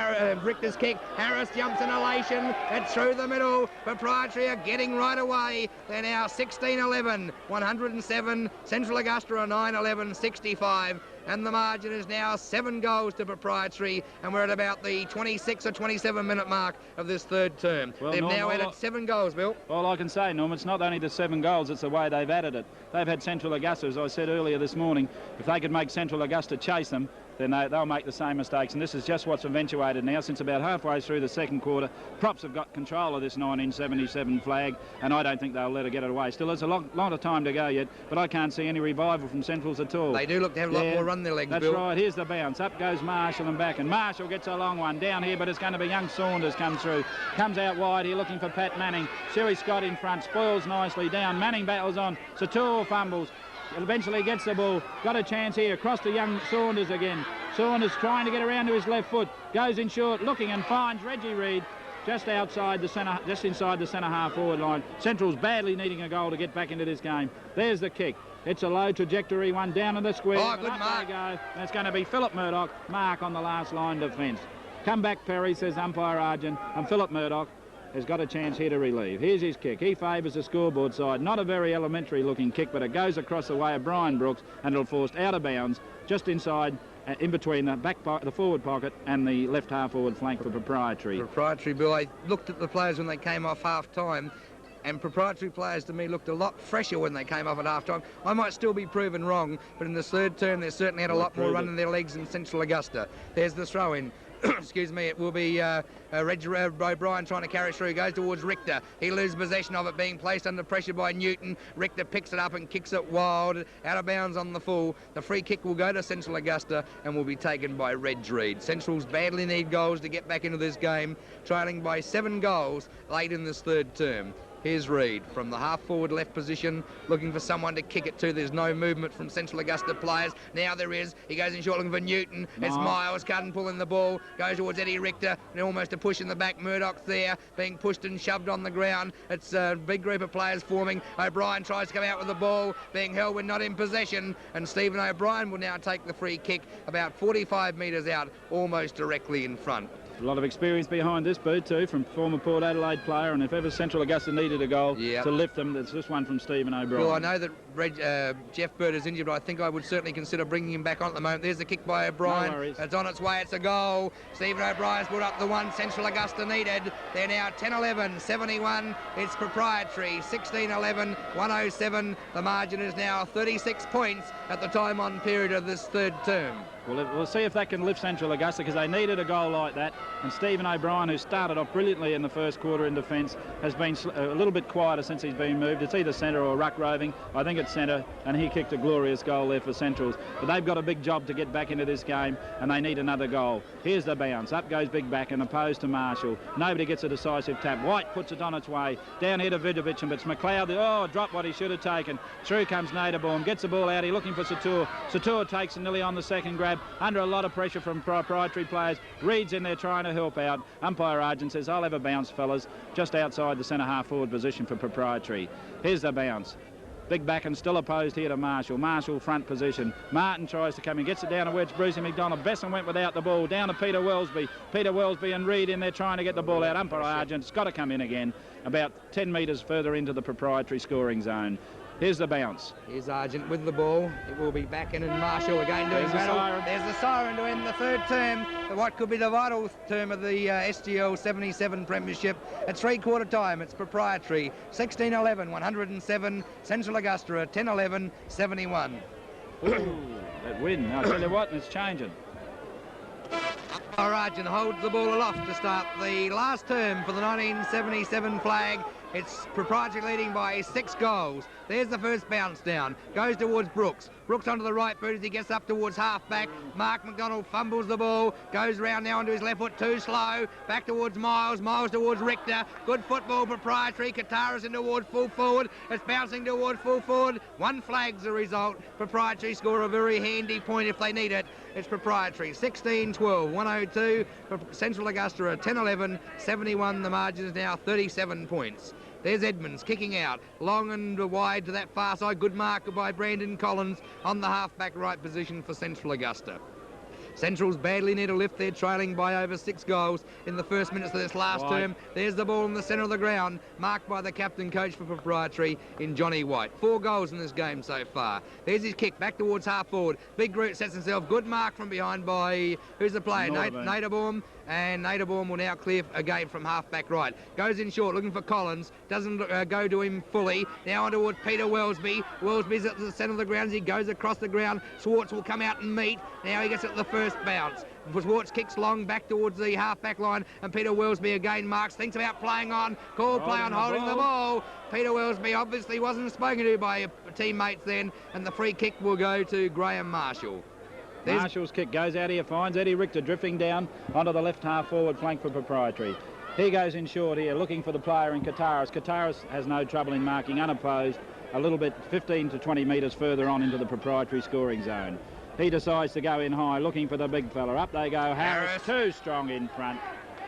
Richter's kick. Harris jumps in elation. It's through the middle. Proprietary are getting right away. They're now 16-11, 107. Central Augusta are 9-11, 65. And the margin is now 7 goals to Proprietary, and we're at about the 26 or 27 minute mark of this third term. Well, they've Norm, now added 7 goals, Bill. All I can say, Norm, it's not only the 7 goals, it's the way they've added it. They've had Central Augusta, as I said earlier this morning, if they could make Central Augusta chase them, then they'll make the same mistakes. And this is just what's eventuated now. Since about halfway through the second quarter, Props have got control of this 1977 flag, and I don't think they'll let her get it away. Still, there's a lot of time to go yet, but I can't see any revival from Centrals at all. They do look to have a lot more run in their legs, That's Bill. right. Here's the bounce. Up goes Marshall and back, and Marshall gets a long one down here, but it's going to be young Saunders come through. Comes out wide here looking for Pat Manning. Shuey Scott in front, spoils nicely down. Manning battles on. Sator fumbles. Eventually gets the ball. Got a chance here. Across to young Saunders again. Saunders trying to get around to his left foot. Goes in short, looking and finds Reggie Reed just outside the centre, just inside the centre half forward line. Central's badly needing a goal to get back into this game. There's the kick. It's a low trajectory one down in the square. Oh, good mark. They go. That's going to be Philip Murdoch. Mark on the last line defence. Come back, Perry, says umpire Argent, and Philip Murdoch has got a chance here to relieve. Here's his kick. He favours the scoreboard side. Not a very elementary looking kick, but it goes across the way of Brian Brooks, and it'll force out of bounds just inside, in between the forward pocket and the left half forward flank for Proprietary. Proprietary, Bill, I looked at the players when they came off half-time, and Proprietary players to me looked a lot fresher when they came off at half-time. I might still be proven wrong, but in this third term, they certainly had a lot more run in their legs than Central Augusta. There's the throw-in. Excuse me, it will be Reg O'Brien trying to carry through, goes towards Richter. He loses possession of it, being placed under pressure by Newton. Richter picks it up and kicks it wild, out of bounds on the full. The free kick will go to Central Augusta and will be taken by Reg Reed. Centrals badly need goals to get back into this game, trailing by 7 goals late in this third term. Here's Reed from the half-forward left position, looking for someone to kick it to. There's no movement from Central Augusta players. Now there is. He goes in short looking for Newton. It's Miles Cudden pulling the ball. Goes towards Eddie Richter. And almost a push in the back. Murdoch there, being pushed and shoved on the ground. It's a big group of players forming. O'Brien tries to come out with the ball, being held when not in possession. And Stephen O'Brien will now take the free kick about 45 metres out, almost directly in front. A lot of experience behind this boot too, from former Port Adelaide player, and if ever Central Augusta needed a goal to lift them, there's this one from Stephen O'Brien. Well, I know that Jeff Bird is injured, but I think I would certainly consider bringing him back on at the moment. There's the kick by O'Brien. No worries. It's on its way. It's a goal. Stephen O'Brien's put up the one Central Augusta needed. They're now 10-11, 71. It's Proprietary, 16-11, 107. The margin is now 36 points at the time on period of this third term. Well, we'll see if that can lift Central Augusta, because they needed a goal like that. And Stephen O'Brien, who started off brilliantly in the first quarter in defence, has been a little bit quieter since he's been moved. It's either centre or ruck roving. I think it's centre, and he kicked a glorious goal there for Centrals. But they've got a big job to get back into this game, and they need another goal. Here's the bounce. Up goes Big Back and opposed to Marshall. Nobody gets a decisive tap. White puts it on its way. Down here to Vickovic, but it's McLeod. Dropped what he should have taken. Through comes Naderbaum. Gets the ball out. He's looking for Sator. Sator takes it nearly on the second grab. Under a lot of pressure from Proprietary players. Reed's in there trying to help out. Umpire Argent says, I'll have a bounce, fellas, just outside the centre half forward position for Proprietary. Here's the bounce. Big Back and still opposed here to Marshall. Marshall front position. Martin tries to come in, gets it down to Wedge Brucey McDonald. Besson went without the ball. Down to Peter Wellesby. Peter Wellesby and Reed in there trying to get the ball out. Umpire Argent's got to come in again, about 10 metres further into the Proprietary scoring zone. Here's the bounce. Here's Argent with the ball. It will be back in, and Marshall again doing battle. There's the siren to end the third term, what could be the vital term of the SGL 77 Premiership. At three-quarter time, it's Proprietary, 16-11, 107. Central Augusta, 10-11, 71. Ooh, that win. I'll tell you what, it's changing. Argent holds the ball aloft to start the last term for the 1977 flag. It's Proprietary leading by 6 goals. There's the first bounce down. Goes towards Brooks. Brooks onto the right boot as he gets up towards half-back. Mark McDonald fumbles the ball. Goes round now onto his left foot, too slow. Back towards Miles. Miles towards Richter. Good football, Proprietary. Katara's in towards full forward. It's bouncing towards full forward. 1 flag's the result. Proprietary score a very handy point if they need it. It's Proprietary, 16-12, 102. Central Augusta, 10-11, 71. The margin is now 37 points. There's Edmonds kicking out, long and wide to that far side. Good mark by Brandon Collins on the half-back right position for Central Augusta. Central's badly need a lift. They're trailing by over 6 goals in the first minutes of this last term. There's the ball in the centre of the ground, marked by the captain coach for Proprietary in Johnny White. 4 goals in this game so far. There's his kick back towards half forward. Big Groot sets himself. Good mark from behind by, who's the player? Naderbaum. And Naderbaum will now clear again from half back right. Goes in short, looking for Collins. Doesn't go to him fully. Now on towards Peter Wellesby. Wellesby's at the centre of the ground as he goes across the ground. Swartz will come out and meet. Now he gets at the first bounce. Swartz kicks long back towards the half-back line, and Peter Wellesby again marks, thinks about playing on, called play on holding the ball. Peter Wellesby obviously wasn't spoken to by teammates then, and the free kick will go to Graham Marshall. Marshall's kick goes out here, finds Eddie Richter drifting down onto the left half forward flank for Proprietary. He goes in short here, looking for the player in Kataris. Kataris has no trouble in marking, unopposed, a little bit 15 to 20 metres further on into the Proprietary scoring zone. He decides to go in high, looking for the big fella. Up they go, Harris, too strong in front,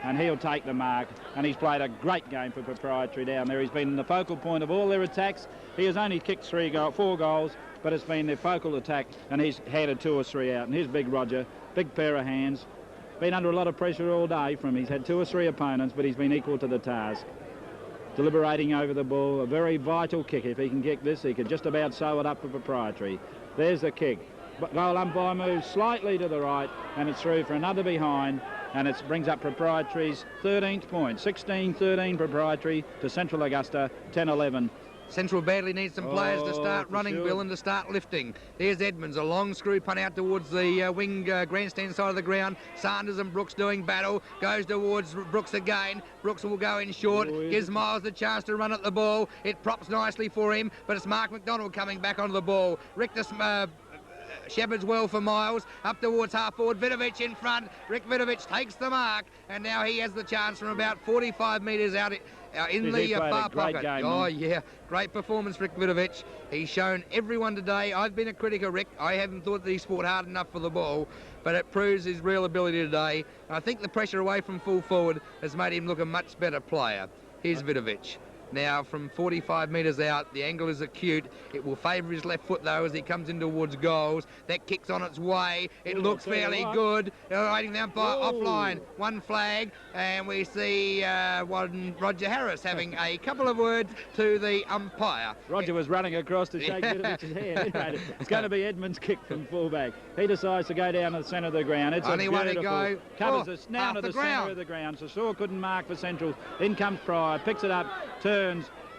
and he'll take the mark. And he's played a great game for Proprietary down there. He's been the focal point of all their attacks. He has only kicked 4 goals, but it's been their focal attack, and he's headed 2 or 3 out. And here's Big Roger, big pair of hands. Been under a lot of pressure all day from him. He's had 2 or 3 opponents, but he's been equal to the task. Deliberating over the ball, a very vital kick. If he can kick this, he could just about sew it up for Proprietary. There's the kick. But goal umpire moves slightly to the right, and it's through for another behind, and it brings up Proprietary's 13th point. 16-13 Proprietary to Central Augusta, 10-11. Central badly needs some players to start running, Bill, and to start lifting. There's Edmonds, a long screw punt out towards the wing grandstand side of the ground. Sanders and Brooks doing battle. Goes towards Brooks again. Brooks will go in short. Gives Miles the chance to run at the ball. It props nicely for him, but it's Mark McDonald coming back onto the ball. Richter Shepard's well for Miles, up towards half forward, Vickovic in front. Rick Vickovic takes the mark, and now he has the chance from about 45 metres out in the far pocket. Yeah, great performance, Rick Vickovic. He's shown everyone today. I've been a critic of Rick. I haven't thought that he fought hard enough for the ball, but it proves his real ability today. And I think the pressure away from full forward has made him look a much better player. Here's Vickovic. Now from 45 metres out, the angle is acute. It will favour his left foot though as he comes in towards goals. That kick's on its way. It looks fairly good. Waiting the umpire offline. One flag, and we see Roger Harris having a couple of words to the umpire. Roger was running across to shake Vickovic's hand. It's going to be Edmonds' kick from fullback. He decides to go down to the centre of the ground. It's only one to go. Covers us down to the centre of the ground. So Saw couldn't mark for Central. In comes Pryor, picks it up, turns,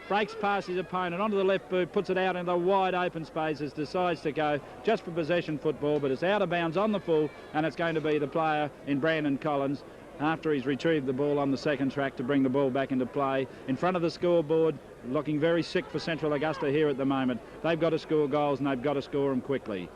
breaks past his opponent onto the left boot, puts it out in the wide open spaces, decides to go just for possession football, but it's out of bounds on the full, and it's going to be the player in Brandon Collins after he's retrieved the ball on the second track to bring the ball back into play. In front of the scoreboard, looking very sick for Central Augusta here at the moment. They've got to score goals, and they've got to score them quickly.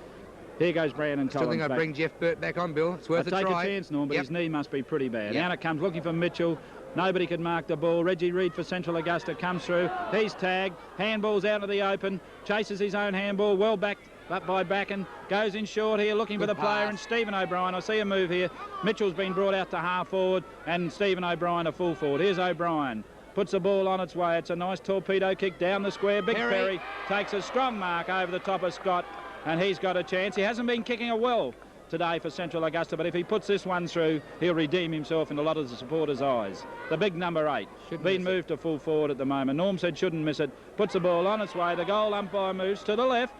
Here goes Brandon Collins. Still think I'd bring Jeff Burt back on, Bill. It's worth a try. Take a chance, Norm, but his knee must be pretty bad. Down it comes, looking for Mitchell. Nobody could mark the ball. Reggie Reed for Central Augusta comes through. He's tagged. Handball's out of the open. Chases his own handball. Well backed up by Backen. Goes in short here looking for the player. And Stephen O'Brien. I see a move here. Mitchell's been brought out to half forward. And Stephen O'Brien a full forward. Here's O'Brien. Puts the ball on its way. It's a nice torpedo kick down the square. Big Perry takes a strong mark over the top of Scott. And he's got a chance. He hasn't been kicking a well today for Central Augusta, but if he puts this one through, he'll redeem himself in a lot of the supporters' eyes. The big number 8, been moved to full forward at the moment. Norm said shouldn't miss it. Puts the ball on its way. The goal umpire moves to the left,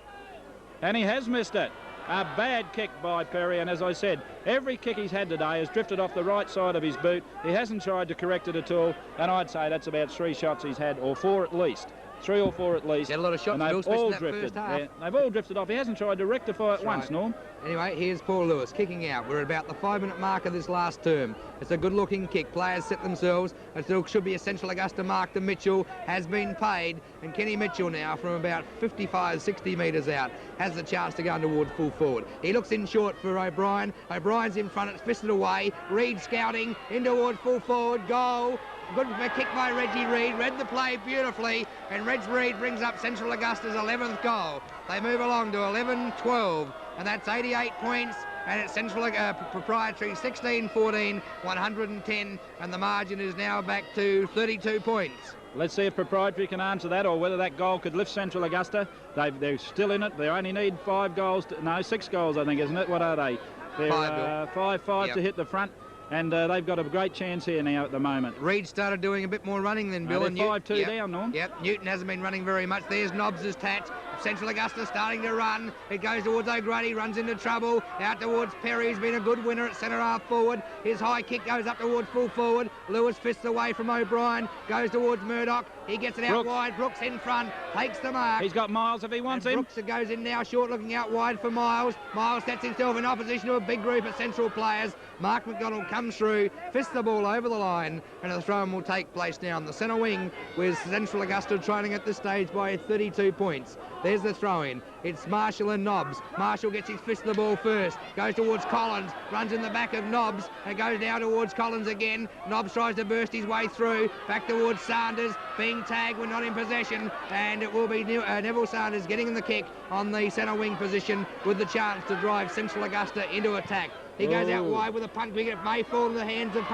and he has missed it. A bad kick by Perry, and as I said, every kick he's had today has drifted off the right side of his boot. He hasn't tried to correct it at all, and I'd say that's about 3 shots he's had, or 4 at least. 3 or 4 at least. He had a lot of shots, and they've all drifted. They've all drifted off. He hasn't tried to rectify it once, Norm. Anyway, here's Paul Lewis kicking out. We're at about the 5-minute mark of this last term. It's a good-looking kick. Players set themselves. It still should be a Central Augusta mark to Mitchell. Has been paid. And Kenny Mitchell now, from about 55, 60 metres out, has the chance to go in towards full forward. He looks in short for O'Brien. O'Brien's in front. It's fisted away. Reed scouting in towards full forward. Goal. Good kick by Reggie Reed. Read the play beautifully, and Reg Reed brings up Central Augusta's 11th goal. They move along to 11-12, and that's 88 points, and it's Central Proprietary 16-14, 110, and the margin is now back to 32 points. Let's see if Proprietary can answer that, or whether that goal could lift Central Augusta. They're still in it. They only need 5 goals. No, 6 goals, I think, isn't it? What are they? They're 5-5 to hit the front. And they've got a great chance here now at the moment. Reed started doing a bit more running than Bill. They're 5-2 down, Norm. Yep, Newton hasn't been running very much. There's Nobbs' tat. Central Augusta starting to run. It goes towards O'Grady, runs into trouble. Out towards Perry. He's been a good winner at centre half forward. His high kick goes up towards full forward. Lewis fists away from O'Brien. Goes towards Murdoch. He gets it out wide. Brooks in front. Takes the mark. He's got Miles if he wants him. Brooks goes in now short, looking out wide for Miles. Miles sets himself in opposition to a big group of central players. Mark McDonald comes through, fists the ball over the line, and a throw-in will take place now on the centre wing, with Central Augusta trailing at this stage by 32 points. There's the throw-in. It's Marshall and Nobbs. Marshall gets his fist of the ball first, goes towards Collins, runs in the back of Nobbs, and goes now towards Collins again. Nobbs tries to burst his way through, back towards Sanders, being tagged when not in possession, and it will be Neville Sanders getting in the kick on the centre wing position with the chance to drive Central Augusta into attack. He goes out wide with a punt wicket. It may fall in the hands of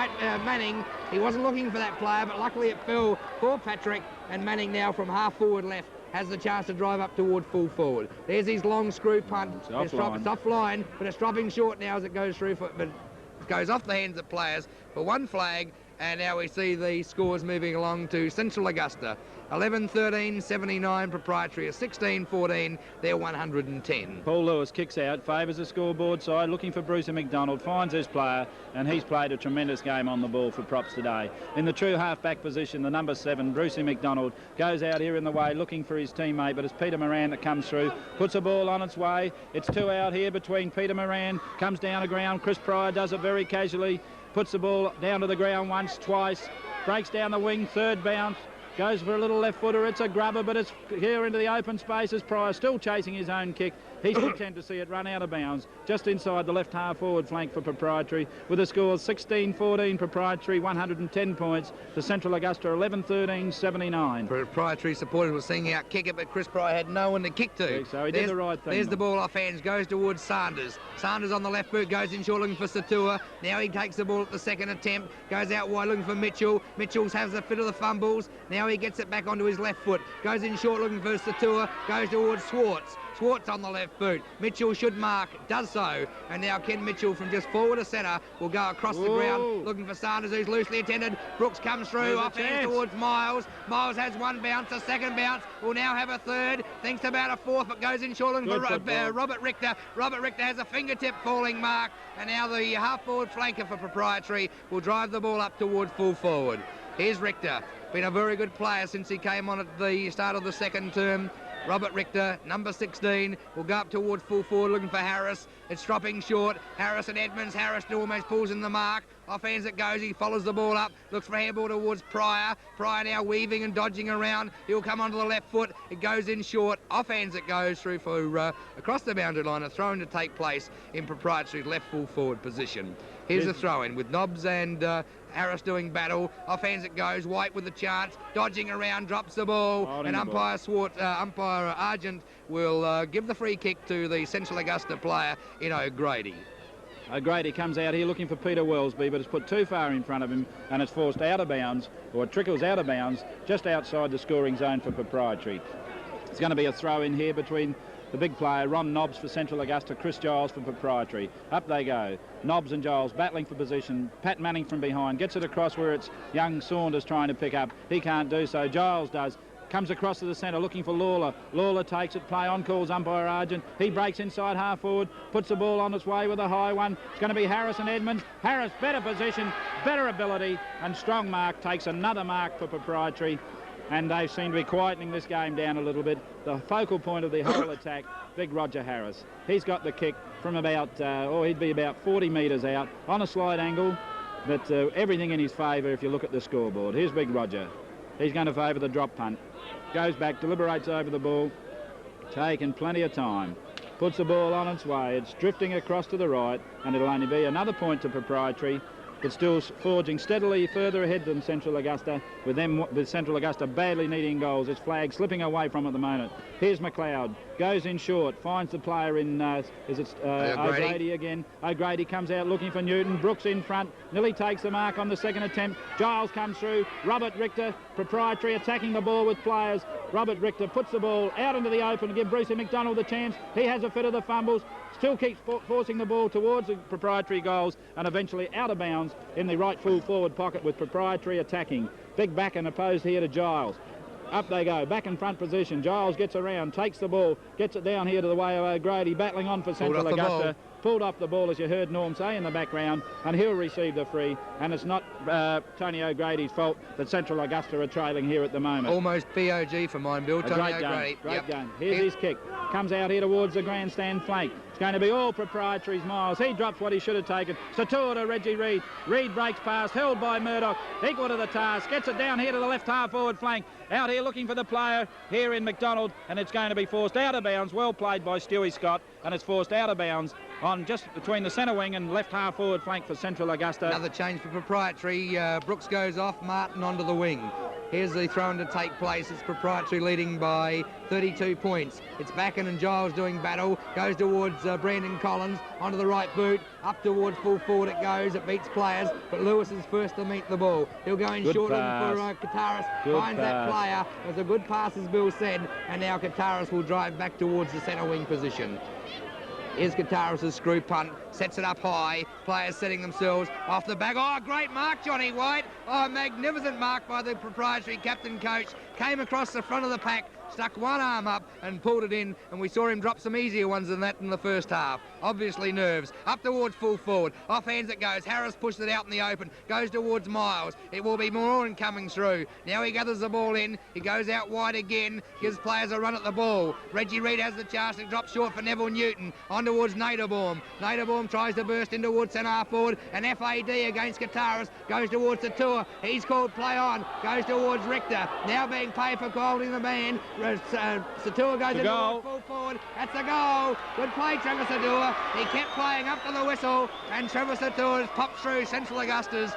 Manning. He wasn't looking for that player, but luckily it fell for Patrick, and Manning now from half forward left has the chance to drive up toward full forward. There's his long screw punt. It's offline, but it's dropping short now as it goes through, but it goes off the hands of players for one flag. And now we see the scores moving along to Central Augusta. 11-13, 79 Proprietary, 16-14, they're 110. Paul Lewis kicks out, favours the scoreboard side, looking for Brucey McDonald, finds his player, and he's played a tremendous game on the ball for props today. In the true half-back position, the number 7, Brucey McDonald, goes out here in the way, looking for his teammate, but it's Peter Moran that comes through, puts a ball on its way. It's 2 out here between Peter Moran, comes down the ground. Chris Pryor does it very casually, puts the ball down to the ground once, twice, breaks down the wing, third bounce, goes for a little left footer. It's a grubber, but it's here into the open spaces. Pryor still chasing his own kick. He's content to see it run out of bounds just inside the left half forward flank for Proprietary, with a score 16-14 Proprietary, 110 points to Central Augusta, 11-13, 79. Proprietary supporters were singing out kick it, but Chris Pryor had no one to kick to. So he did the right thing. There's the ball off hands, goes towards Sanders. Sanders on the left boot, goes in short looking for Satua. Now he takes the ball at the second attempt, goes out wide looking for Mitchell. Mitchell has the fit of the fumbles. Now he gets it back onto his left foot, goes in short looking for Satua, goes towards Schwartz. Schwartz on the left boot. Mitchell should mark, does so, and now Ken Mitchell from just forward to centre will go across the ground looking for Sanders, who's loosely attended. Brooks comes through, off hands towards Miles. Miles has one bounce, a second bounce, will now have a third, thinks about a fourth, but goes in short looking for Robert Richter. Robert Richter has a fingertip falling mark, and now the half forward flanker for Proprietary will drive the ball up towards full forward. Here's Richter, been a very good player since he came on at the start of the second term. Robert Richter, number 16, will go up towards full forward looking for Harris. It's dropping short. Harris and Edmonds. Harris almost pulls in the mark. Off hands it goes. He follows the ball up. Looks for handball towards Pryor. Pryor now weaving and dodging around. He'll come onto the left foot. It goes in short. Off hands it goes through for across the boundary line. A throw-in to take place in Proprietary's left full forward position. Here's a throw-in with Nobbs and Harris doing battle. Off hands it goes. White with the chance. Dodging around. Drops the ball. And umpire Argent will give the free kick to the Central Augusta player in O'Grady. O'Grady comes out here looking for Peter Wellesby, but it's put too far in front of him, and it's forced out of bounds, or it trickles out of bounds, just outside the scoring zone for Proprietary. It's going to be a throw in here between the big player, Ron Nobbs for Central Augusta, Chris Giles for Proprietary. Up they go. Nobbs and Giles battling for position. Pat Manning from behind gets it across where it's young Saunders trying to pick up. He can't do so. Giles does. Comes across to the centre looking for Lawler. Lawler takes it, play on, calls umpire Argent. He breaks inside half forward, puts the ball on its way with a high one. It's going to be Harris and Edmonds. Harris, better position, better ability, and strong mark takes another mark for Proprietary. And they seem to be quietening this game down a little bit. The focal point of the whole attack, big Roger Harris. He's got the kick from about, he'd be about 40 metres out on a slight angle, but everything in his favour if you look at the scoreboard. Here's big Roger. He's going to favour the drop punt. Goes back, deliberates over the ball, taking plenty of time. Puts the ball on its way. It's drifting across to the right, and it'll only be another point to Proprietary. It's still forging steadily further ahead than Central Augusta, with Central Augusta badly needing goals. Its flag slipping away from at the moment. Here's McLeod, goes in short, finds the player in, O'Grady again. O'Grady comes out looking for Newton. Brooks in front, nearly takes the mark on the second attempt. Giles comes through. Robert Richter, Proprietary attacking the ball with players. Robert Richter puts the ball out into the open to give Brucey McDonald the chance. He has a fit of the fumbles, still keeps forcing the ball towards the Proprietary goals, and eventually out of bounds in the right full forward pocket with Proprietary attacking. Big back and opposed here to Giles. Up they go, back in front position. Giles gets around, takes the ball, gets it down here to the way of O'Grady, battling on for Central Augusta. Pulled off the ball, as you heard Norm say in the background, and he'll receive the free. And it's not Tony O'Grady's fault that Central Augusta are trailing here at the moment. Almost BOG for mine, Bill. Tony O'Grady. Great game. Here's his kick. Comes out here towards the grandstand flank. It's going to be all Proprietary's miles. He drops what he should have taken. Satua to Reggie Reid. Reid breaks past, held by Murdoch. Equal to the task. Gets it down here to the left half forward flank. Out here looking for the player here in McDonald, and it's going to be forced out of bounds. Well played by Stewie Scott, and it's forced out of bounds on just between the centre wing and left half forward flank for Central Augusta. Another change for Proprietary. Brooks goes off, Martin onto the wing. Here's the throw-in to take place. It's Proprietary leading by 32 points. It's Backen and Giles doing battle. Goes towards Brandon Collins, onto the right boot. Up towards full forward it goes. It beats players, but Lewis is first to meet the ball. He'll go in short looking for Kataris. Finds that player. It was a good pass, as Bill said, and now Kataris will drive back towards the centre wing position. Here's Kataris' screw punt, sets it up high, players setting themselves off the back. Oh, great mark, Johnny White. Oh, magnificent mark by the Proprietary captain coach. Came across the front of the pack, stuck one arm up and pulled it in, and we saw him drop some easier ones than that in the first half. Obviously nerves. Up towards full forward. Off hands it goes. Harris pushed it out in the open. Goes towards Miles. It will be Moran coming through. Now he gathers the ball in. He goes out wide again. Gives players a run at the ball. Reggie Reid has the chance to drop short for Neville Newton. On towards Naderbaum. Naderbaum tries to burst in towards centre half forward. And FAD against Kataris. Goes towards the tour. He's called play on. Goes towards Richter. Now being paid for holding the man. Satua goes into full forward. That's a goal. Good play, Trevor Satua. He kept playing up to the whistle, and Trevor Satua's popped through Central Augusta's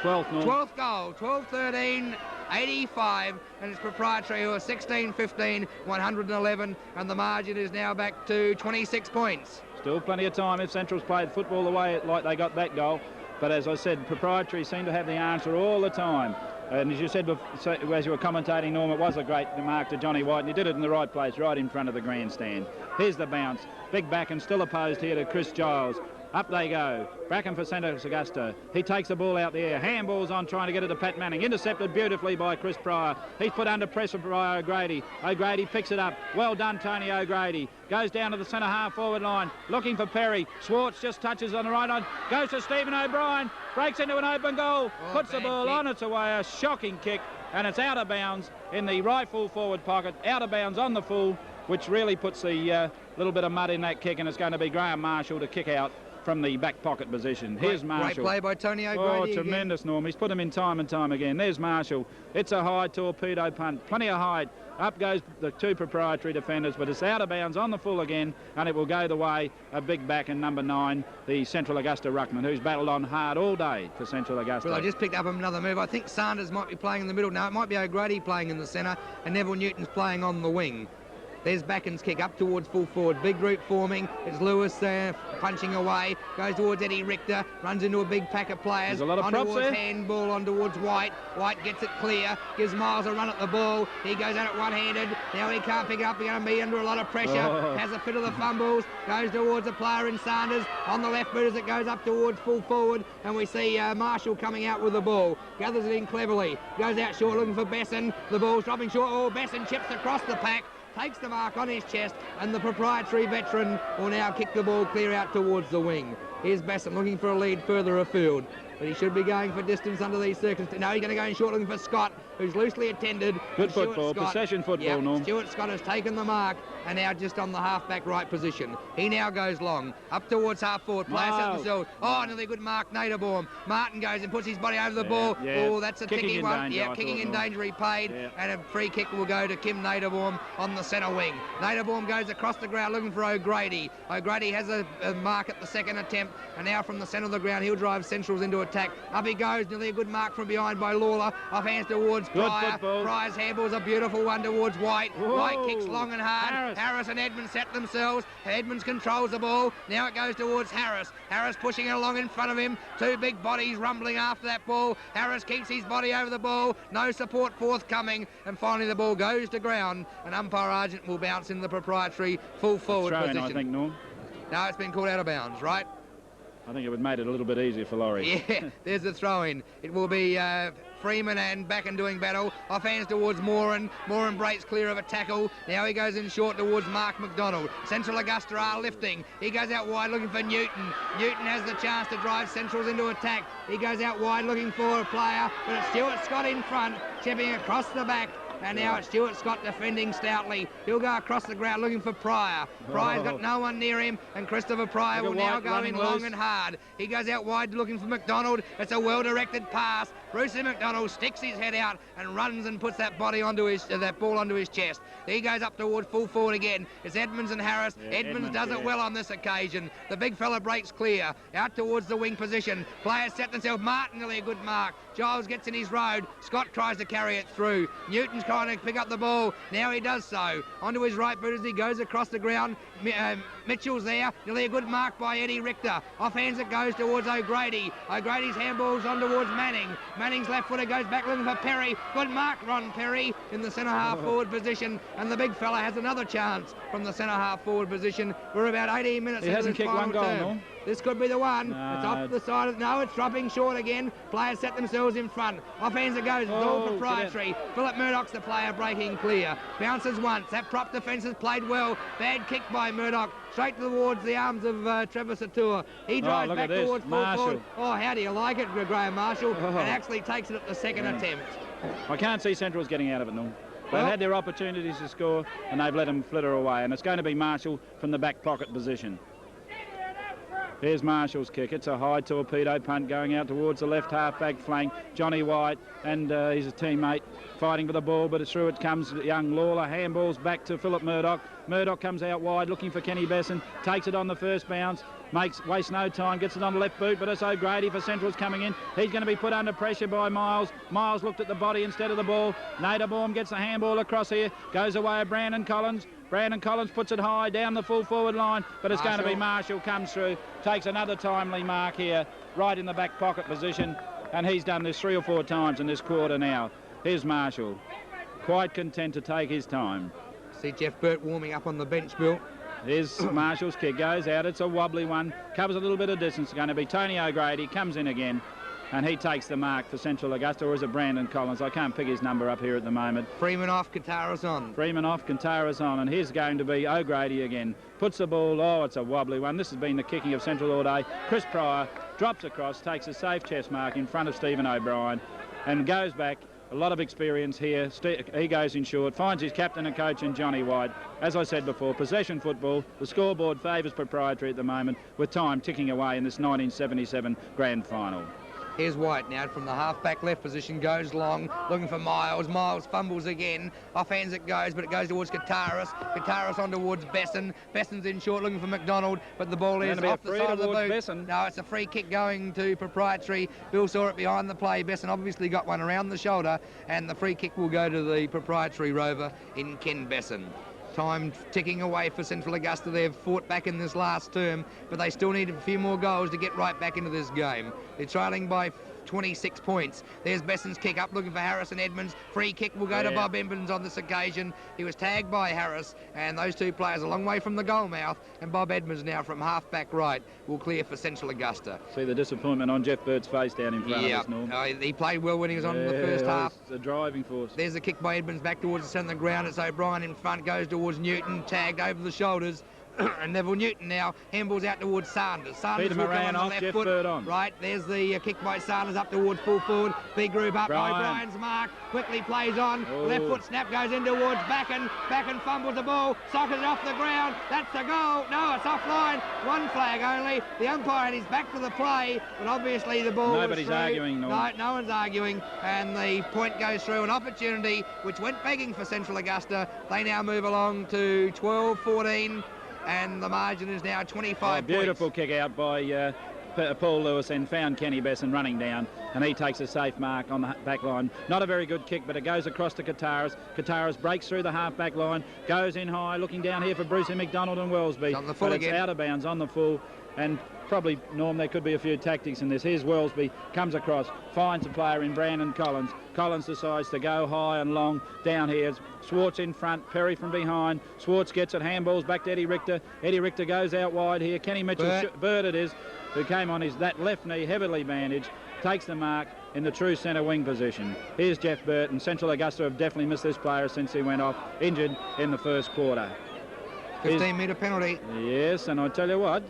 12th goal. 12-13, 85, and it's Proprietary who are 16-15, 111, and the margin is now back to 26 points. Still plenty of time if Central's played football the way like they got that goal. But as I said, Proprietary seem to have the answer all the time. And as you said, as you were commentating, Norm, it was a great mark to Johnny White, and he did it in the right place, right in front of the grandstand. Here's the bounce. Big back and still opposed here to Chris Giles. Up they go. Bracken for Central Augusta. He takes the ball out the air. Handballs on, trying to get it to Pat Manning. Intercepted beautifully by Chris Pryor. He's put under pressure by O'Grady. O'Grady picks it up. Well done, Tony O'Grady. Goes down to the centre half forward line. Looking for Perry. Schwartz just touches on the right line. Goes to Stephen O'Brien. Breaks into an open goal. Puts the ball on its way. A shocking kick. And it's out of bounds in the right full forward pocket. Out of bounds on the full, which really puts the little bit of mud in that kick. And it's going to be Graham Marshall to kick out from the back pocket position. Here's Marshall. Great play by Tony O'Grady. Oh, tremendous, Norm. He's put him in time and time again. There's Marshall. It's a high torpedo punt. Plenty of height. Up goes the two Proprietary defenders, but it's out of bounds on the full again, and it will go the way of big back in number 9, the Central Augusta ruckman, who's battled on hard all day for Central Augusta. Well, I just picked up another move. I think Sanders might be playing in the middle now. It might be O'Grady playing in the centre, and Neville Newton's playing on the wing. There's Backen's kick up towards full forward. Big group forming. It's Lewis punching away. Goes towards Eddie Richter. Runs into a big pack of players. There's a lot of props towards there. Handball on towards White. White gets it clear. Gives Miles a run at the ball. He goes at it one-handed. Now he can't pick it up. He's going to be under a lot of pressure. Has a fit of the fumbles. Goes towards a player in Sanders. On the left boot as it goes up towards full forward. And we see Marshall coming out with the ball. Gathers it in cleverly. Goes out short looking for Besson. The ball's dropping short. Oh, Besson chips across the pack. Takes the mark on his chest, and the Proprietary veteran will now kick the ball clear out towards the wing. Here's Bassett looking for a lead further afield, but he should be going for distance under these circumstances. No, he's going to go in short looking for Scott, who's loosely attended. Good football, possession football, Norm. Stuart Scott has taken the mark and now just on the half-back right position. He now goes long, up towards half-forward. Players set themselves. Oh, another good mark, Naderbaum. Martin goes and puts his body over the ball. Oh, that's a tricky one. Kicking in danger, he paid. And a free kick will go to Kim Naderbaum on the centre wing. Naderbaum goes across the ground looking for O'Grady. O'Grady has a mark at the second attempt, and now from the centre of the ground, he'll drive Centrals into a attack. Up he goes, nearly a good mark from behind by Lawler. Off hands towards Pryor. Pryor's handball's a beautiful one towards White. Whoa. White kicks long and hard. Harris and Edmonds set themselves. Edmonds controls the ball. Now it goes towards Harris. Harris pushing it along in front of him. Two big bodies rumbling after that ball. Harris keeps his body over the ball. No support forthcoming. And finally the ball goes to ground. And umpire Argent will bounce in the Proprietary full forward position. I think, Norm. No, it's been called out of bounds, right? I think it would have made it a little bit easier for Laurie. Yeah, there's the throw-in. It will be Freeman and back and doing battle. Off hands towards Moran. Moran breaks clear of a tackle. Now he goes in short towards Mark McDonald. Central Augusta are lifting. He goes out wide looking for Newton. Newton has the chance to drive Centrals into attack. He goes out wide looking for a player, but it's Stuart Scott in front, chipping across the back. And now it's Stuart Scott defending stoutly. He'll go across the ground looking for Pryor. Pryor's got no one near him, and Christopher Pryor will now go in long and hard. He goes out wide looking for McDonald. It's a well-directed pass. Brucey McDonald sticks his head out and runs and puts that body onto his that ball onto his chest. He goes up toward full forward again. It's Edmonds and Harris. Yeah, Edmonds does it well on this occasion. The big fella breaks clear. Out towards the wing position. Players set themselves. Martin, nearly a good mark. Giles gets in his road. Scott tries to carry it through. Newton's trying to pick up the ball. Now he does so. Onto his right boot as he goes across the ground. Mitchell's there. Nearly a good mark by Eddie Richter. Off hands it goes towards O'Grady. O'Grady's handball's on towards Manning. Manning's left footer goes back looking for Perry. Good mark, Ron Perry, in the centre half forward position. And the big fella has another chance from the centre half forward position. We're about 18 minutes into this final term. This could be the one. No. It's off the side of... No, it's dropping short again. Players set themselves in front. Off hands it goes. It's all Proprietary. Philip Murdoch's the player breaking clear. Bounces once. That prop defence has played well. Bad kick by Murdoch. Straight towards the arms of Trevor Satua. He drives back towards full forward. Oh, how do you like it, Graham Marshall? And actually takes it at the second attempt. I can't see Central's getting out of it, no. They've had their opportunities to score, and they've let them flitter away. And it's going to be Marshall from the back pocket position. Here's Marshall's kick. It's a high torpedo punt going out towards the left half-back flank. Johnny White and his teammate fighting for the ball, but it's through it comes young Lawler. Handballs back to Philip Murdoch. Murdoch comes out wide looking for Kenny Besson. Takes it on the first bounce. Wastes no time, gets it on the left boot, but it's O'Grady for Central's coming in. He's going to be put under pressure by Miles. Miles looked at the body instead of the ball. Naderbaum gets the handball across here. Goes away of Brandon Collins. Brandon Collins puts it high down the full forward line, but it's going to be Marshall comes through, takes another timely mark here, right in the back pocket position, and he's done this 3 or 4 times in this quarter now. Here's Marshall, quite content to take his time. See Jeff Burt warming up on the bench, Bill. Here's Marshall's kick, goes out, it's a wobbly one, covers a little bit of distance. It's going to be Tony O'Grady, comes in again, and he takes the mark for Central Augusta, or is it Brandon Collins? I can't pick his number up here at the moment. Freeman off, Katara's on. Freeman off, Katara's on, and here's going to be O'Grady again. Puts the ball, oh, it's a wobbly one. This has been the kicking of Central all day. Chris Pryor drops across, takes a safe chest mark in front of Stephen O'Brien, and goes back. A lot of experience here. He goes in short, finds his captain and coach in Johnny White. As I said before, possession football. The scoreboard favours Proprietary at the moment, with time ticking away in this 1977 grand final. Here's White now from the half-back left position, goes long, looking for Miles. Miles fumbles again. Off hands it goes, but it goes towards Kataris. Kataris on towards Besson. Besson's in short, looking for McDonald, but the ball is off the side of the boot. Besson. No, it's a free kick going to Proprietary. Bill saw it behind the play. Besson obviously got one around the shoulder, and the free kick will go to the Proprietary rover in Ken Besson. Time ticking away for Central Augusta. They've fought back in this last term, but they still need a few more goals to get right back into this game. They're trailing by 26 points. There's Besson's kick up, looking for Harris and Edmonds. Free kick will go to Bob Edmonds on this occasion. He was tagged by Harris, and those two players a long way from the goal mouth, and Bob Edmonds now from half-back right will clear for Central Augusta. See the disappointment on Jeff Burt's face down in front of us, Norm. He played well when he was on the first half. The driving force. There's a kick by Edmonds back towards the centre of the ground. It's O'Brien in front, goes towards Newton, tagged over the shoulders. And Neville Newton now handballs out towards Sanders. Sanders will go on the left foot. Right, there's the kick by Sanders up towards full forward. Big group up. O'Brien's mark. Quickly plays on. Left foot snap goes in towards Backen. Backen fumbles the ball. Sockers it off the ground. That's the goal. No, it's offline. One flag only. The umpire had his back to the play, but obviously the ball Nobody's arguing. No, no one's arguing. And the point goes through. An opportunity which went begging for Central Augusta. They now move along to 12-14. And the margin is now 25 Beautiful kick out by Paul Lewis and found Kenny Besson running down, and he takes a safe mark on the back line. Not a very good kick, but it goes across to Kataris. Kataris breaks through the half-back line, goes in high, looking down here for Brucey McDonald and Wellesby. On the full but again. It's out of bounds on the full, and probably, Norm, there could be a few tactics in this. Here's Wellesby, comes across, finds a player in Brandon Collins. Collins decides to go high and long down here. Swartz in front, Perry from behind. Swartz gets it, handballs back to Eddie Richter. Eddie Richter goes out wide here. Kenny Mitchell, Bird it is, who came on that left knee, heavily bandaged, takes the mark in the true centre wing position. Here's Jeff Burt, and Central Augusta have definitely missed this player since he went off injured in the first quarter. 15-metre penalty. Yes, and I tell you what,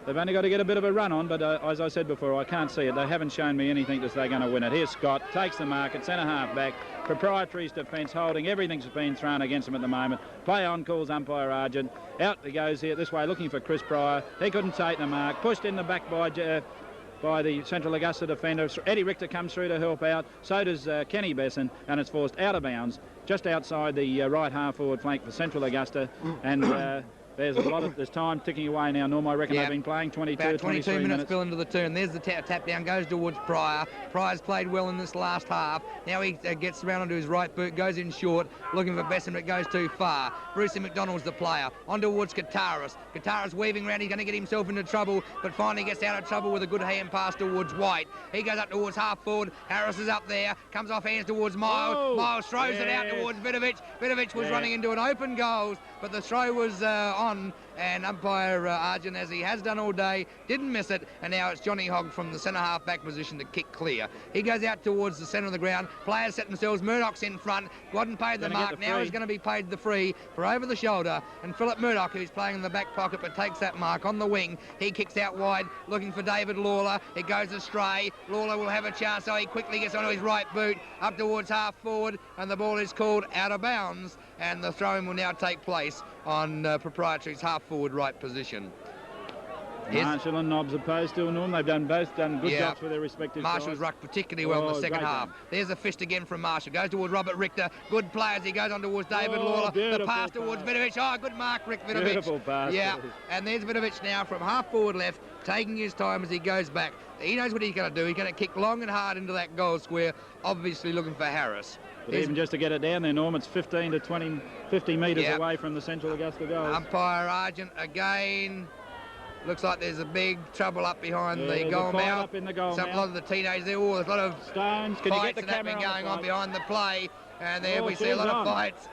they've only got to get a bit of a run on, but as I said before, I can't see it. They haven't shown me anything that they're going to win it. Here's Scott, takes the mark at centre half back. Proprietary's defence holding. Everything's been thrown against him at the moment. Play on, calls umpire Argent. Out he goes here this way, looking for Chris Pryor. He couldn't take the mark. Pushed in the back by the Central Augusta defender. Eddie Richter comes through to help out. So does Kenny Besson, and it's forced out of bounds just outside the right half forward flank for Central Augusta. And there's time ticking away now, Norm. I reckon they've been playing 22 minutes spill into the turn. There's the tap down, goes towards Pryor. Pryor's played well in this last half. Now he gets around onto his right boot, goes in short, looking for Besson, but goes too far. Brucey McDonald's the player. On towards Kataris. Kataris weaving around, he's going to get himself into trouble, but finally gets out of trouble with a good hand pass towards White. He goes up towards half forward. Harris is up there, comes off hands towards Miles. Oh, Miles throws it out towards Vickovic. Vickovic was running into an open goal, but the throw was on, and umpire Argent, as he has done all day, didn't miss it, and now it's Johnny Hogg from the centre half back position to kick clear. He goes out towards the centre of the ground. Players set themselves. Murdoch's in front. Wasn't paid the mark. Now he's going to be paid the free for over the shoulder, and Philip Murdoch, who's playing in the back pocket but takes that mark on the wing. He kicks out wide, looking for David Lawler. It goes astray. Lawler will have a chance, so he quickly gets onto his right boot up towards half forward, and the ball is called out of bounds, and the throw-in will now take place on Proprietary's half-forward right position. Marshall and Nobbs opposed to Norm. They've both done good jobs for their respective Marshall's sides. rucked particularly well in the second half. There's a fist again from Marshall. Goes towards Robert Richter. Good play as he goes on towards David Lawler. The pass towards Vickovic. Oh, good mark, Rick Vickovic. Beautiful pass. Yeah, and there's Vickovic now from half-forward left, taking his time as he goes back. He knows what he's going to do. He's going to kick long and hard into that goal square, obviously looking for Harris. But even just to get it down there, Norm, it's 15 to 50 metres away from the Central Augusta goals. Umpire Argent again. Looks like there's a big trouble up behind the goal mouth. Up in the goal A lot of the teenagers there. Oh, there's a lot of stones. Can you get the camera been going on behind the play. And there we see a lot of fights.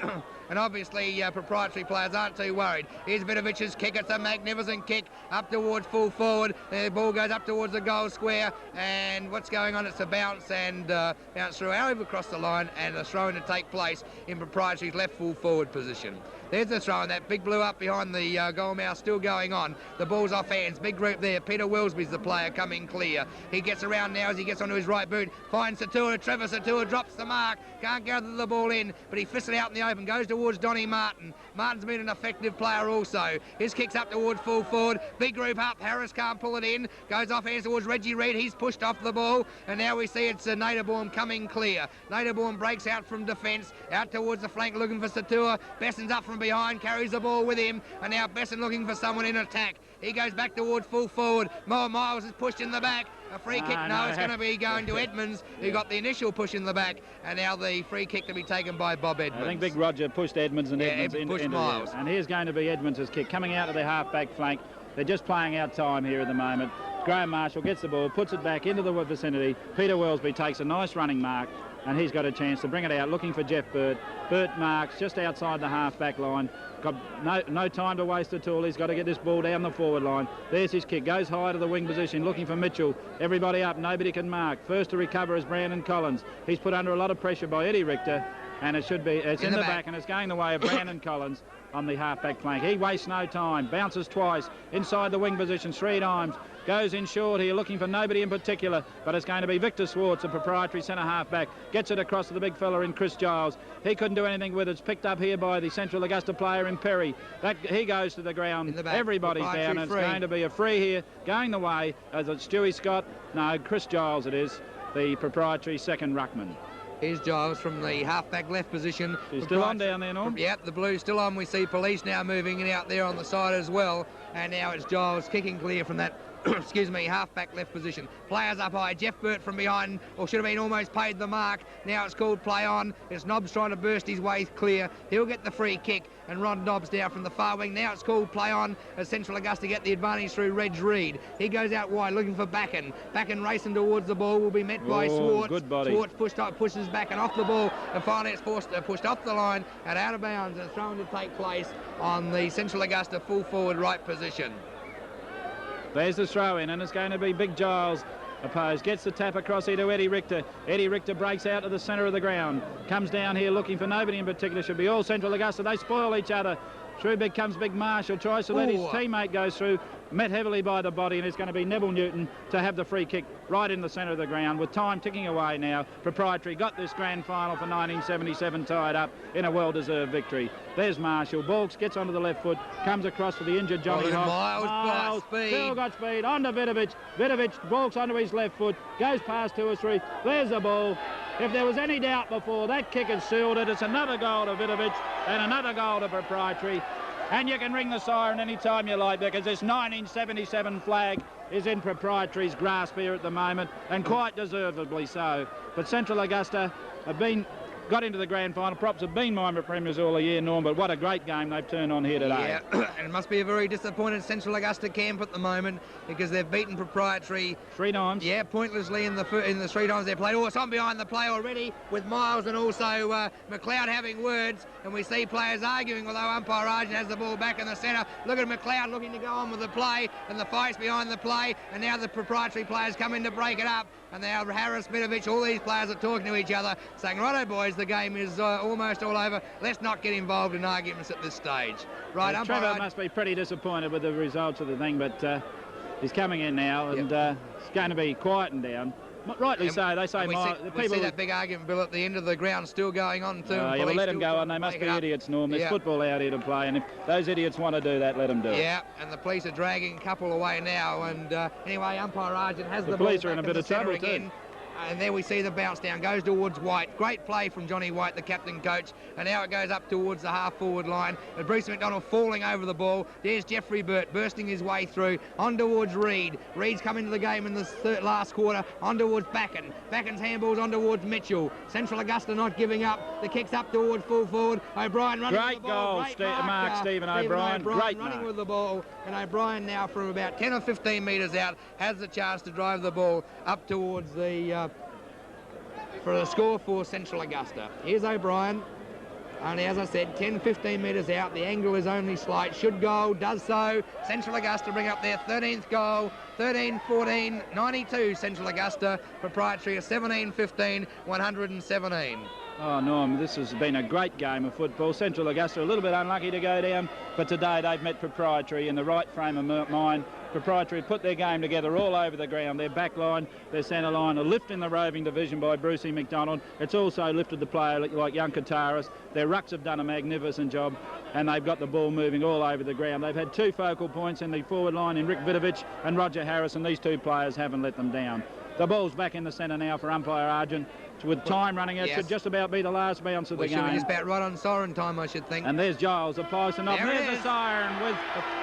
And obviously Proprietary players aren't too worried. Here's Vickovic's kick. It's a magnificent kick up towards full forward. The ball goes up towards the goal square, and what's going on? It's a bounce and bounce through over across the line, and a throw-in to take place in Proprietary's left full forward position. There's the throw-in. That big blue up behind the goal mouth still going on. The ball's off hands. Big group there. Peter Wellesby's the player coming clear. He gets around now as he gets onto his right boot. Finds Satua. Trevor Satua drops the mark. Can't gather the ball in, but he fists it out in the open. Goes towards Donny Martin. Martin's been an effective player also. His kick's up towards full forward. Big group up. Harris can't pull it in. Goes off hands towards Reggie Reid. He's pushed off the ball, and now we see it's Naderborn coming clear. Naderborn breaks out from defence, out towards the flank looking for Satua. Besson's up from behind, carries the ball with him, and now Besson looking for someone in attack. He goes back towards full forward. Miles is pushed in the back. A free kick, it's going to be going to Edmonds, who got the initial push in the back, and now the free kick to be taken by Bob Edmonds. I think Big Roger pushed Edmonds, and Edmonds into Miles. And here's going to be Edmonds' kick coming out of the half-back flank. They're just playing out time here at the moment. Graham Marshall gets the ball, puts it back into the vicinity. Peter Wellesby takes a nice running mark, and he's got a chance to bring it out, looking for Jeff Burt. Burt marks just outside the half-back line. Got no time to waste at all. He's got to get this ball down the forward line. There's his kick. Goes high to the wing position, looking for Mitchell. Everybody up. Nobody can mark. First to recover is Brandon Collins. He's put under a lot of pressure by Eddie Richter, and it's in the back, and it's going the way of Brandon Collins on the half-back flank. He wastes no time. Bounces twice inside the wing position 3 times. Goes in short here, looking for nobody in particular, but it's going to be Victor Swartz, a Proprietary centre half-back. Gets it across to the big fella in Chris Giles. He couldn't do anything with it. It's picked up here by the Central Augusta player in Perry. He goes to the ground. Everybody's down, and it's going to be a free here, going the way as it's Stewie Scott. No, Chris Giles it is, the Proprietary second ruckman. Here's Giles from the half-back left position. He's still on down there, Norm? Yep, the blue's still on. We see police now moving in out there on the side as well. And now it's Giles kicking clear from that excuse me, half-back left position. Players up high. Jeff Burt from behind, or should have been almost paid the mark. Now it's called play on. It's Nobbs trying to burst his way clear. He'll get the free kick, and Ron Nobbs down from the far wing. Now it's called play on as Central Augusta get the advantage through Reg Reed. He goes out wide looking for Backen. Backen racing towards the ball, will be met by Swartz. Good body. Swartz pushes Backen off the ball, and finally it's pushed off the line and out of bounds, and thrown to take place on the Central Augusta full forward right position. There's the throw in, and it's going to be Big Giles opposed. Gets the tap across here to Eddie Richter. Eddie Richter breaks out to the centre of the ground. Comes down here looking for nobody in particular. Should be all Central Augusta. They spoil each other. Through comes Big Marshall. Tries to let his teammate go through. Met heavily by the body, and it's going to be Neville Newton to have the free kick right in the centre of the ground with time ticking away now. Proprietary got this grand final for 1977 tied up in a well-deserved victory. There's Marshall. Balks gets onto the left foot, comes across to the injured Johnny Hoff. Miles speed. Still got speed. On to Vickovic. Vickovic balks onto his left foot, goes past 2 or 3. There's the ball. If there was any doubt before, that kick has sealed it. It's another goal to Vickovic and another goal to Proprietary. And you can ring the siren any time you like, because this 1977 flag is in Proprietary's grasp here at the moment, and quite deservedly so. But Central Augusta have got into the grand final. Props have been minor premiers all the year, Norm, but what a great game they've turned on here today. Yeah, and it must be a very disappointed Central Augusta camp at the moment, because they've beaten Proprietary 3 times. Yeah, pointlessly in the 3 times they played. Oh, it's on behind the play already with Miles and also McLeod having words, and we see players arguing, although umpire Argent has the ball back in the centre. Look at McLeod looking to go on with the play, and the fight's behind the play, and now the Proprietary players come in to break it up, and now Harris, Midfield, all these players are talking to each other, saying, righto boys, the game is almost all over. Let's not get involved in arguments at this stage. Right, Trevor must be pretty disappointed with the results of the thing, but he's coming in now, and it's going to be quietened down. Rightly so. They say we see that big argument, Bill, at the end of the ground still going on too. Yeah, well, let them go on. They must be idiots, Norm. There's football out here to play, and if those idiots want to do that, let them do it. Yeah, and the police are dragging a couple away now, and anyway, umpire Argent has the ball. The police are in a bit of trouble again. And there we see the bounce down, goes towards White. Great play from Johnny White, the captain coach. And now it goes up towards the half-forward line. And Bruce McDonald falling over the ball. There's Jeffrey Burt bursting his way through. On towards Reed. Reed's come into the game in the last quarter. On towards Backen. Backen's handball's on towards Mitchell. Central Augusta not giving up. The kick's up towards full forward. O'Brien running with the ball. Great goal, Mark Stephen O'Brien. Great running with the ball. And O'Brien now from about 10 or 15 metres out has the chance to drive the ball up towards the... for a score for Central Augusta. Here's O'Brien, only as I said 10-15 metres out. The angle is only slight. Should goal, does so. Central Augusta bring up their 13th goal. 13-14, 92 Central Augusta. Proprietary a 17-15, 117. Oh, Norm, this has been a great game of football. Central Augusta a little bit unlucky to go down, but today they've met Proprietary in the right frame of mind. Proprietary put their game together all over the ground. Their back line, their centre line, a lift in the roving division by Brucey McDonald. It's also lifted the player like young Kataris. Their rucks have done a magnificent job, and they've got the ball moving all over the ground. They've had 2 focal points in the forward line in Rick Vickovic and Roger Harris, and these 2 players haven't let them down. The ball's back in the centre now for umpire Argent. With time running out, should just about be the last bounce of the game. Just about right on siren time, I should think. And there's Giles, applies to knock. There's the siren with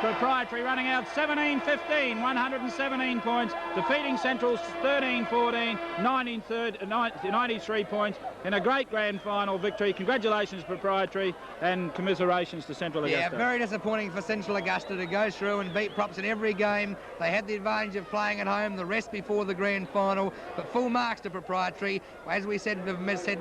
Proprietary running out 17-15, 117 points, defeating Central's 13-14, 93 points in a great grand final victory. Congratulations, Proprietary, and commiserations to Central Augusta. Yeah, very disappointing for Central Augusta to go through and beat Props in every game. They had the advantage of playing at home, the rest before the grand final, but full marks to Proprietary. As we said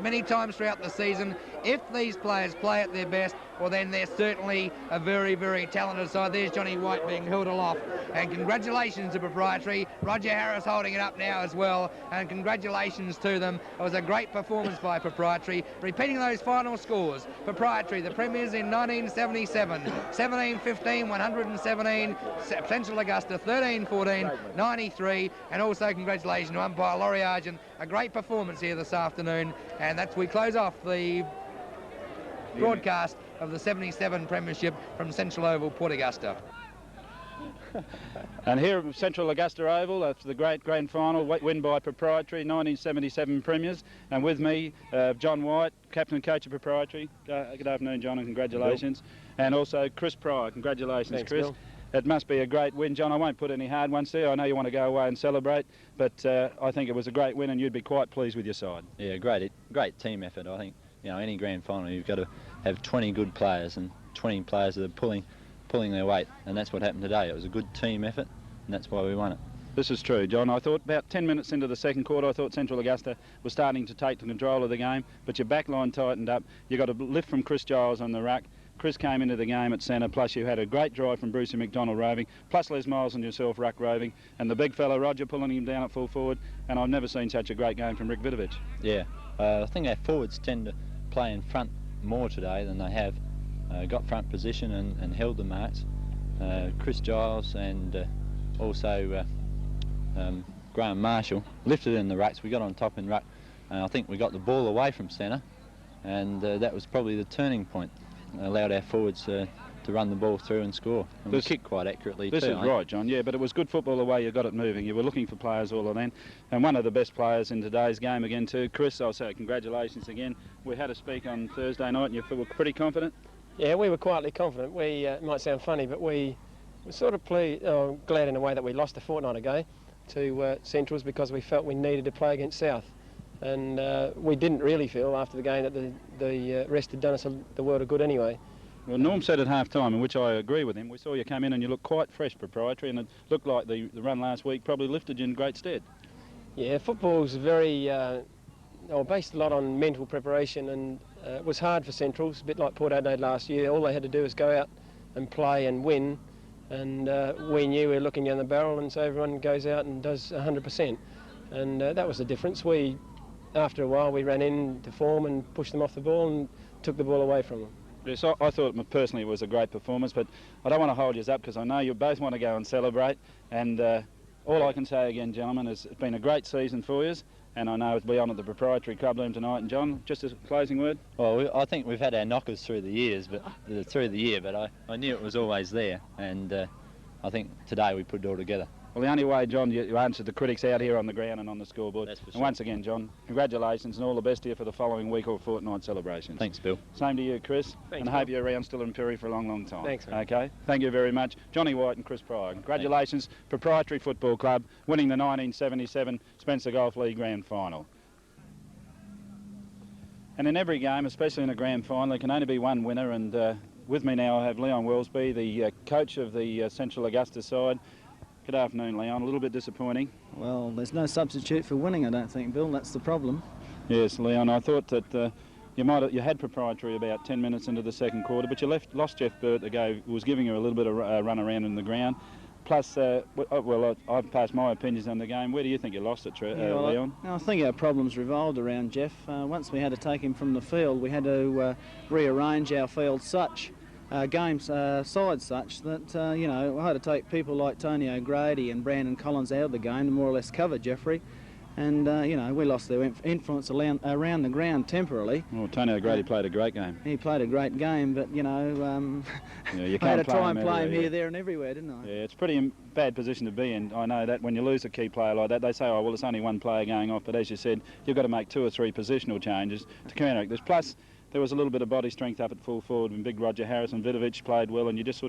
many times throughout the season, if these players play at their best, well then they're certainly a very, very talented side. There's Johnny White being held aloft. And congratulations to Proprietary. Roger Harris holding it up now as well. And congratulations to them. It was a great performance by Proprietary. Repeating those final scores. Proprietary, the premiers in 1977. 17-15, 117. Central Augusta, 13-14, 93. And also congratulations to umpire Laurie Argent. A great performance here this afternoon. And we close off the broadcast of the 77 Premiership from Central Oval, Port Augusta. And here at Central Augusta Oval, after the great grand final, win by Proprietary, 1977 Premiers, and with me, John White, captain and coach of Proprietary. Good afternoon, John, and congratulations. And also Chris Pryor, congratulations. Thanks, Chris. Bill. It must be a great win, John. I won't put any hard ones there. I know you want to go away and celebrate, but I think it was a great win and you'd be quite pleased with your side. Yeah, great team effort. I think, you know, any grand final you've got to have 20 good players and 20 players that are pulling their weight, and that's what happened today. It was a good team effort, and that's why we won it. This is true, John. I thought about 10 minutes into the second quarter, I thought Central Augusta was starting to take the control of the game, but your back line tightened up. You got a lift from Chris Giles on the ruck. Chris came into the game at centre, plus you had a great drive from Brucey McDonald roving, plus Les Miles and yourself ruck roving, and the big fella Roger pulling him down at full forward, and I've never seen such a great game from Rick Vickovic. Yeah, I think our forwards tend to play in front more today than they have. Got front position and held the marks. Chris Giles and also Graham Marshall lifted in the rucks. We got on top in ruck, and I think we got the ball away from centre, and that was probably the turning point. Allowed our forwards to run the ball through and score. And we kicked quite accurately too. This is right, John, yeah, but it was good football the way you got it moving. You were looking for players all of then, and one of the best players in today's game again too. Chris, I'll say congratulations again. We had a speak on Thursday night and you were pretty confident? Yeah, we were quietly confident. We, it might sound funny, but we were sort of glad in a way that we lost a fortnight ago to Centrals, because we felt we needed to play against South. And we didn't really feel after the game that the rest had done us the world of good anyway. Well, Norm said at half-time, in which I agree with him, we saw you come in and you looked quite fresh, Proprietary, and it looked like the run last week probably lifted you in great stead. Yeah, football's very, based a lot on mental preparation, and it was hard for Centrals, a bit like Port Adelaide last year. All they had to do was go out and play and win, and we knew we were looking down the barrel, and so everyone goes out and does 100%. And that was the difference. After a while, we ran into form and pushed them off the ball and took the ball away from them. Yes, I thought personally it was a great performance, but I don't want to hold you up because I know you both want to go and celebrate. And all I can say again, gentlemen, is it's been a great season for you, and I know it'll be on at the Proprietary Club Room tonight. And John, just a closing word? Well, I think we've had our knockers through the year, but I knew it was always there, and I think today we put it all together. Well, the only way, John, you answered the critics out here on the ground and on the scoreboard. That's for sure. And once again, John, congratulations and all the best to you for the following week or fortnight celebrations. Thanks, Bill. Same to you, Chris. Thanks, and I hope you're around still in Perry for a long, long time. Thanks, mate. Okay. Thank you very much. Johnny White and Chris Pryor. Congratulations, Proprietary Football Club, winning the 1977 Spencer Golf League Grand Final. And in every game, especially in a grand final, there can only be one winner. And with me now I have Leon Wellsby, the coach of the Central Augusta side. Good afternoon, Leon. A little bit disappointing. Well, there's no substitute for winning, I don't think, Bill. That's the problem. Yes, Leon. I thought that you had Proprietary about 10 minutes into the second quarter, but you lost Jeff Burt, the guy who was giving you a little bit of run around in the ground. Plus, I've passed my opinions on the game. Where do you think you lost it, Leon? I think our problems revolved around Jeff. Once we had to take him from the field, we had to rearrange our field side such that, you know, I had to take people like Tony O'Grady and Brandon Collins out of the game to more or less cover Jeffrey. And, you know, we lost their influence around the ground temporarily. Well, Tony O'Grady played a great game. He played a great game, but, you know, you I had to try and him play him here, there and everywhere, didn't I? Yeah, it's a pretty bad position to be in. I know that when you lose a key player like that, they say, oh, well, it's only one player going off. But as you said, you've got to make 2 or 3 positional changes to counteract this. Plus, there was a little bit of body strength up at full forward when big Roger Harris and Vickovic played well, and you just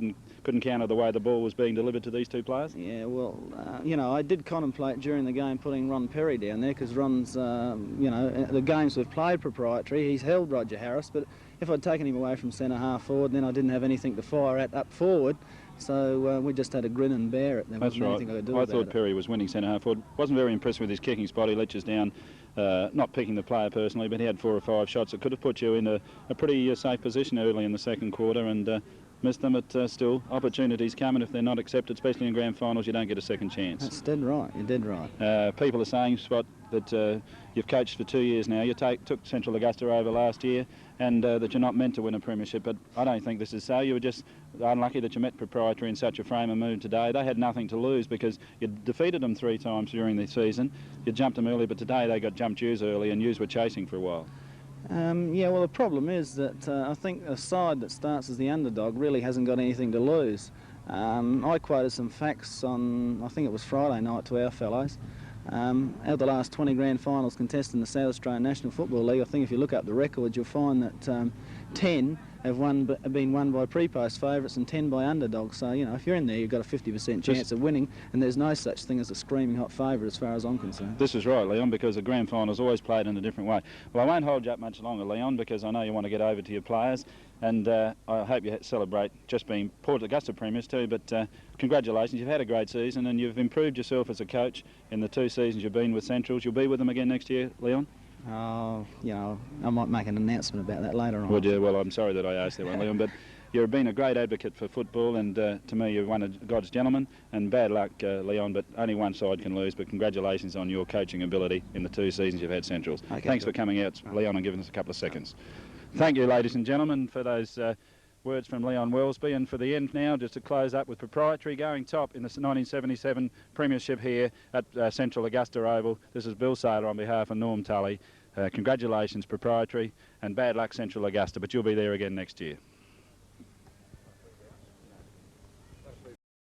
couldn't counter the way the ball was being delivered to these 2 players. Yeah, well, you know, I did contemplate during the game putting Ron Perry down there because Ron's, you know, the games we've played Proprietary, he's held Roger Harris, but if I'd taken him away from centre half forward, then I didn't have anything to fire at up forward. So we just had to grin and bear it. There wasn't anything I could do about it. I thought Perry was winning centre half forward. Wasn't very impressed with his kicking spot. He let us down. Not picking the player personally, but he had 4 or 5 shots that could have put you in a pretty safe position early in the second quarter, and missed them. But still, opportunities come, and if they're not accepted, especially in grand finals, you don't get a second chance. That's dead right. You're dead right. People are saying, Spot, that you've coached for 2 years now. You took Central Augusta over last year, and that you're not meant to win a premiership. But I don't think this is so. You were just unlucky that you met Proprietary in such a frame of mood today. They had nothing to lose because you defeated them 3 times during the season. You jumped them early, but today they got jumped yous early, and yous were chasing for a while. Yeah, well, the problem is that I think a side that starts as the underdog really hasn't got anything to lose. I quoted some facts on, I think it was Friday night, to our fellows. Out of the last 20 grand finals contested in the South Australian National Football League, I think if you look up the records, you'll find that 10 have been won by pre-post favourites and 10 by underdogs. So, you know, if you're in there, you've got a 50% chance of winning, and there's no such thing as a screaming hot favourite as far as I'm concerned. This is right, Leon, because the grand final's always played in a different way. Well, I won't hold you up much longer, Leon, because I know you want to get over to your players, and I hope you celebrate just being Port Augusta premiers too, but congratulations, you've had a great season and you've improved yourself as a coach in the 2 seasons you've been with Centrals. You'll be with them again next year, Leon? You know, I might make an announcement about that later on. Would you? Well, I'm sorry that I asked that one, Leon, but you've been a great advocate for football, and to me you're one of God's gentlemen, and bad luck, Leon, but only one side can lose, but congratulations on your coaching ability in the 2 seasons you've had Centrals. Okay, Thanks for coming out, Leon, and giving us a couple of seconds. Thank you, ladies and gentlemen, for those words from Leon Wellesby, and for the end now, just to close up with Proprietary going top in the 1977 Premiership here at Central Augusta Oval. This is Bill Saylor on behalf of Norm Tully. Congratulations, Proprietary, and bad luck, Central Augusta, but you'll be there again next year.